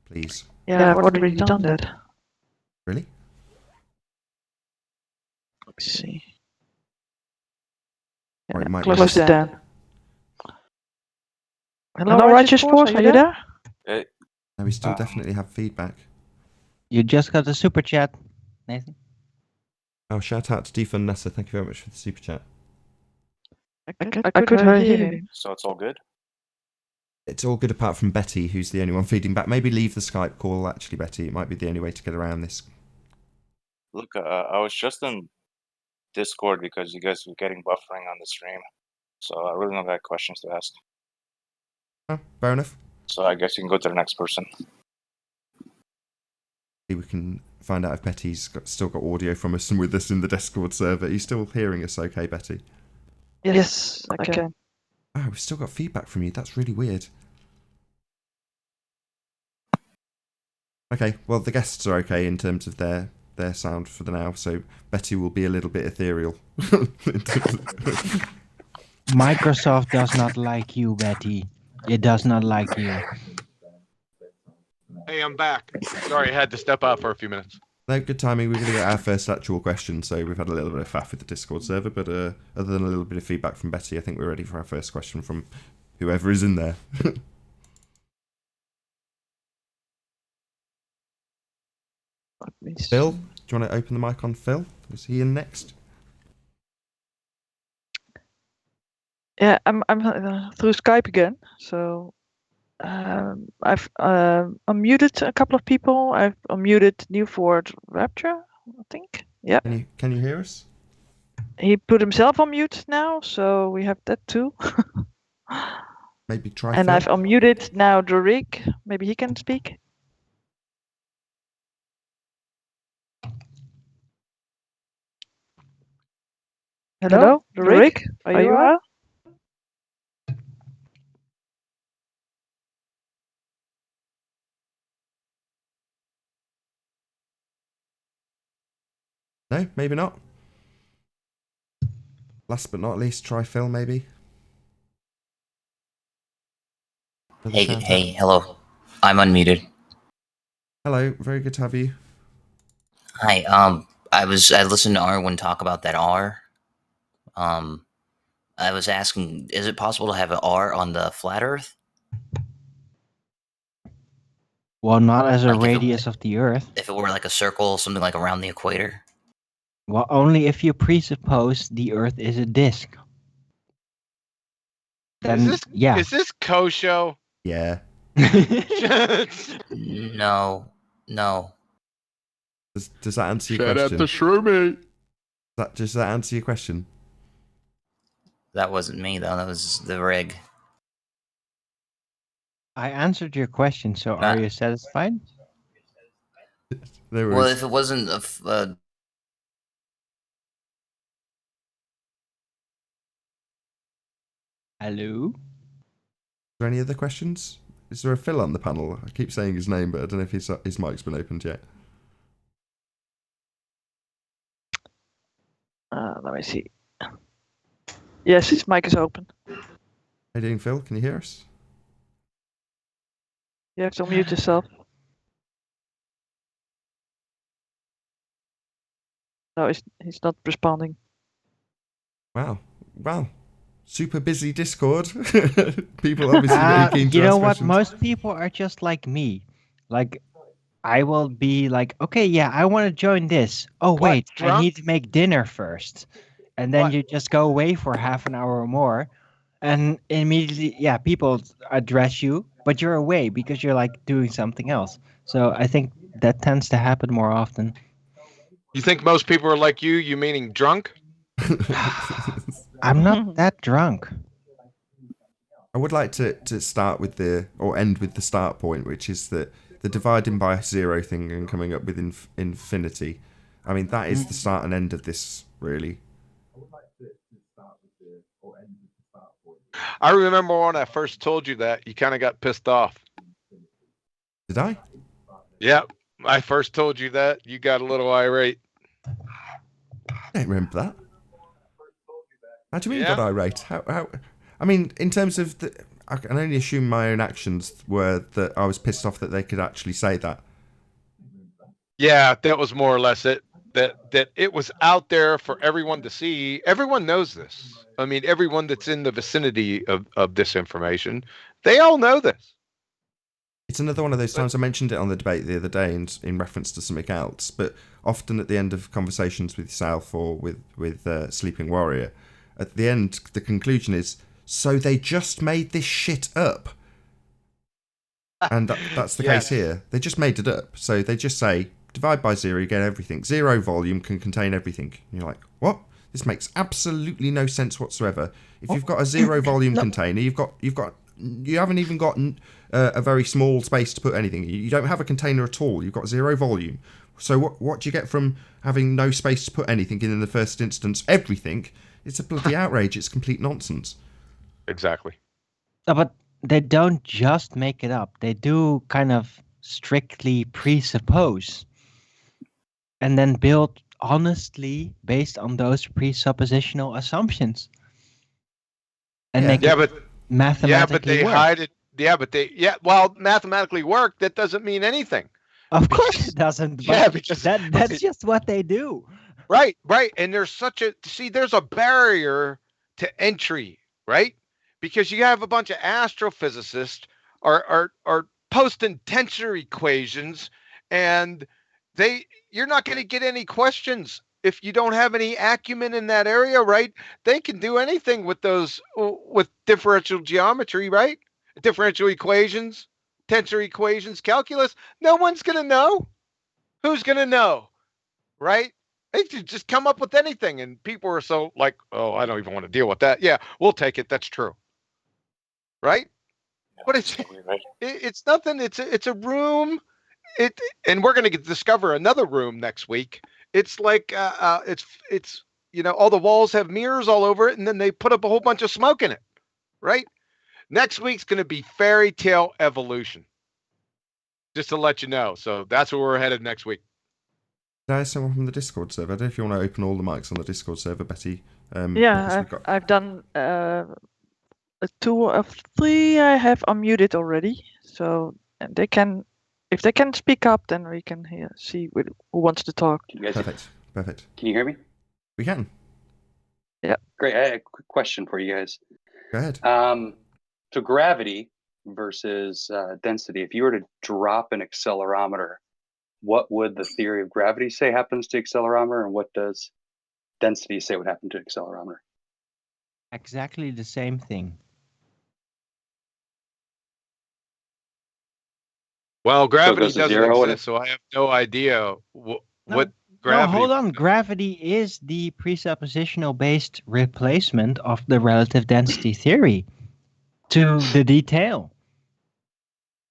please? Yeah, I've already done that. Really? Let's see. Or it Yeah, might close be- it down. Hello, Righteous Force, are you there? No, we still definitely have feedback. You just got a super chat, Nathan. Oh, shout out to Defund Nessa. Thank you very much for the super chat. I could hear him. So it's all good? It's all good apart from Betty, who's the only one feeding back. Maybe leave the Skype call, actually, Betty. It might be the only way to get around this. Look, I was just in Discord because you guys were getting buffering on the stream. So I really don't got questions to ask. Oh, fair enough. So I guess you can go to the next person. We can find out if Betty's still got audio from us and with us in the Discord server. Are you still hearing us okay, Betty? Yes, I can. Oh, we've still got feedback from you. That's really weird. Okay, well, the guests are okay in terms of their sound for the now, so Betty will be a little bit ethereal. Microsoft does not like you, Betty. It does not like you. Hey, I'm back. Sorry, I had to step out for a few minutes. No, good timing. We're going to get our first actual question, so we've had a little bit of faff with the Discord server, but other than a little bit of feedback from Betty, I think we're ready for our first question from whoever is in there. Phil, do you want to open the mic on Phil? Is he in next? Yeah, I'm through Skype again. So I've unmuted a couple of people. I've unmuted Newford Rapture, I think. Yeah. Can you hear us? He put himself on mute now, so we have that too. Maybe try. And Phil? I've unmuted now Dorik. Maybe he can speak. Hello, Dorik. Are you out? No, maybe not. Last but not least, try Phil, maybe. Hey, hello. I'm unmuted. Hello, very good to have you. Hi, I listened to Arwen talk about that R. I was asking, is it possible to have an R on the flat Earth? Well, not as a Like if it- radius of the Earth. If it were like a circle, something like around the equator? Well, only if you presuppose the Earth is a disk. Then, Is this Kosho? Yeah. No. Does that answer your Shout out question? to Shroomy. Does that answer your question? That wasn't me, though. That was the rig. I answered your question, so are you satisfied? No Well, worries. if it wasn't Hello? Are there any other questions? Is there a Phil on the panel? I keep saying his name, but I don't know if his mic's been opened yet. Let me see. Yes, his mic is open. How you doing, Phil? Can you hear us? You have to unmute yourself. No, he's not responding. Wow. Well, super busy Discord. People obviously very keen to you know ask what? questions. Most people are just like me. Like, I will be like, okay, yeah, I want to join this. Oh, What, wait, I drunk? need to make dinner first. And then What? you just go away for half an hour or more. And immediately, yeah, people address you, but you're away because you're like doing something else. So I think that tends to happen more often. You think most people are like you? You meaning drunk? I'm not that drunk. I would like to start with or end with the start point, which is that the dividing by zero thing and coming up with infinity. I mean, that is the start and end of this, really. I remember when I first told you that, you kind of got pissed off. Did I? Yeah, I first told you that. You got a little irate. I don't remember that. How do you mean Yeah. got irate? How? I mean, in terms of I can only assume my own actions were that I was pissed off that they could actually say that. Yeah, that was more or less it. That it was out there for everyone to see. Everyone knows this. I mean, everyone that's in the vicinity of this information, they all know this. It's another one of those times. I mentioned it on the debate the other day in reference to something else, but often at the end of conversations with yourself or with Sleeping Warrior, at the end, the conclusion is, so they just made this shit up. And that's the Yes. case here. They just made it up. So they just say, divide by zero, you get everything. Zero volume can contain everything. And you're like, what? This makes absolutely no sense whatsoever. If you've got a zero volume container, you haven't even got a very small space to put anything. You don't have a container at all. You've got zero volume. So what do you get from having no space to put anything in the first instance? Everything. It's a bloody outrage. It's complete nonsense. Exactly. No, but they don't just make it up. They do kind of strictly presuppose and then build honestly based on those presuppositional assumptions. And make it mathematically they work. hide it. Well, mathematically work, that doesn't mean anything. Of course it doesn't. But Yeah, because that's just what they do. Right. And there's there's a barrier to entry, right? Because you have a bunch of astrophysicists are posting tensor equations, and you're not going to get any questions if you don't have any acumen in that area, right? They can do anything with with differential geometry, right? Differential equations, tensor equations, calculus. No one's going to know. Who's going to know, right? They could just come up with anything, and people are so like, oh, I don't even want to deal with that. Yeah, we'll take it. That's true, right? Yeah, But it's totally right. it's nothing. It's a room. And we're going to discover another room next week. It's like it's all the walls have mirrors all over it, and then they put up a whole bunch of smoke in it, right? Next week's going to be fairy tale evolution. Just to let you know. So that's where we're headed next week. Did I ask someone from the Discord server? I don't know if you want to open all the mics on the Discord server, Betty. I've done 2 of 3. I have unmuted already, so and if they can speak up, then we can see who wants to talk. Can you guys Perfect. Can you hear me? We can. Yeah. Great. I have a quick question for you guys. Go ahead. So gravity versus density. If you were to drop an accelerometer, what would the theory of gravity say happens to accelerometer, and what does density say would happen to accelerometer? Exactly the same thing. Well, gravity So doesn't exist, so I have no idea what gravity. No, hold on. Gravity is the presuppositional-based replacement of the relative density theory to the detail.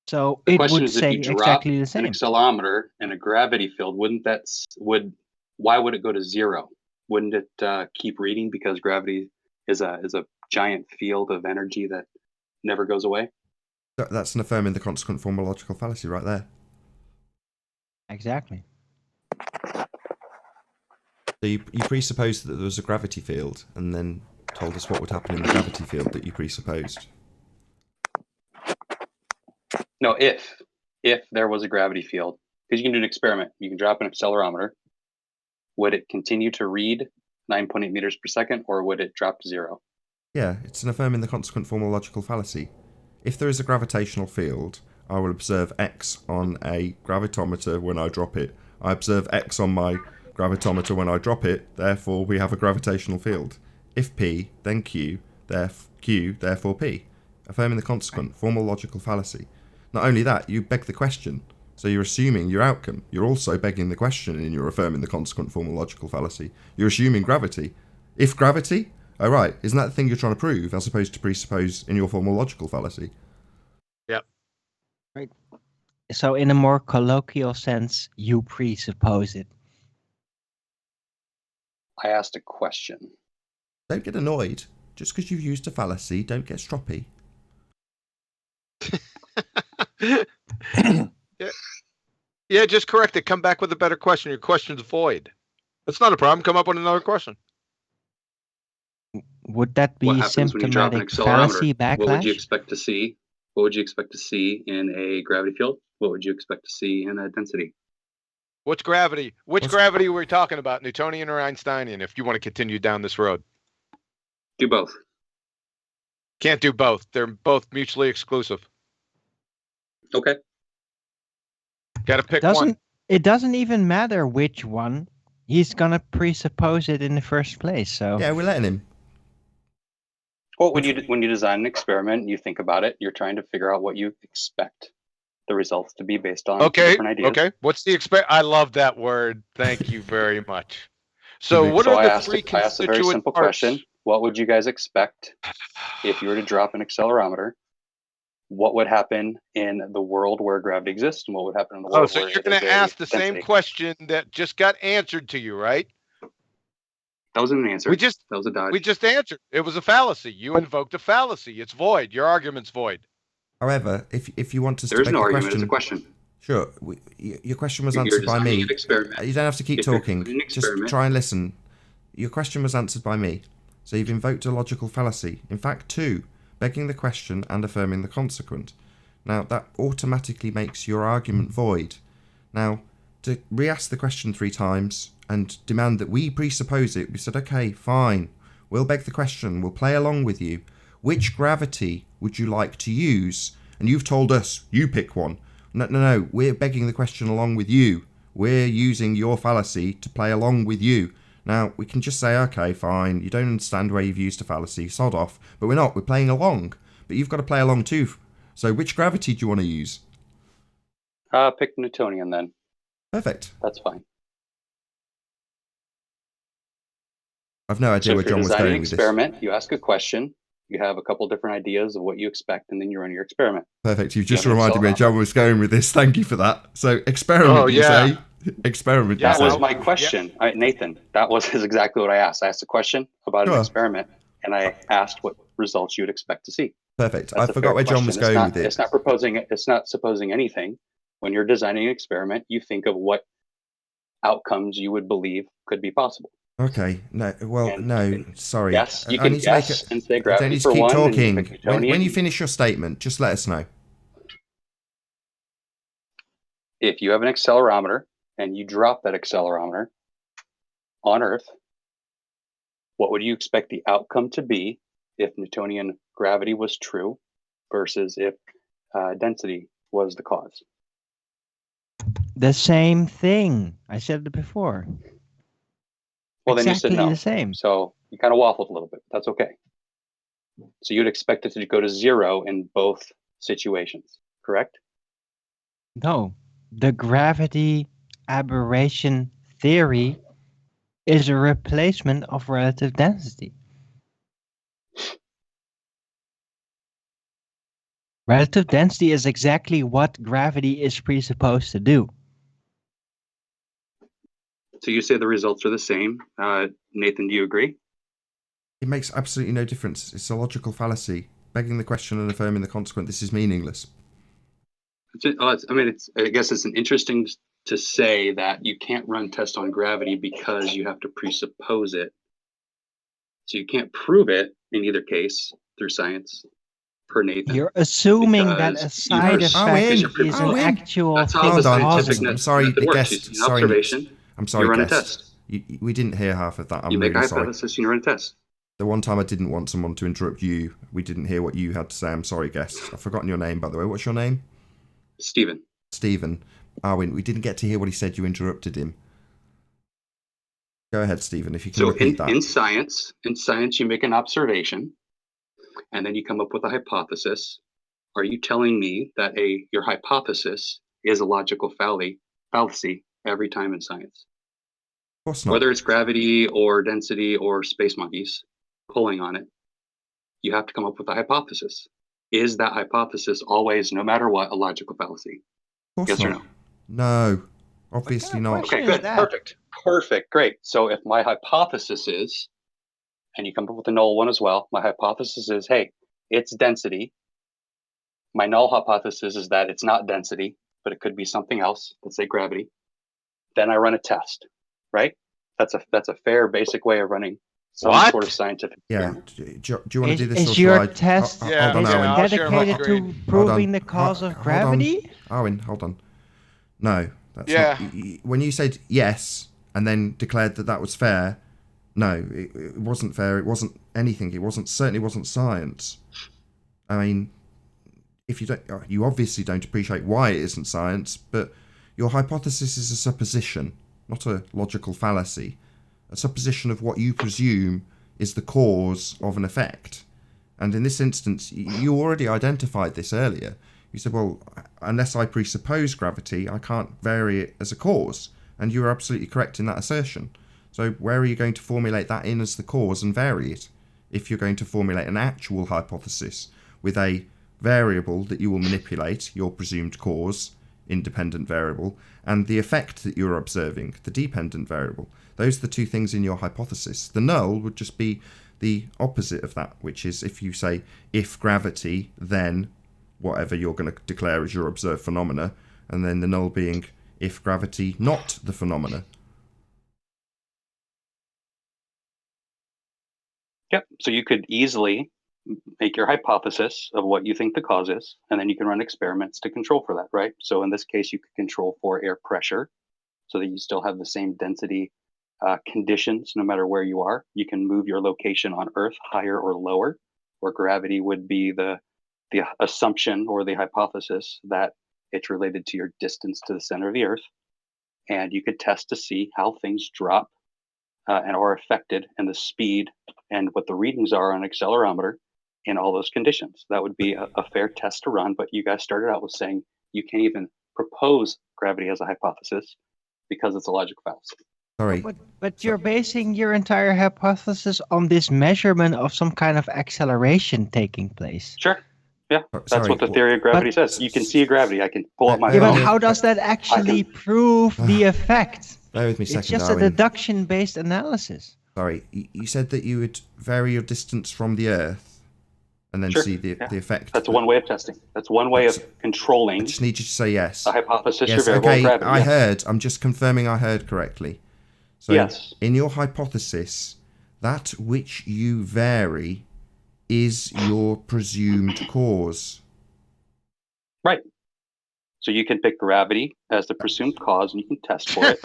So The it question would is, if say you drop exactly the an same. accelerometer in a gravity field, why would it go to zero? Wouldn't it keep reading because gravity is a giant field of energy that never goes away? That's an affirming the consequent form of logical fallacy right there. Exactly. So you presupposed that there was a gravity field and then told us what would happen in the gravity field that you presupposed. No, if there was a gravity field, because you can do an experiment. You can drop an accelerometer. Would it continue to read 9.8 meters per second, or would it drop to zero? Yeah, it's an affirming the consequent form of logical fallacy. If there is a gravitational field, I will observe X on a gravitometer when I drop it. I observe X on my gravitometer when I drop it, therefore we have a gravitational field. If P, then Q, therefore P. Affirming the consequent, formal logical fallacy. Not only that, you beg the question. So you're assuming your outcome. You're also begging the question and you're affirming the consequent formal logical fallacy. You're assuming gravity. If gravity? Oh right, isn't that the thing you're trying to prove as opposed to presuppose in your formal logical fallacy? Yep. Right. So in a more colloquial sense, you presuppose it. I asked a question. Don't get annoyed. Just because you've used a fallacy, don't get stroppy. Yeah, just correct it. Come back with a better question. Your question's void. That's not a problem. Come up with another question. Would that be What happens when you drop an symptomatic fallacy accelerometer? What would you backlash? expect to see? What would you expect to see in a gravity field? What would you expect to see in a density? Which gravity? Which gravity we're talking about? Newtonian or Einsteinian? If you want to continue down this road, Do both. can't do both. They're both mutually exclusive. Okay. Got to pick one. It doesn't even matter which one. He's gonna presuppose it in the first place. So Yeah, we're letting him. Well, when you design an experiment, you think about it. You're trying to figure out what you expect the results to be based on different ideas. Okay. What's the expect? I love that word. Thank you very much. So what are the three I asked a very simple question. What would you guys expect if you were to drop an accelerometer? What would happen in the world where gravity exists, and what would happen in the world so where you're it going is to a ask the density? same question that just got answered to you, right? That wasn't an answer. That was a dodge. We just answered. It was a fallacy. You invoked a fallacy. It's void. Your argument's void. However, if you want us There's to beg no the argument. question, It's a question. Sure, your question was You're answered by designing me. an experiment. You don't have to keep If you're talking. doing an Just experiment- try and listen. Your question was answered by me. So you've invoked a logical fallacy. In fact, two, begging the question and affirming the consequent. Now, that automatically makes your argument void. Now, to re-ask the question 3 times and demand that we presuppose it, we said, okay, fine. We'll beg the question. We'll play along with you. Which gravity would you like to use? And you've told us, you pick one. No, we're begging the question along with you. We're using your fallacy to play along with you. Now, we can just say, okay, fine, you don't understand where you've used a fallacy, sod off. But we're not, we're playing along. But you've got to play along too. So which gravity do you want to use? Pick Newtonian then. Perfect. That's fine. I've no idea So where if you're John was designing going an with this. experiment, you ask a question, you have a couple different ideas of what you expect, and then you run your experiment. Perfect, you've just You have an reminded me where John was going with this. Thank you for that. So experiment, you say? Experiment, you That say? was my question. All right, Nathan, that was exactly what I asked. I asked a question about an experiment, and I asked what results you would expect to see. Perfect. That's I forgot where John was going with it. It's not supposing anything. When you're designing an experiment, you think of what outcomes you would believe could be possible. Okay. No. Well, no. Sorry. Yes, you I can need to guess and say I don't gravity need for to keep one. talking. And you pick Newtonian. When you finish your statement, just let us know. If you have an accelerometer and you drop that accelerometer on Earth, what would you expect the outcome to be if Newtonian gravity was true versus if density was the cause? the same thing. I said it before. Well, then Exactly you said no. the same. So you kind of waffled a little bit. That's okay. So you'd expect it to go to zero in both situations, correct? No, the gravity aberration theory is a replacement of relative density. Relative density is exactly what gravity is presupposed to do. So you say the results are the same. Nathan, do you agree? It makes absolutely no difference. It's a logical fallacy. Begging the question and affirming the consequent. This is meaningless. I guess it's an interesting to say that you can't run tests on gravity because you have to presuppose it. So you can't prove it in either case through science, per Nathan. You're assuming that a because side you're- effect Owen, is an Owen. actual That's how the Hold on, scientific I'm sorry, method the works. guest. You see an Sorry, observation, I'm sorry, you run a guest. test. We didn't hear half of that. I'm You make a really sorry. hypothesis and you run a test. The one time I didn't want someone to interrupt you, we didn't hear what you had to say. I'm sorry, guest. I've forgotten your name, by the way. What's your name? Stephen. Stephen. Arwin, we didn't get to hear what he said. You interrupted him. Go ahead, Stephen, if you can So repeat that. in science, you make an observation, and then you come up with a hypothesis. Are you telling me that your hypothesis is a logical fallacy every time in science? Of course not. Whether it's gravity or density or space monkeys pulling on it, you have to come up with a hypothesis. Is that hypothesis always, no matter what, a logical fallacy? Of course Yes not. or no? No, obviously not. question Okay, is good. that? Perfect. Great. So if my hypothesis is, and you come up with a null one as well, my hypothesis is, hey, it's density. My null hypothesis is that it's not density, but it could be something else, let's say gravity. Then I run a test, right? That's a fair, basic way of running some What? sort of scientific Yeah. experiment. Do you want to do this, or Is shall your I? test Yeah, Hold on, yeah, Owen. I'll share my dedicated screen. to proving the Hold cause on. of gravity? Owen, hold on. No, that's Yeah. not. When you said yes and then declared that was fair, no, it wasn't fair. It wasn't anything. Certainly wasn't science. I mean, if you obviously don't appreciate why it isn't science, but your hypothesis is a supposition, not a logical fallacy. A supposition of what you presume is the cause of an effect. And in this instance, you already identified this earlier. You said, well, unless I presuppose gravity, I can't vary it as a cause. And you were absolutely correct in that assertion. So where are you going to formulate that in as the cause and vary it? If you're going to formulate an actual hypothesis with a variable that you will manipulate, your presumed cause, independent variable, and the effect that you're observing, the dependent variable. Those are the two things in your hypothesis. The null would just be the opposite of that, which is if you say, if gravity, then whatever you're going to declare as your observed phenomena, and then the null being, if gravity, not the phenomena. Yep. So you could easily make your hypothesis of what you think the cause is, and then you can run experiments to control for that, right? So in this case, you could control for air pressure so that you still have the same density conditions no matter where you are. You can move your location on Earth higher or lower, where gravity would be the assumption or the hypothesis that it's related to your distance to the center of the Earth. And you could test to see how things drop and are affected, and the speed and what the readings are on an accelerometer in all those conditions. That would be a fair test to run. But you guys started out with saying you can't even propose gravity as a hypothesis because it's a logical fallacy. Sorry. But you're basing your entire hypothesis on this measurement of some kind of acceleration taking place. Sure. Yeah, that's Sorry, what the theory of gravity but- says. You can see gravity. I can pull up my Yeah, but phone. how does that actually prove the effect? Bear with me a second, It's just a Darwin. deduction-based analysis. Sorry, you said that you would vary your distance from the Earth and then Sure, see the yeah. effect. That's one way of testing. That's one way of I controlling just need you to say yes. a hypothesis or Yes, variable of okay, gravity. I yes. heard. I'm just confirming I heard correctly. So Yes. in your hypothesis, that which you vary is your presumed cause. Right. So you can pick gravity as the presumed cause and you can test for it.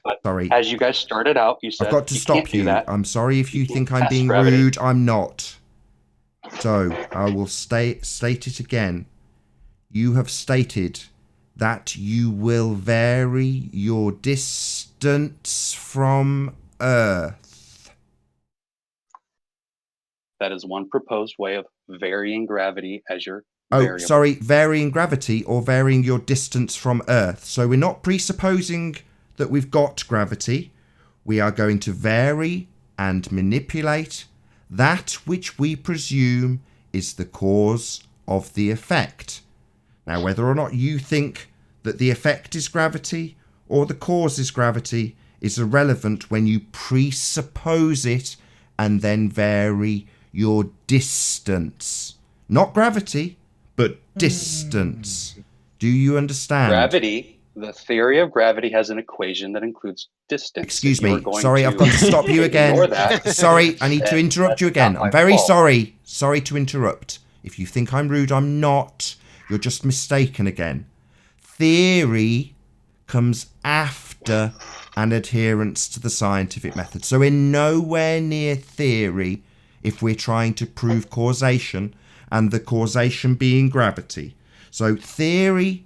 But Sorry. as you guys started out, you said I've got to you stop can't do you. that. I'm sorry if you You think can't I'm test being gravity. rude. I'm not. So I will state it again. You have stated that you will vary your distance from Earth. That is one proposed way of varying gravity as your Oh, variable. sorry, varying gravity or varying your distance from Earth. So we're not presupposing that we've got gravity. We are going to vary and manipulate that which we presume is the cause of the effect. Now, whether or not you think that the effect is gravity or the cause is gravity is irrelevant when you presuppose it and then vary your distance. Not gravity, but distance. Do you understand? Gravity, the theory of gravity has an equation that includes distance. Excuse me. Sorry, I've got to stop you again. Sorry, I need to interrupt you again. I'm very sorry. Sorry to interrupt. If you think I'm rude, I'm not. You're just mistaken again. Theory comes after an adherence to the scientific method. So we're nowhere near theory if we're trying to prove causation, and the causation being gravity. So theory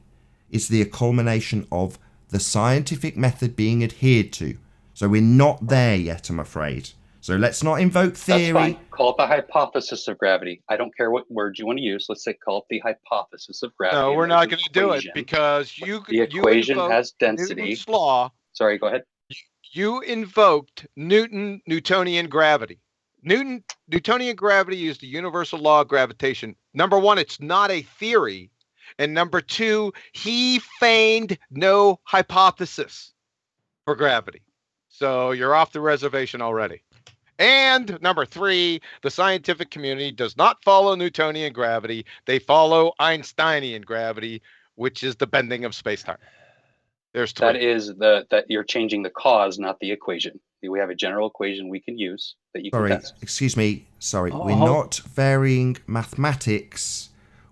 is the culmination of the scientific method being adhered to. So we're not there yet, I'm afraid. So let's not invoke theory. That's fine. Call it the hypothesis of gravity. I don't care what word you want to use. Let's say call it the hypothesis of gravity. No, we're not going to do it because the equation has density. Newton's law. Sorry, go ahead. You invoked Newtonian gravity. Newtonian gravity is the universal law of gravitation. Number one, it's not a theory. And number two, he feigned no hypothesis for gravity. So you're off the reservation already. And number three, the scientific community does not follow Newtonian gravity. They follow Einsteinian gravity, which is the bending of space-time. There's three. That is that you're changing the cause, not the equation. We have a general equation we can use that you can test. Excuse me. Sorry, we're not varying mathematics.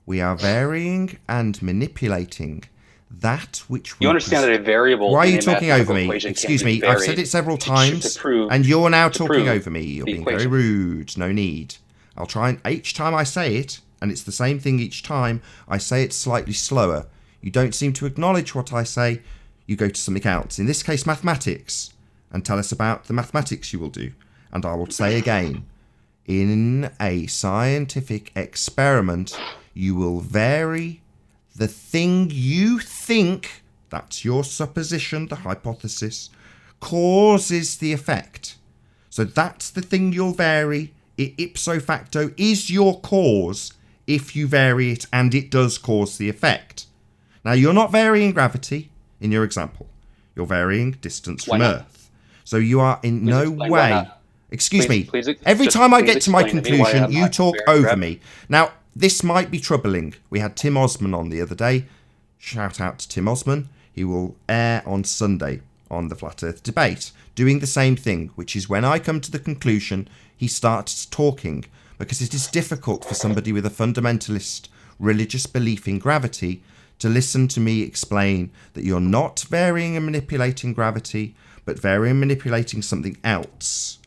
We are varying and manipulating that which we... You understand that a variable... Why are you talking over me? Excuse me, I've said it several times, and you're now talking over me. You're being very rude. No need. I'll try and... Each time I say it, and it's the same thing each time, I say it slightly slower. You don't seem to acknowledge what I say. You go to something else. In this case, mathematics. And tell us about the mathematics you will do. And I will say again, in a scientific experiment, you will vary the thing you think, that's your supposition, the hypothesis, causes the effect. So that's the thing you'll vary. It ipso facto is your cause if you vary it, and it does cause the effect. Now, you're not varying gravity in your example. You're varying distance from Earth. So you are in no way... Excuse me. Every time I get to my conclusion, you talk over me. Now, this might be troubling. We had Tim Osman on the other day. Shout out to Tim Osman. He will air on Sunday on the Flat Earth Debate, doing the same thing, which is when I come to the conclusion, he starts talking, because it is difficult for somebody with a fundamentalist religious belief in gravity to listen to me explain that you're not varying and manipulating gravity, but varying and manipulating something else.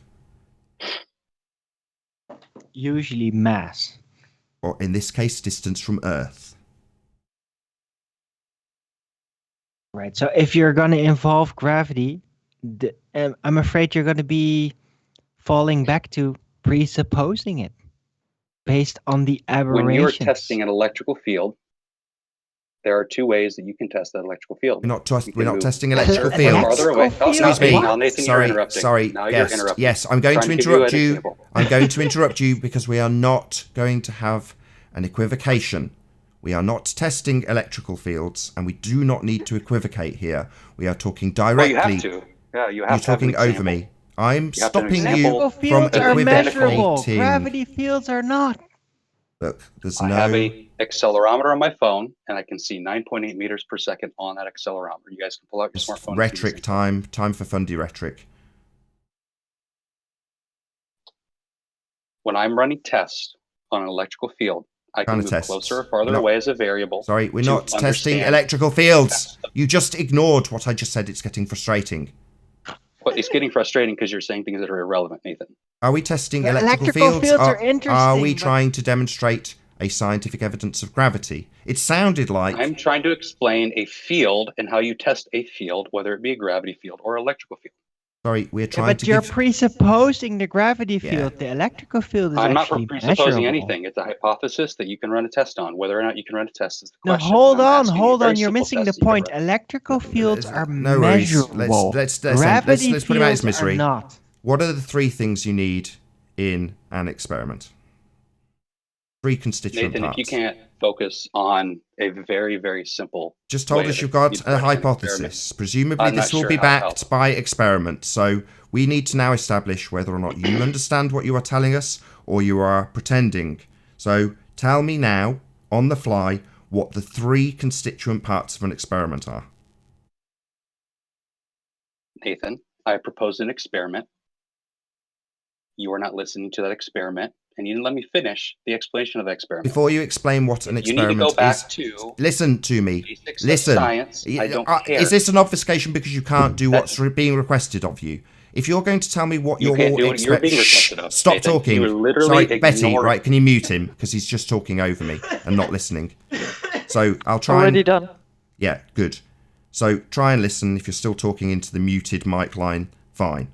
Usually mass. Or in this case, distance from Earth. Right, so if you're going to involve gravity, I'm afraid you're going to be falling back to presupposing it based on the aberrations. When you're testing an electrical field, there are two ways that you can test that electrical field. We're not testing electrical fields. Excuse me. Now, Nathan, sorry. Yes, I'm going to interrupt you. I'm going to interrupt you because we are not going to have an equivocation. We are not testing electrical fields, and we do not need to equivocate here. We are talking directly. Well, you have to. Yeah, you have You're to have talking over me. I'm stopping you electrical from fields are measurable. equivocating. Gravity fields are not. Look, there's I have a accelerometer on my phone, and I can see 9.8 meters per second on that accelerometer. You guys can pull out your smartphone. Rhetoric time for fundy rhetoric. When I'm running tests on an electrical field, I can move closer or farther away as a variable. Sorry, we're not testing electrical fields. You just ignored what I just said. It's getting frustrating. Well, it's getting frustrating because you're saying things that are irrelevant, Nathan. Are we testing electrical fields? Are interesting. Are we trying to demonstrate a scientific evidence of gravity? It sounded like... I'm trying to explain a field and how you test a field, whether it be a gravity field or electrical field. Sorry, we're trying to But you're presupposing the gravity field. The electrical field is I'm not actually presupposing measurable. anything. It's a hypothesis that you can run a test on. Whether or not you can run a test is the No, question. hold on. You're missing the point. Electrical fields are No worries. measurable. Let's Gravity put him out of his fields misery. are not. What are the three things you need in an experiment? 3 constituent Nathan, parts. if you can't focus on a very, very simple. Just told us you've got a hypothesis. Presumably this will be backed by experiment. So we need to now establish whether or not you understand what you are telling us or you are pretending. So tell me now, on the fly, what the 3 constituent parts of an experiment are. Nathan, I proposed an experiment. You are not listening to that experiment, and you didn't let me finish the explanation of the experiment. Before you explain what an experiment is, you need to go back to listen to me. Basics Listen. of science. I don't care. Is this an obfuscation because you can't do what's being requested of you? If you're going to tell me what You can't do what you're being requested of. Stop Nathan, talking. you literally Sorry, Betty, ignored- right, can you mute him? Because he's just talking over me and not listening. So I'll try Already done. Yeah, good. So try and listen. If you're still talking into the muted mic line, fine.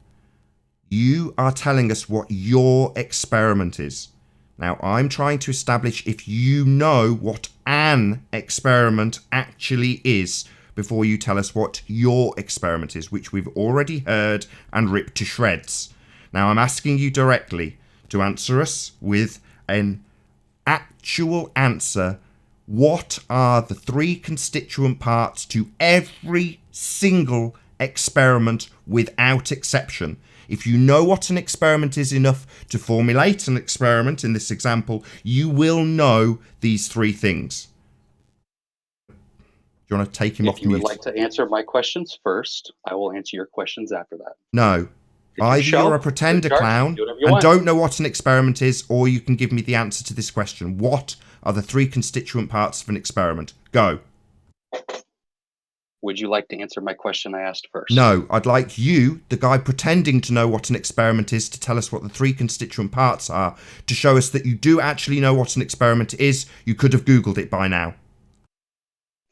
You are telling us what your experiment is. Now, I'm trying to establish if you know what an experiment actually is before you tell us what your experiment is, which we've already heard and ripped to shreds. Now, I'm asking you directly to answer us with an actual answer. What are the 3 constituent parts to every single experiment without exception? If you know what an experiment is enough to formulate an experiment in this example, you will know these 3 things. Do you want to take him off mute? If you would like to answer my questions first, I will answer your questions after that. No. Either you're a pretender clown and don't know what an experiment is, or you can give me the answer to this question. What are the 3 constituent parts of an experiment? Go. Would you like to answer my question I asked first? No, I'd like you, the guy pretending to know what an experiment is, to tell us what the 3 constituent parts are, to show us that you do actually know what an experiment is. You could have Googled it by now.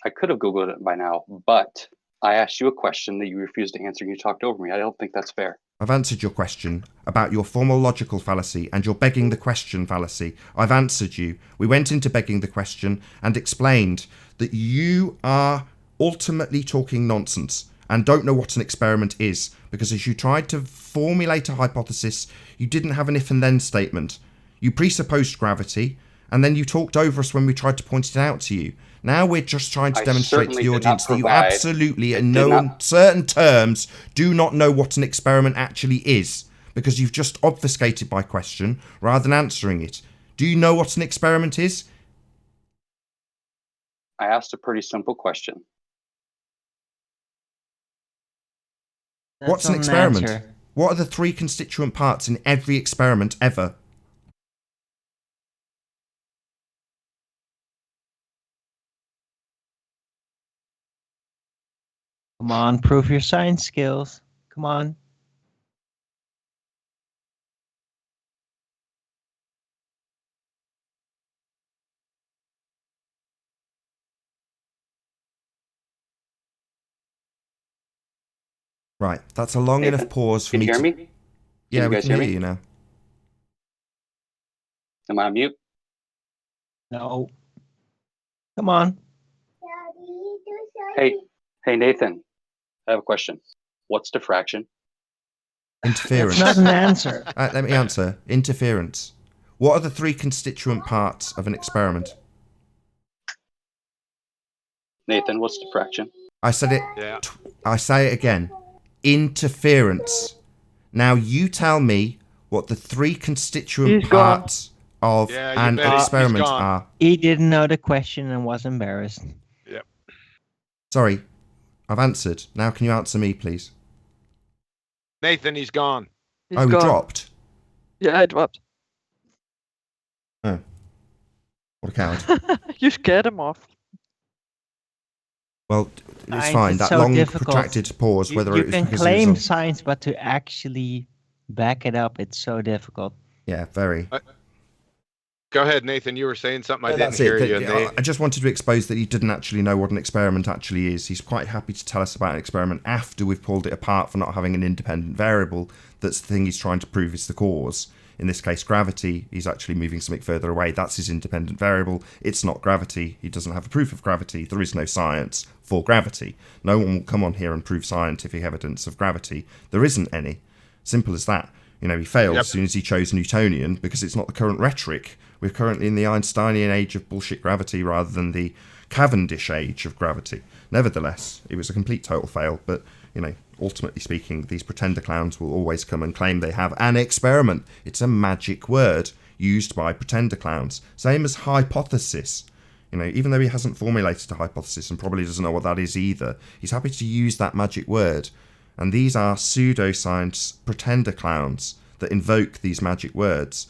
I could have Googled it by now, but I asked you a question that you refused to answer and you talked over me. I don't think that's fair. I've answered your question about your formal logical fallacy and your begging the question fallacy. I've answered you. We went into begging the question and explained that you are ultimately talking nonsense and don't know what an experiment is, because as you tried to formulate a hypothesis, you didn't have an if and then statement. You presupposed gravity, and then you talked over us when we tried to point it out to you. Now we're just trying to demonstrate to the audience that you absolutely, in no uncertain terms, do not know what an experiment actually is, because you've just obfuscated my question rather than answering it. Do you know what an experiment is? I asked a pretty simple question. What's an experiment? What are the 3 constituent parts in every experiment ever? Come on, prove your science skills. Come on. Right, that's a long enough pause for me to... Can you hear me? Yeah, we guys can hear hear me? you now. Am I on mute? No. Come on. Hey, Nathan, I have a question. What's diffraction? Interference. That's not an answer. Let me answer. Interference. What are the 3 constituent parts of an experiment? Nathan, what's diffraction? I said it. Yeah. I say it again. Interference. Now you tell me what the 3 constituent parts of an experiment are. He didn't know the question and was embarrassed. Yep. Sorry, I've answered. Now can you answer me, please? Nathan, he's gone. He's he gone. dropped. Yeah, I dropped. Oh. What a coward. You scared him off. Well, it's Science fine. is That so long difficult. protracted pause, whether You it was can because claim it was science, but to actually back it up, it's so difficult. yeah, very. Go ahead, Nathan. You were saying something. I didn't That's hear it. you. I just wanted to expose that he didn't actually know what an experiment actually is. He's quite happy to tell us about an experiment after we've pulled it apart for not having an independent variable. That's the thing he's trying to prove is the cause. In this case, gravity. He's actually moving something further away. That's his independent variable. It's not gravity. He doesn't have a proof of gravity. There is no science for gravity. No one will come on here and prove scientific evidence of gravity. There isn't any. Simple as that. You know, he failed as soon as he chose Newtonian because it's not the current rhetoric. We're currently in the Einsteinian age of bullshit gravity rather than the Cavendish age of gravity. Nevertheless, it was a complete total fail, but, ultimately speaking, these pretender clowns will always come and claim they have an experiment. It's a magic word used by pretender clowns. Same as hypothesis. Even though he hasn't formulated a hypothesis and probably doesn't know what that is either, he's happy to use that magic word. And these are pseudoscience pretender clowns that invoke these magic words.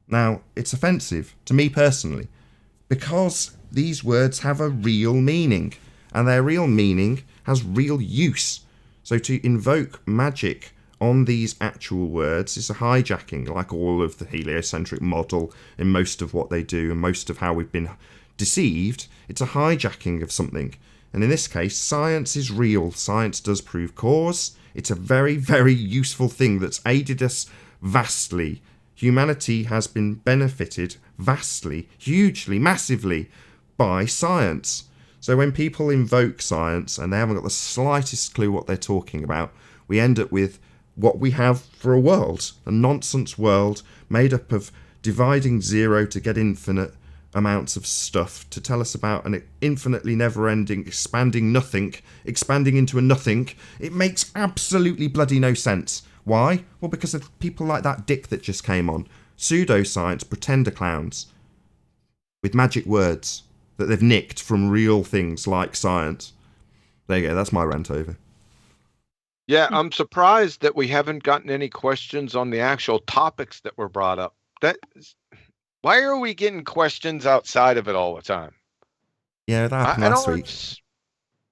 Now, it's offensive to me personally, because these words have a real meaning, and their real meaning has real use. So to invoke magic on these actual words is a hijacking, like all of the heliocentric model in most of what they do and most of how we've been deceived. It's a hijacking of something. And in this case, science is real. Science does prove cause. It's a very, very useful thing that's aided us vastly. Humanity has been benefited vastly, hugely, massively by science. So when people invoke science and they haven't got the slightest clue what they're talking about, we end up with what we have for a world, a nonsense world made up of dividing zero to get infinite amounts of stuff to tell us about an infinitely never-ending, expanding nothing, expanding into a nothing. It makes absolutely bloody no sense. Why? Well, because of people like that dick that just came on. Pseudoscience pretender clowns with magic words that they've nicked from real things like science. There you go, that's my rant over. Yeah, I'm surprised that we haven't gotten any questions on the actual topics that were brought up. Why are we getting questions outside of it all the time? Yeah, that happened last week.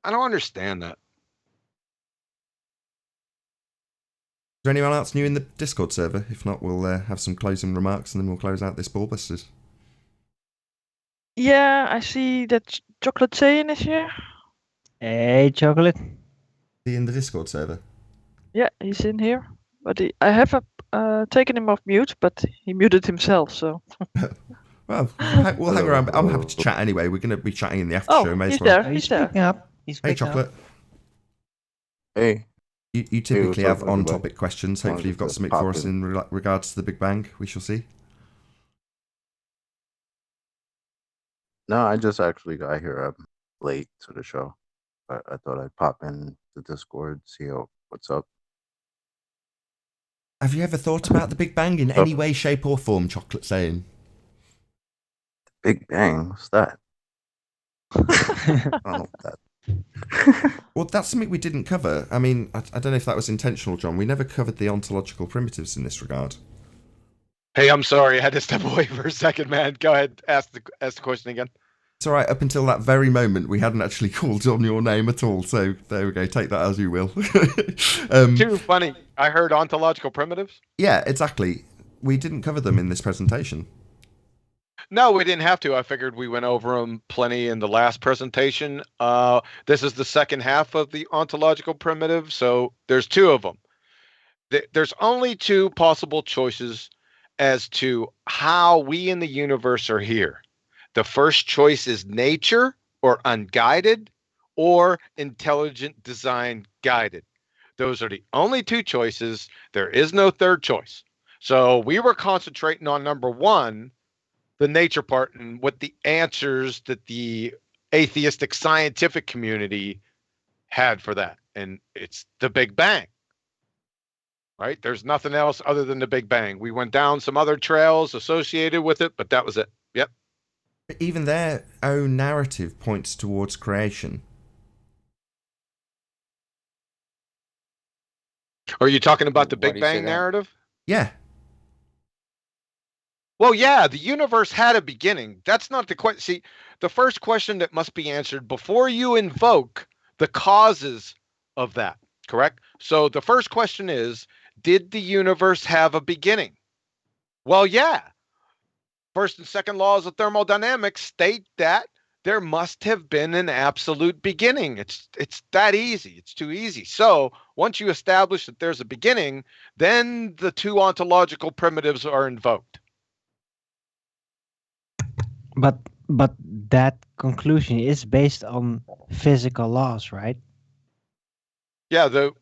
I don't understand that. Is there anyone else new in the Discord server? If not, we'll have some closing remarks and then we'll close out this BALLBUSTERS. Yeah, I see that Chocolate Saiyan is here. Hey, Chocolate. Is he in the Discord server? Yeah, he's in here. But I have taken him off mute, but he muted himself, so... Well, we'll hang around. I'm happy to chat anyway. We're going to be chatting in the after show. He's there. He's there. Picking up. Hey, Chocolate. Hey. You typically have on-topic questions. Hopefully you've got something for us in regards to the Big Bang. We shall see. No, I just actually got here late to the show. I thought I'd pop in the Discord, see what's up. Have you ever thought about the Big Bang in any way, shape, or form, Chocolate saying? Big Bang? What's that? I don't know that. Well, that's something we didn't cover. I mean, I don't know if that was intentional, John. We never covered the ontological primitives in this regard. Hey, I'm sorry. I had to step away for a second, man. Go ahead. Ask the question again. It's all right. Up until that very moment, we hadn't actually called on your name at all. So there we go. Take that as you will. Too funny. I heard ontological primitives. Yeah, exactly. We didn't cover them in this presentation. No, we didn't have to. I figured we went over them plenty in the last presentation. This is the second half of the ontological primitive, so there's two of them. There's only two possible choices as to how we in the universe are here. The first choice is nature or unguided, or intelligent design guided. Those are the only two choices. There is no third choice. So we were concentrating on number one, the nature part, and what the answers that the atheistic scientific community had for that. And it's the Big Bang. Right? There's nothing else other than the Big Bang. We went down some other trails associated with it, but that was it. Yep. But even their own narrative points towards creation. Are you talking about the Big Bang narrative? Yeah. Well, yeah, the universe had a beginning. That's not the question. See, the first question that must be answered before you invoke the causes of that, correct? So the first question is, did the universe have a beginning? Well, yeah. First and second laws of thermodynamics state that there must have been an absolute beginning. It's that easy. It's too easy. So once you establish that there's a beginning, then the two ontological primitives are invoked. But that conclusion is based on physical laws, right? Yeah, the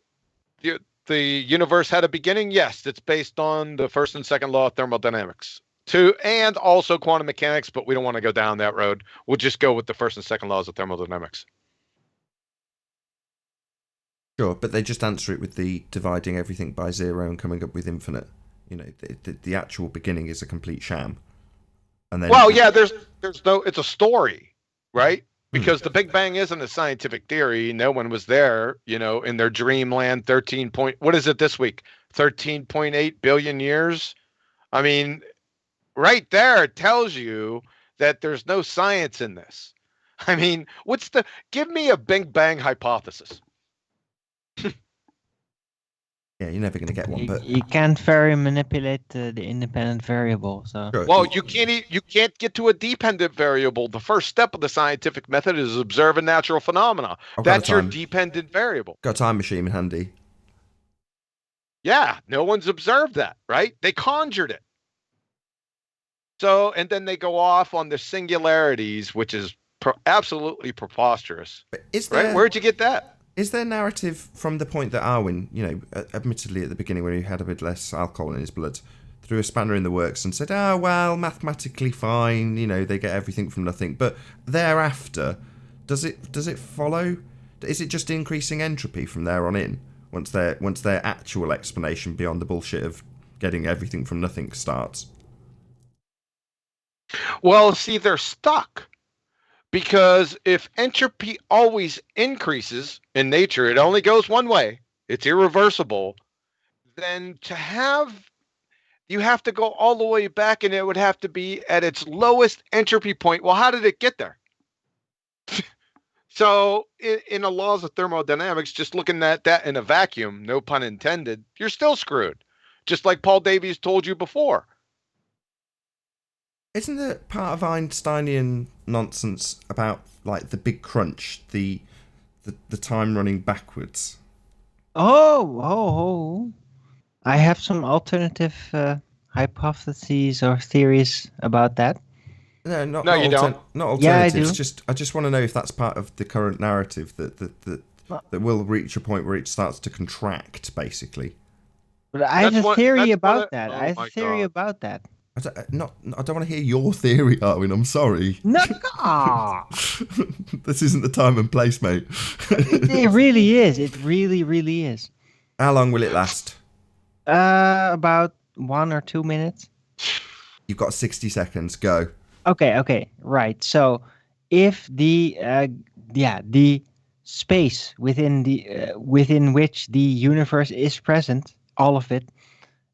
universe had a beginning. Yes, it's based on the first and second law of thermodynamics. And also quantum mechanics, but we don't want to go down that road. We'll just go with the first and second laws of thermodynamics. Sure, but they just answer it with the dividing everything by 0 and coming up with infinite. You know, the actual beginning is a complete sham. And then there's no. It's a story, right? Because the Big Bang isn't a scientific theory. No one was there, in their dreamland. 13 point. What is it this week? 13.8 billion years. I mean, right there tells you that there's no science in this. I mean, give me a Big Bang hypothesis. Yeah, you're never going to get one. But you can't very manipulate the independent variable. So sure. Well, you can't get to a dependent variable. The first step of the scientific method is observe a natural phenomena. That's your dependent variable. Got a time machine handy. Yeah, no one's observed that, right? They conjured it. So, and then they go off on the singularities, which is absolutely preposterous. Right? Where'd you get that? Is there narrative from the point that Arwin, admittedly at the beginning when he had a bit less alcohol in his blood, threw a spanner in the works and said, "Oh well, mathematically fine, they get everything from nothing." But thereafter, does it follow? Is it just increasing entropy from there on in? Once their actual explanation beyond the bullshit of getting everything from nothing starts. Well, see, they're stuck. Because if entropy always increases in nature, it only goes one way. It's irreversible. Then you have to go all the way back, and it would have to be at its lowest entropy point. Well, how did it get there? So in the laws of thermodynamics, just looking at that in a vacuum, no pun intended, you're still screwed. Just like Paul Davies told you before. Isn't there part of Einsteinian nonsense about like the big crunch, the time running backwards? Oh! I have some alternative hypotheses or theories about that. No, you don't. Not alternatives. Yeah, I do. I just want to know if that's part of the current narrative that will reach a point where it starts to contract, basically. But I have a theory about that. I have a theory about that. I don't want to hear your theory, Arwin. I'm sorry. No. This isn't the time and place, mate. It really is. It really, really is. How long will it last? About 1 or 2 minutes. You've got 60 seconds. Go. Okay. Right. So, if the space within which the universe is present, all of it,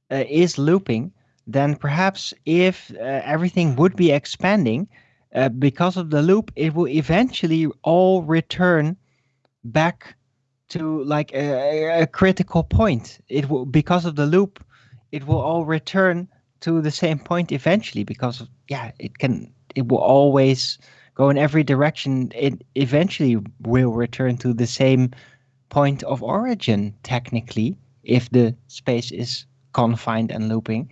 is looping, then perhaps if everything would be expanding, because of the loop, it will eventually all return back to like a critical point. It will, because of the loop, it will all return to the same point eventually, because it will always go in every direction. It eventually will return to the same point of origin, technically, if the space is confined and looping.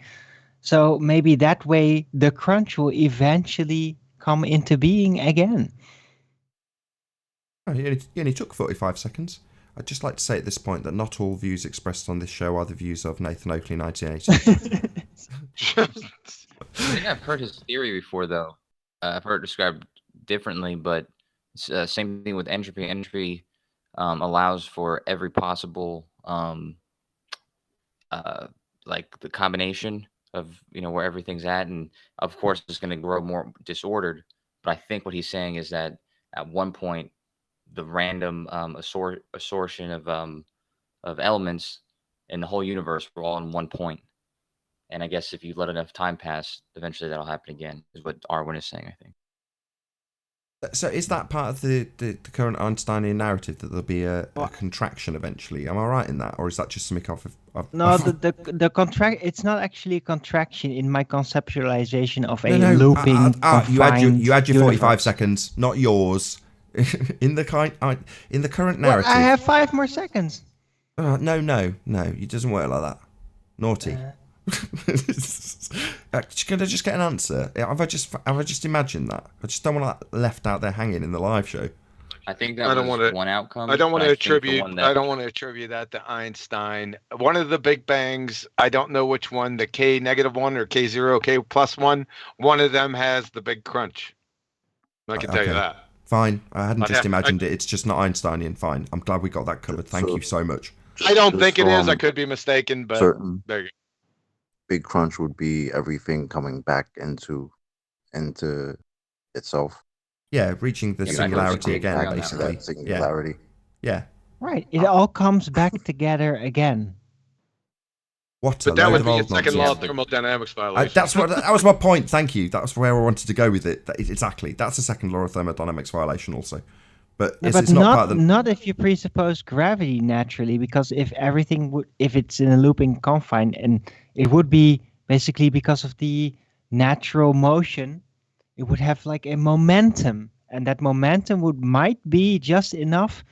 So maybe that way the crunch will eventually come into being again. Oh, you only took 45 seconds. I'd just like to say at this point that not all views expressed on this show are the views of Nathan Oakley, 1980. I think I've heard his theory before, though. I've heard it described differently, but same thing with entropy. Entropy allows for every possible, like the combination of where everything's at, and of course it's going to grow more disordered. But I think what he's saying is that at one point, the random assortion of elements in the whole universe were all in one point. And I guess if you let enough time pass, eventually that'll happen again, is what Arwin is saying, I think. So is that part of the current Einsteinian narrative that there'll be a contraction eventually? Am I right in that? Or is that just something off of... No, the contract, it's not actually a contraction in my conceptualization of a looping you had your 45 universe. Seconds, not yours. in the current narrative... Well, I have 5 more seconds. No, it doesn't work like that. Naughty. Could I just get an answer? Have I just imagined that? I just don't want that left out there hanging in the live show. I think that I don't was want to. one outcome. I don't want but to I think the attribute. one I that don't want to attribute that to Einstein. One of the Big Bangs. I don't know which one. The K -1 or K0, K+1. One of them has the big crunch. I can tell you Okay. that. Fine. I hadn't I'd just have to- imagined it. It's just not Einsteinian. Fine. I'm glad we got that covered. Thank So you so much. I don't just think it is. I from could be mistaken, but certain there you go. big crunch would be everything coming back into itself. Yeah, reaching the Yeah, but I don't think singularity we agree again, on that, basically. right? That singularity. Yeah. Right. It all comes back together again. What a But that load would of be a old second nonsense. law of thermodynamics violation. That was my point. Thank you. That's where I wanted to go with it. Exactly. That's a second law of thermodynamics violation also. But No, it's, but it's not part of the... not if you presuppose gravity naturally, because if it's in a looping confine, and it would be basically because of the natural motion, it would have like a momentum, and that momentum might be just enough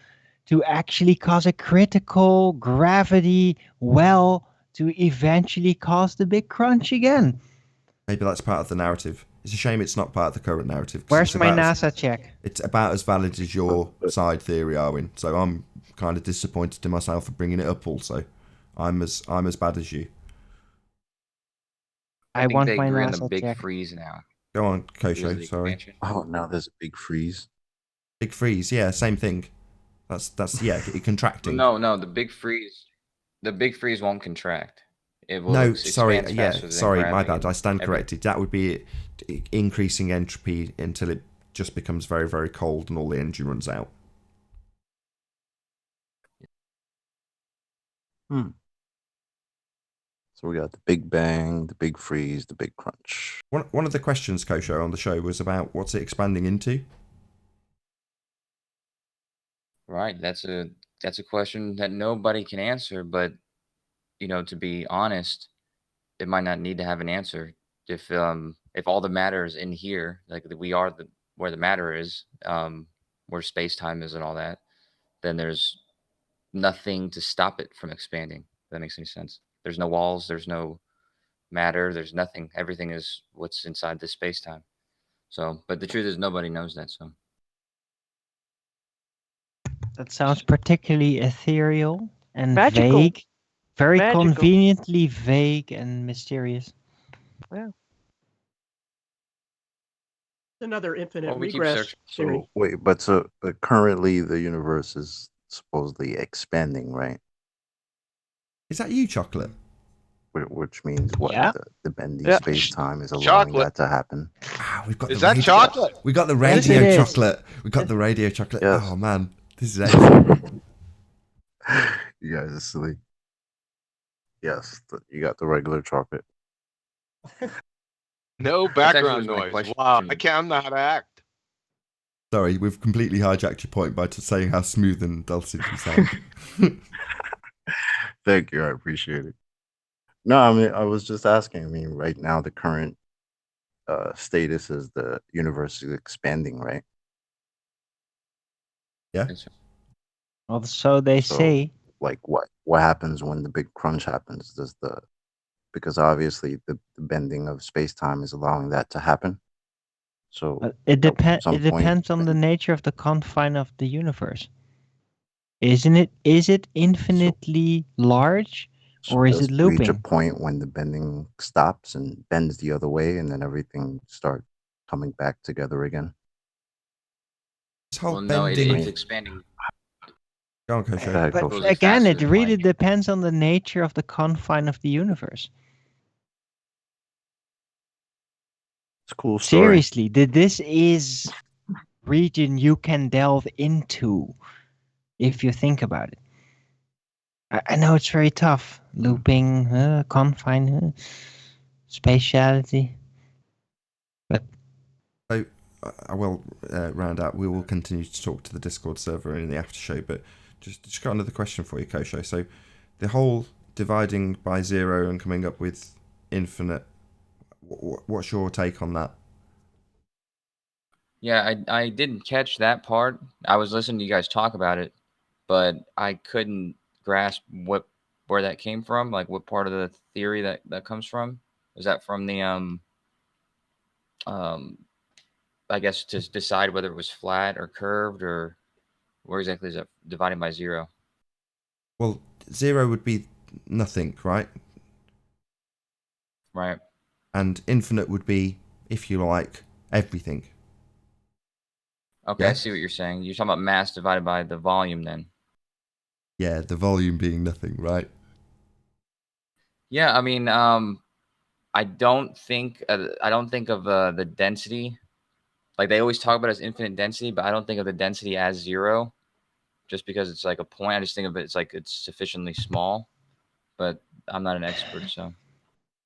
to actually cause a critical gravity well to eventually cause the big crunch again. Maybe that's part of the narrative. It's a shame it's not part of the current narrative. Where's my NASA check? It's about as valid as your side theory, Arwin. So I'm kind of disappointed in myself for bringing it up also. I'm as bad as you. I think want they my agree on the NASA big check. freeze now. Go on, Because of Kosho, the sorry. expansion. Oh, now there's a big freeze. Big freeze, yeah, same thing. That's yeah, contracting. No, the big freeze won't contract. It will No, sorry, expands yeah, faster than sorry, my gravity bad. I stand ever- corrected. That would be increasing entropy until it just becomes very, very cold and all the energy runs out. So we got the Big Bang, the Big Freeze, the Big Crunch. One of the questions, Kosho, on the show was about what's it expanding into? Right, that's a question that nobody can answer, but to be honest, it might not need to have an answer. If all the matter is in here, like we are where the matter is, where space time is and all that, then there's nothing to stop it from expanding. If that makes any sense. There's no walls, there's no matter, there's nothing. Everything is what's inside this space time. So, but the truth is nobody knows that. So That sounds particularly ethereal and Magical. vague. Very Magical. conveniently vague and mysterious. Yeah. Another infinite Well, we keep regress searching. theory. So wait, but currently the universe is supposedly expanding, right? Is that you, Chocolate? Which means what? Yeah. The bendy Yeah. space time is allowing Chocolate. that to happen. Ah, we've got Is the that radio. chocolate? We got the Yes, radio it is. chocolate. We got the radio chocolate. Yes. Oh man, this is excellent. You guys are silly. Yes, you got the regular chocolate. No actually background was my noise. question. Wow, I can't know how to act. Sorry, we've completely hijacked your point by saying how smooth and dulcet you sound. Thank you, I appreciate it. No, I mean, I was just asking. I mean, right now the current status is the universe is expanding, right? Yeah. Yes, sir. Well, so they So, say. Like, what happens when the big crunch happens? Because obviously the bending of space time is allowing that to happen. So It some point, depends on the nature of the confine of the universe. Isn't it? Is it infinitely large, or is does it reach a looping? point when the bending stops and bends the other way, and then everything start coming back together again. This whole Well, no, bending. it's expanding. Go on, Kosho. Go ahead, But Kosho. again, faster it than really light. depends on the nature of the confine of the universe. It's a cool story. Seriously, this is region you can delve into if you think about it. I know it's very tough. Looping, confine, spatiality. But So I will round out. We will continue to talk to the Discord server in the after show, but just got another question for you, Kosho. So the whole dividing by zero and coming up with infinite. What's your take on that? Yeah, I didn't catch that part. I was listening to you guys talk about it, but I couldn't grasp where that came from. Like what part of the theory that comes from? Is that from the I guess to decide whether it was flat or curved or Where exactly is that dividing by 0? Well, 0 would be nothing, right? Right. And infinite would be, if you like, everything. Okay, Yeah? I see what you're saying. You're talking about mass divided by the volume then. Yeah, the volume being nothing, right? Yeah, I mean, I don't think of the density. Like they always talk about it as infinite density, but I don't think of the density as 0, just because it's like a point. I just think of it as like it's sufficiently small. But I'm not an expert, so.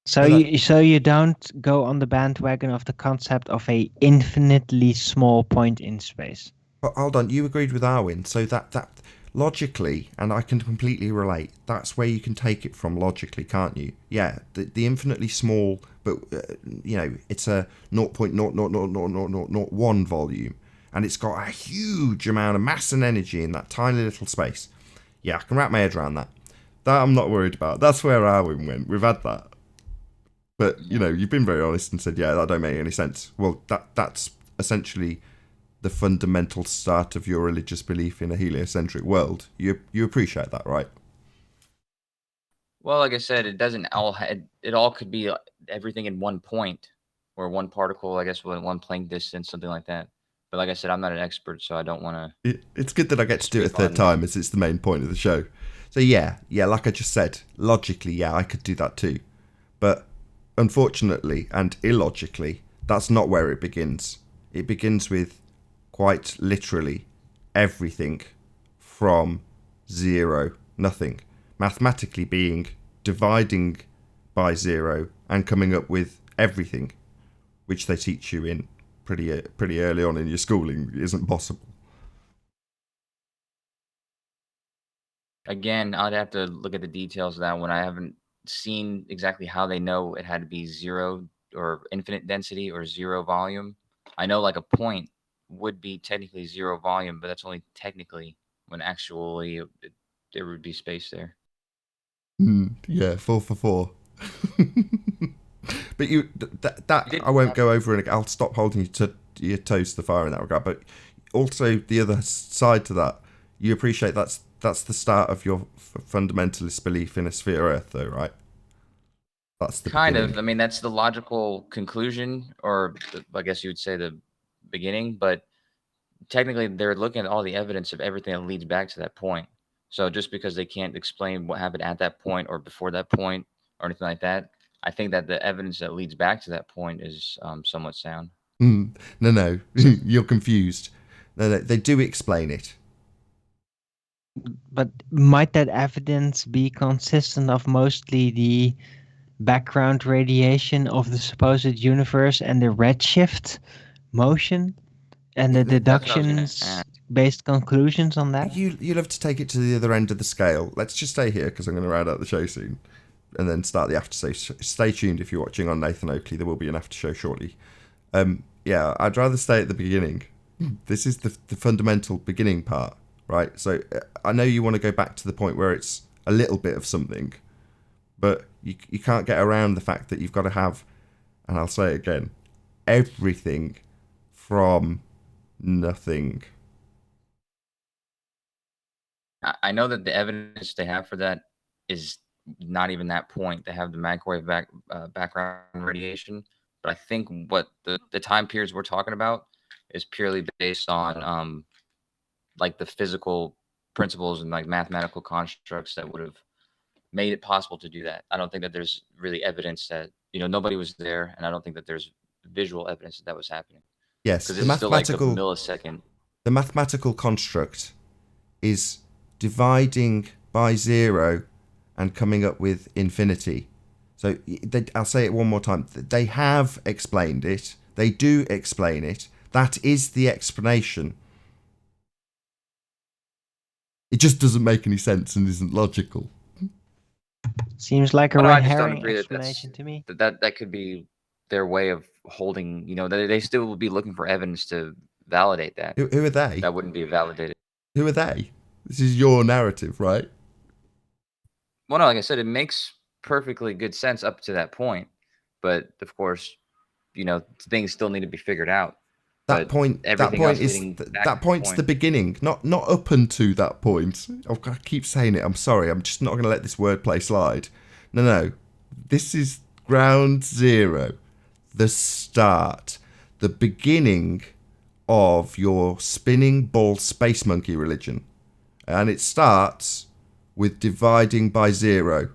So you don't go on the bandwagon of the concept of a infinitely small point in space. But hold on, you agreed with Arwin, so that logically, and I can completely relate, that's where you can take it from logically, can't you? Yeah, the infinitely small, but, it's a 0.0000001 volume, and it's got a huge amount of mass and energy in that tiny little space. Yeah, I can wrap my head around that. That I'm not worried about. That's where Arwin went. We've had that. But, you've been very honest and said, yeah, that don't make any sense. Well, that's essentially the fundamental start of your religious belief in a heliocentric world. You appreciate that, right? Well, like I said, it doesn't all. It all could be everything in one point, or one particle. I guess with one Planck distance, something like that. But like I said, I'm not an expert, so I don't want to. It's good that I get to do it a third time, as it's the main point of the show. So yeah, like I just said, logically, yeah, I could do that too. But unfortunately and illogically, that's not where it begins. It begins with, quite literally, everything from 0, nothing. Mathematically being dividing by 0 and coming up with everything, which they teach you in pretty early on in your schooling, isn't possible. Again, I'd have to look at the details of that one. I haven't seen exactly how they know it had to be 0 or infinite density or 0 volume. I know like a point would be technically 0 volume, but that's only technically, when actually there would be space there. Yeah, 4 for 4. But I won't go over, and I'll stop holding you to your toes to the fire in that regard. But also the other side to that, you appreciate that's the start of your fundamentalist belief in a sphere Earth, though, right? That's the kind beginning. of. I mean, that's the logical conclusion, or I guess you would say the beginning. But technically, they're looking at all the evidence of everything that leads back to that point. So just because they can't explain what happened at that point or before that point or anything like that, I think that the evidence that leads back to that point is somewhat sound. No, you're confused. No, they do explain it. But might that evidence be consistent of mostly the background radiation of the supposed universe and the redshift motion and the deductions-based conclusions on that? You'll have to take it to the other end of the scale. Let's just stay here because I'm going to round out the show soon and then start the after show. Stay tuned if you're watching on Nathan Oakley. There will be an after show shortly. Yeah, I'd rather stay at the beginning. This is the fundamental beginning part, right? So I know you want to go back to the point where it's a little bit of something, but you can't get around the fact that you've got to have, and I'll say it again, everything from nothing. I know that the evidence they have for that is not even that point. They have the microwave background radiation, but I think what the time periods we're talking about is purely based on like the physical principles and like mathematical constructs that would have made it possible to do that. I don't think that there's really evidence that nobody was there, and I don't think that there's visual evidence that was happening. Yes, because it's still like a millisecond. The mathematical construct is dividing by 0 and coming up with infinity. So I'll say it one more time. They have explained it. They do explain it. That is the explanation. It just doesn't make any sense and isn't logical. Seems like a red herring explanation to me. That could be their way of holding. They still will be looking for evidence to validate that. Who are they? That wouldn't be validated. Who are they? This is your narrative, right? Well, no, like I said, it makes perfectly good sense up to that point. But, of course, things still need to be figured out. But everything else leading back to that point's point. the beginning, not up unto that point. I keep saying it. I'm sorry. I'm just not going to let this wordplay slide. No. This is ground zero, the start, the beginning of your spinning ball space monkey religion, and it starts with dividing by zero.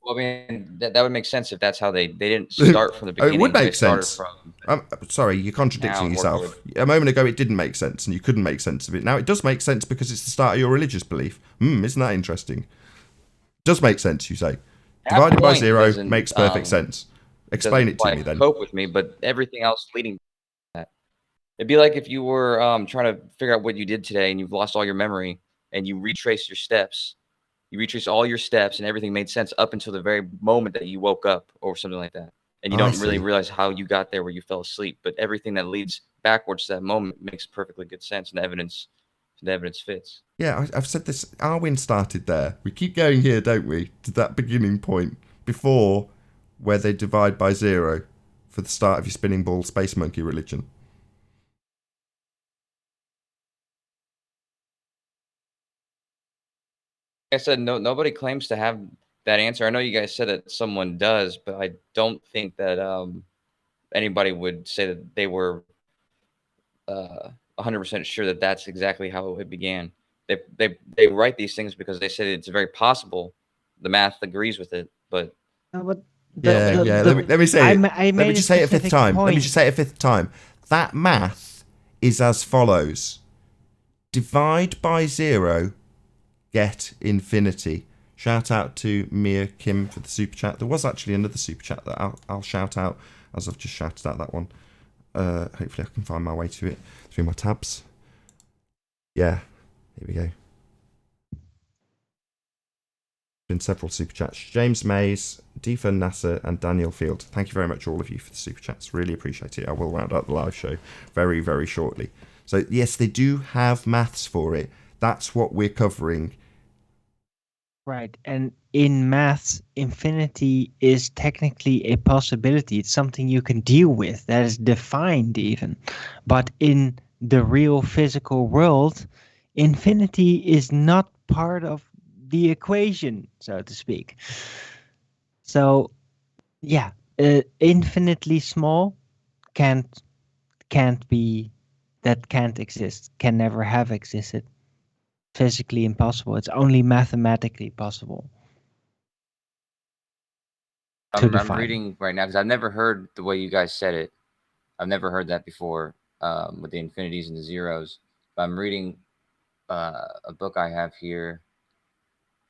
Well, I mean, that would make sense if that's how they didn't start from the beginning. It would make They started sense. From Sorry, you're contradicting now yourself. A moment ago, it didn't make sense, and you couldn't make sense of it. Now it does make sense because it's the start of your religious belief. Isn't that interesting? It does make sense, you say. Divided by zero makes perfect sense. Explain it to me then. Cope with me, but everything else leading to that. It'd be like if you were trying to figure out what you did today and you've lost all your memory and you retrace your steps. You retrace all your steps and everything made sense up until the very moment that you woke up or something like that. And you don't really realize how you got there where you fell asleep. But everything that leads backwards to that moment makes perfectly good sense, and the evidence fits. Yeah, I've said this. Arwin started there. We keep going here, don't we, to that beginning point before where they divide by zero for the start of your spinning ball space monkey religion. Like I said, nobody claims to have that answer. I know you guys said that someone does, but I don't think that anybody would say that they were 100% sure that that's exactly how it began. They write these things because they say it's very possible. The math agrees with it, but Let me say it. Let me just say it a fifth time. Let me just say it a fifth time. That math is as follows: divide by zero, get infinity. Shout out to Mia Kim for the super chat. There was actually another super chat that I'll shout out, as I've just shouted out that one. Hopefully I can find my way to it through my tabs. Yeah, here we go. Been several super chats. James Mays, Deefa Nasser, and Daniel Field. Thank you very much, all of you, for the super chats. Really appreciate it. I will round out the live show very, very shortly. So yes, they do have maths for it. That's what we're covering. Right, and in maths, infinity is technically a possibility. It's something you can deal with, that is defined even. But in the real physical world, infinity is not part of the equation, so to speak. So, yeah, infinitely small can't exist, can never have existed. Physically impossible. It's only mathematically possible. I'm reading right now because I've never heard the way you guys said it. I've never heard that before with the infinities and the zeros. But I'm reading a book I have here,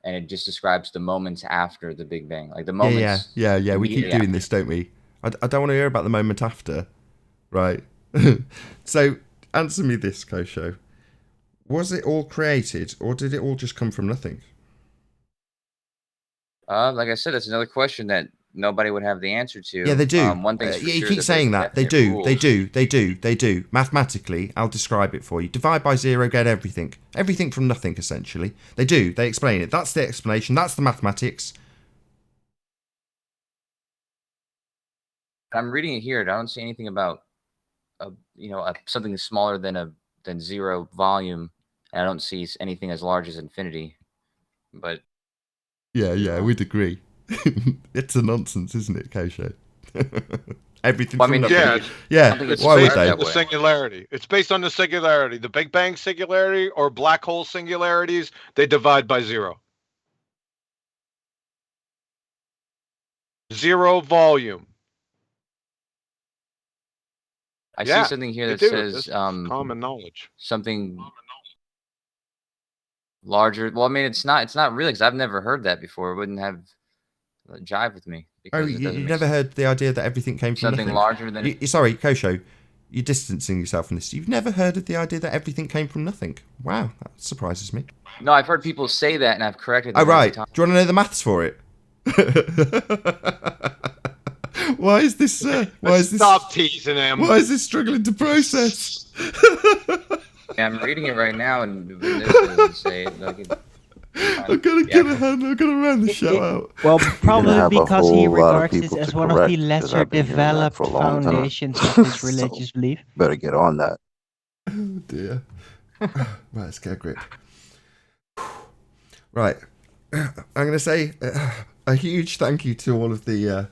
and it just describes the moments after the Big Bang, like the moments. Yeah. We keep doing this, don't we? I don't want to hear about the moment after, right? So answer me this, Kosho. Was it all created, or did it all just come from nothing? Like I said, that's another question that nobody would have the answer to. Yeah, they do. One thing's for you sure keep saying that. They do. Rules. They do. Mathematically, I'll describe it for you. Divide by zero, get everything. Everything from nothing, essentially. They do. They explain it. That's the explanation. That's the mathematics. I'm reading it here. I don't see anything about, something smaller than zero volume. And I don't see anything as large as infinity. But yeah, we'd agree. It's a nonsense, isn't it, Kosho? Everything. Well, I mean, from nothing. yeah. It's why would based they? on the singularity. It's based on the singularity. The Big Bang singularity or black hole singularities, they divide by zero. Zero volume. I see something here that says common knowledge. Something larger. Well, I mean, it's not really, because I've never heard that before. It wouldn't have jive with me. Oh, you never heard the idea that everything came from something nothing? Larger than. Sorry, Kosho, you're distancing yourself from this. You've never heard of the idea that everything came from nothing? Wow, that surprises me. No, I've heard people say that, and I've corrected them. Oh, right. Do you want to know the maths for it? Why is this? Stop teasing him. Why is this struggling to process? Yeah, I'm reading it right now, and this doesn't say it. I'm gonna get a hand. I'm gonna round the show out. Well, You're gonna probably have a because he whole lot of regards this people as to one of the correct, 'cause lesser I've been hearing that developed for a long time. foundations of his So, religious belief. better get on that. Oh dear. Right, let's get a grip. Right, I'm going to say a huge thank you to all of the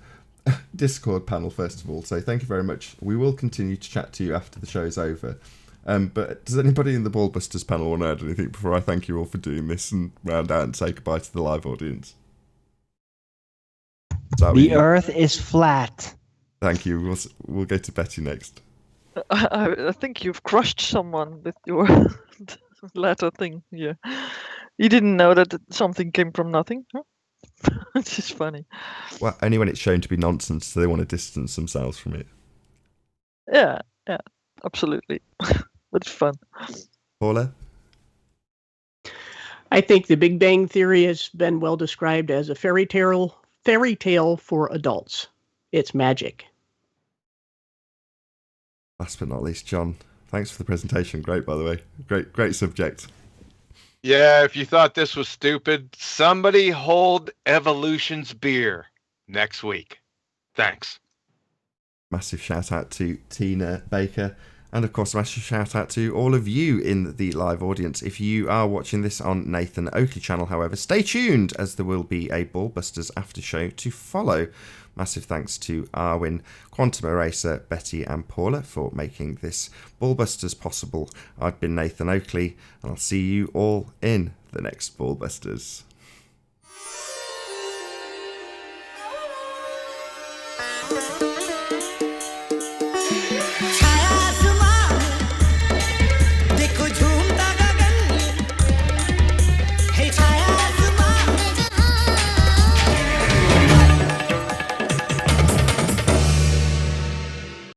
Discord panel, first of all. So thank you very much. We will continue to chat to you after the show's over. But does anybody in the BALLBUSTERS panel want to add anything before I thank you all for doing this and round out and say goodbye to the live audience? The Earth is flat. Thank you. We'll go to Betty next. I think you've crushed someone with your latter thing. Yeah, you didn't know that something came from nothing. Huh? It's just funny. Well, only when it's shown to be nonsense, so they want to distance themselves from it. Yeah, absolutely. But it's fun. Paula? I think the Big Bang Theory has been well described as a fairy tale for adults. It's magic. Last but not least, John. Thanks for the presentation. Great, by the way. Great subject. Yeah, if you thought this was stupid, somebody hold Evolution's beer next week. Thanks. Massive shout out to Tina Baker. And of course, a massive shout out to all of you in the live audience. If you are watching this on Nathan Oakley channel, however, stay tuned as there will be a BALLBUSTERS after show to follow. Massive thanks to Arwin, Quantum Eraser, Betty and Paula for making this BALLBUSTERS possible. I've been Nathan Oakley and I'll see you all in the next BALLBUSTERS.